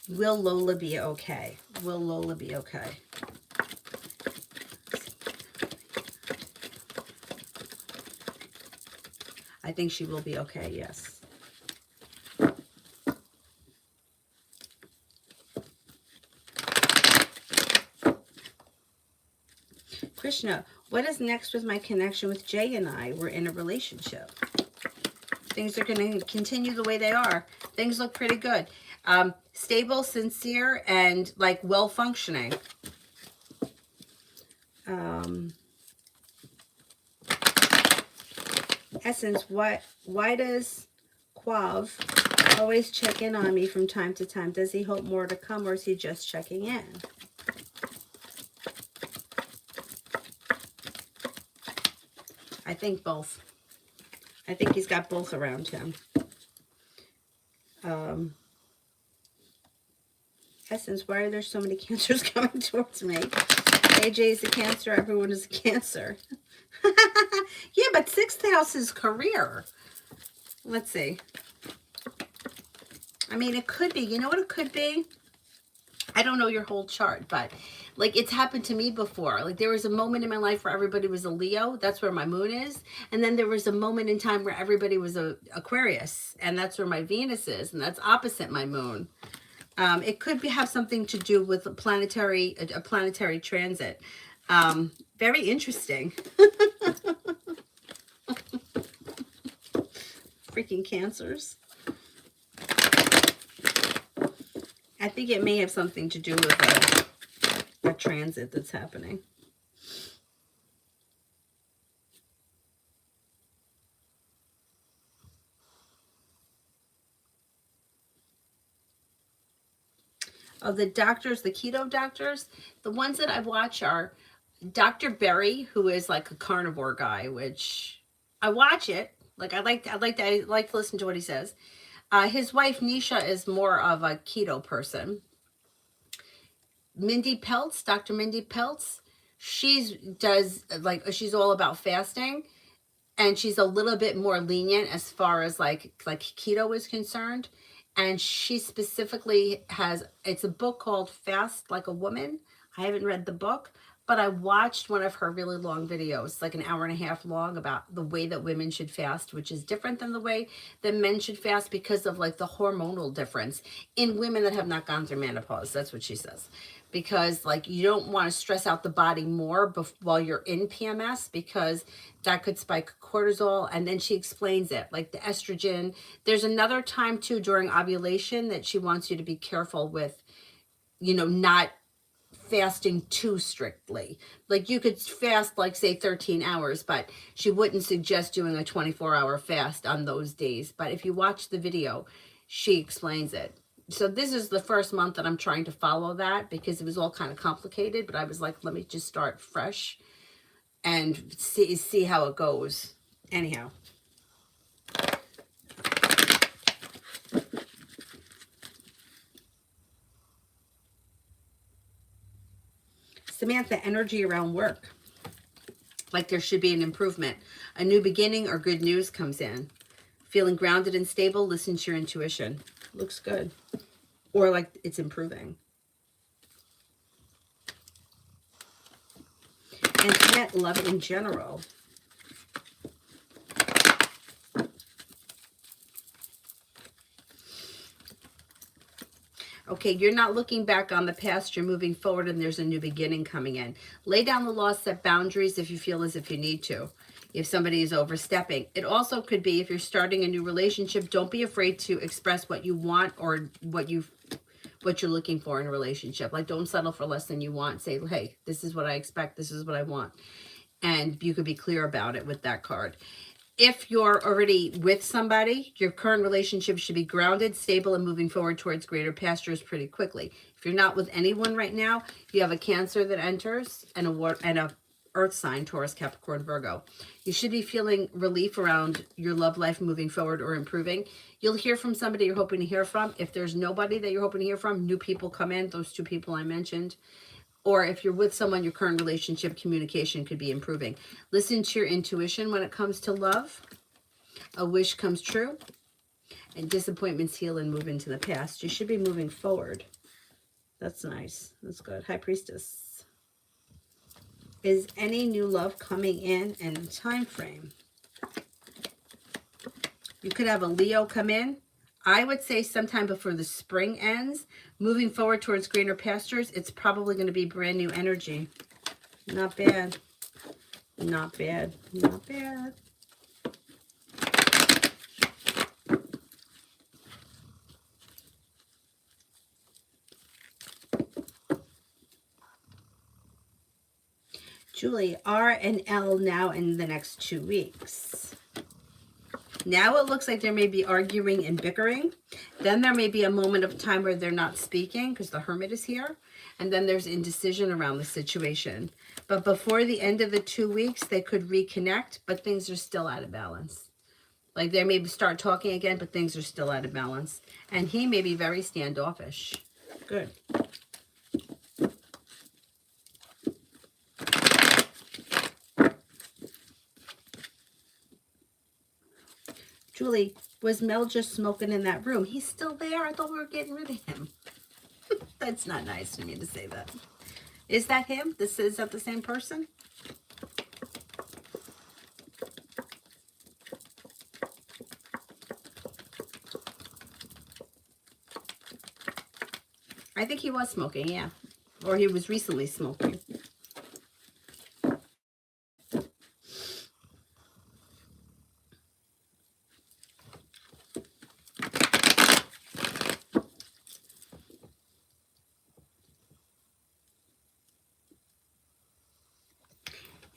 Will Lola be okay? Will Lola be okay? I think she will be okay, yes. Krishna, what is next with my connection with Jay and I? We're in a relationship. Things are going to continue the way they are. Things look pretty good. Stable, sincere, and like well-functioning. Essence, why does Quav always check in on me from time to time? Does he hope more to come, or is he just checking in? I think both. I think he's got both around him. Essence, why are there so many cancers coming towards me? AJ is a cancer. Everyone is a cancer. Yeah, but 6th house is career. Let's see. I mean, it could be. You know what it could be? I don't know your whole chart, but like it's happened to me before. Like there was a moment in my life where everybody was a Leo. That's where my moon is. And then there was a moment in time where everybody was a Aquarius. And that's where my Venus is. And that's opposite my moon. It could have something to do with a planetary transit. Very interesting. Freaking cancers. I think it may have something to do with a transit that's happening. of the doctors, the keto doctors, the ones that I watch are Dr. Berry, who is like a carnivore guy, which I watch it. Like I like to listen to what he says. His wife Nisha is more of a keto person. Mindy Peltz, Dr. Mindy Peltz, she's all about fasting, and she's a little bit more lenient as far as like keto is concerned. And she specifically has, it's a book called Fast Like a Woman. I haven't read the book, but I watched one of her really long videos, like an hour and a half long, about the way that women should fast, which is different than the way that men should fast because of like the hormonal difference in women that have not gone through menopause. That's what she says. Because like you don't want to stress out the body more while you're in PMS, because that could spike cortisol. And then she explains it, like the estrogen. There's another time too during ovulation that she wants you to be careful with, not fasting too strictly. Like you could fast like say 13 hours, but she wouldn't suggest doing a 24-hour fast on those days. But if you watch the video, she explains it. So this is the first month that I'm trying to follow that, because it was all kind of complicated, but I was like, let me just start fresh and see how it goes. Anyhow. Samantha, energy around work. Like there should be an improvement. A new beginning or good news comes in. Feeling grounded and stable, listen to your intuition. Looks good. Or like it's improving. And pet love in general. Okay, you're not looking back on the past, you're moving forward, and there's a new beginning coming in. Lay down the law, set boundaries if you feel as if you need to. If somebody is overstepping. It also could be if you're starting a new relationship, don't be afraid to express what you want or what you're looking for in a relationship. Like don't settle for less than you want. Say, hey, this is what I expect, this is what I want. And you could be clear about it with that card. If you're already with somebody, your current relationship should be grounded, stable, and moving forward towards greater pastures pretty quickly. If you're not with anyone right now, you have a Cancer that enters and a Earth sign, Taurus, Capricorn, Virgo. You should be feeling relief around your love life moving forward or improving. You'll hear from somebody you're hoping to hear from. If there's nobody that you're hoping to hear from, new people come in, those two people I mentioned. Or if you're with someone, your current relationship communication could be improving. Listen to your intuition when it comes to love. A wish comes true. And disappointments heal and move into the past. You should be moving forward. That's nice. That's good. High Priestess. Is any new love coming in a time frame? You could have a Leo come in. I would say sometime before the spring ends, moving forward towards greener pastures, it's probably going to be brand new energy. Not bad. Not bad. Not bad. Julie, R and L now in the next 2 weeks. Now it looks like there may be arguing and bickering. Then there may be a moment of time where they're not speaking because the Hermit is here. And then there's indecision around the situation. But before the end of the 2 weeks, they could reconnect, but things are still out of balance. Like they may start talking again, but things are still out of balance. And he may be very standoffish. Good. Julie, was Mel just smoking in that room? He's still there? I thought we were getting rid of him. That's not nice for me to say that. Is that him? Is that the same person? I think he was smoking, yeah. Or he was recently smoking.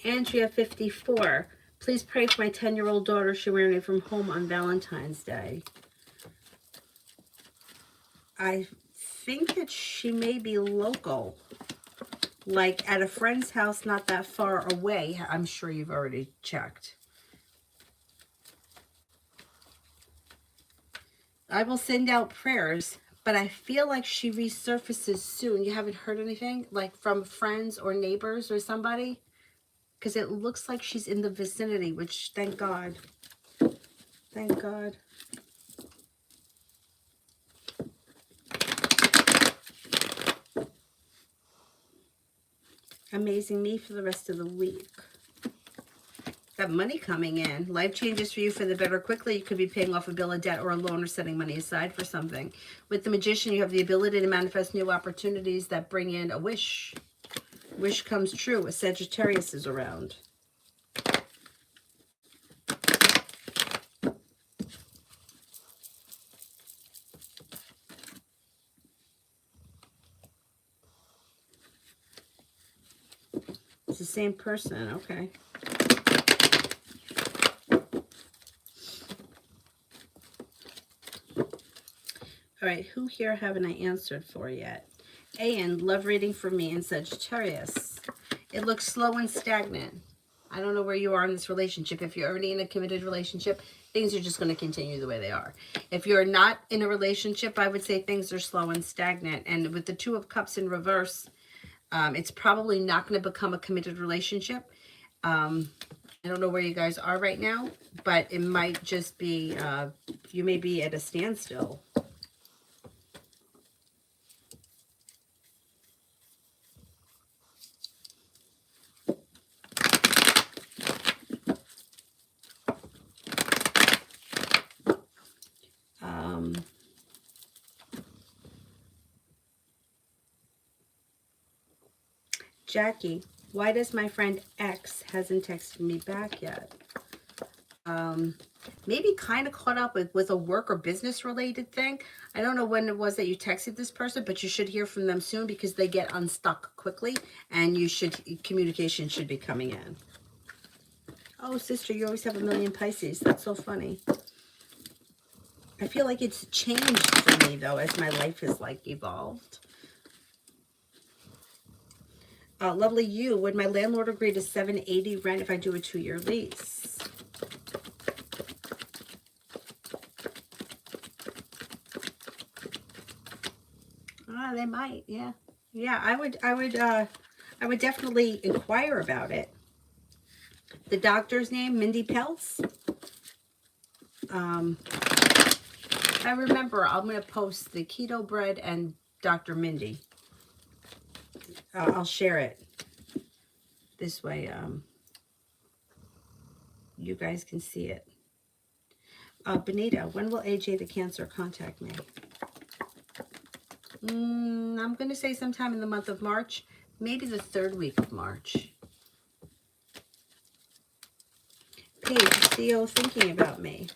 Andrea 54. Please pray for my 10-year-old daughter. She's wearing it from home on Valentine's Day. I think that she may be local, like at a friend's house not that far away. I'm sure you've already checked. I will send out prayers, but I feel like she resurfaces soon. You haven't heard anything, like from friends or neighbors or somebody? Because it looks like she's in the vicinity, which, thank God. Thank God. Amazing me for the rest of the week. Got money coming in. Life changes for you for the better quickly. You could be paying off a bill of debt or a loan or setting money aside for something. With the Magician, you have the ability to manifest new opportunities that bring in a wish. Wish comes true. A Sagittarius is around. It's the same person. Okay. All right, who here haven't I answered for yet? And love reading for me in Sagittarius. It looks slow and stagnant. I don't know where you are in this relationship. If you're already in a committed relationship, things are just going to continue the way they are. If you're not in a relationship, I would say things are slow and stagnant. And with the Two of Cups in reverse, it's probably not going to become a committed relationship. I don't know where you guys are right now, but it might just be, you may be at a standstill. Jackie, why does my friend X hasn't texted me back yet? Maybe kind of caught up with a work or business related thing. I don't know when it was that you texted this person, but you should hear from them soon because they get unstuck quickly and communication should be coming in. Oh, sister, you always have a million Pisces. That's so funny. I feel like it's changed for me though as my life has like evolved. Lovely you, would my landlord agree to $780 rent if I do a 2-year lease? They might, yeah. Yeah, I would definitely inquire about it. The doctor's name, Mindy Peltz. I remember I'm going to post the keto bread and Dr. Mindy. I'll share it. This way, you guys can see it. Benita, when will AJ the Cancer contact me? I'm going to say sometime in the month of March, maybe the 3rd week of March. Paige, is Theo thinking about me?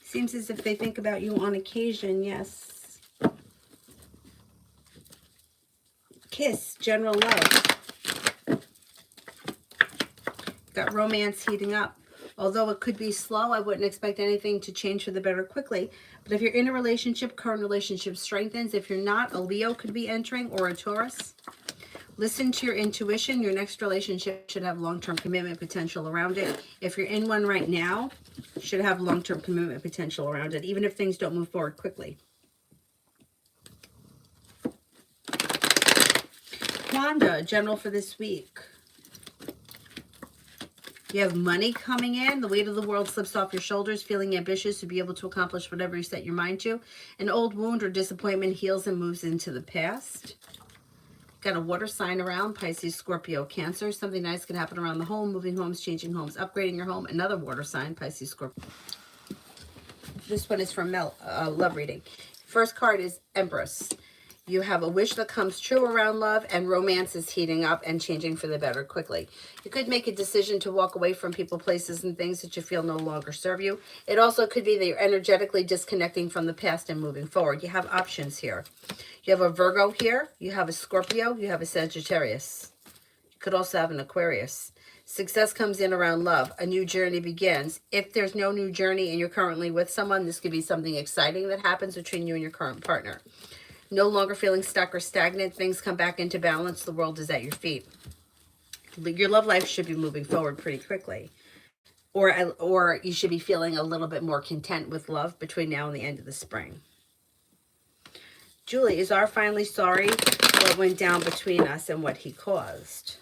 Seems as if they think about you on occasion, yes. Kiss, general love. Got romance heating up. Although it could be slow, I wouldn't expect anything to change for the better quickly. But if you're in a relationship, current relationship strengthens. If you're not, a Leo could be entering or a Taurus. Listen to your intuition. Your next relationship should have long-term commitment potential around it. If you're in one right now, should have long-term commitment potential around it, even if things don't move forward quickly. Wanda, general for this week. You have money coming in. The weight of the world slips off your shoulders, feeling ambitious to be able to accomplish whatever you set your mind to. An old wound or disappointment heals and moves into the past. Got a water sign around, Pisces, Scorpio, Cancer. Something nice can happen around the home, moving homes, changing homes, upgrading your home. Another water sign, Pisces, Scorpio. This one is from Mel, love reading. First card is Empress. You have a wish that comes true around love, and romance is heating up and changing for the better quickly. You could make a decision to walk away from people, places, and things that you feel no longer serve you. It also could be that you're energetically disconnecting from the past and moving forward. You have options here. You have a Virgo here. You have a Scorpio. You have a Sagittarius. You could also have an Aquarius. Success comes in around love. A new journey begins. If there's no new journey and you're currently with someone, this could be something exciting that happens between you and your current partner. No longer feeling stuck or stagnant. Things come back into balance. The world is at your feet. Your love life should be moving forward pretty quickly. Or you should be feeling a little bit more content with love between now and the end of the spring. Julie, is R finally sorry for what went down between us and what he caused?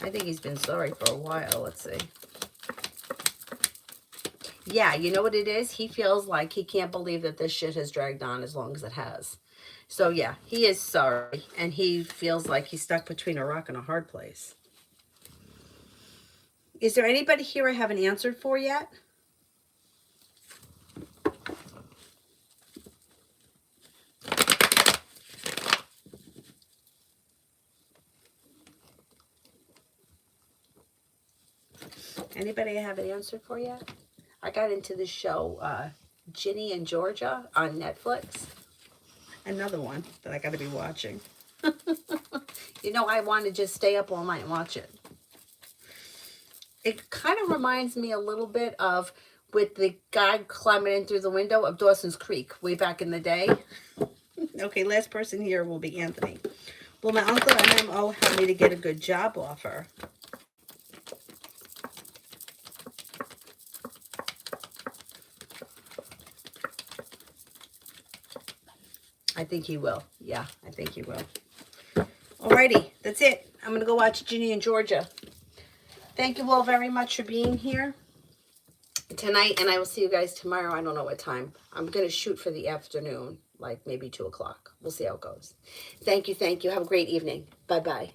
I think he's been sorry for a while. Let's see. Yeah, you know what it is? He feels like he can't believe that this shit has dragged on as long as it has. So yeah, he is sorry. And he feels like he's stuck between a rock and a hard place. Is there anybody here I haven't answered for yet? Anybody I haven't answered for yet? I got into this show, Ginny and Georgia on Netflix. Another one that I got to be watching. You know, I want to just stay up all night and watch it. It kind of reminds me a little bit of with the guy climbing in through the window of Dawson's Creek way back in the day. Okay, last person here will be Anthony. Will my uncle MMO help me to get a good job offer? I think he will. Yeah, I think he will. Alrighty, that's it. I'm going to go watch Ginny and Georgia. Thank you all very much for being here tonight, and I will see you guys tomorrow. I don't know what time. I'm going to shoot for the afternoon, like maybe 2 o'clock. We'll see how it goes. Thank you. Have a great evening. Bye-bye.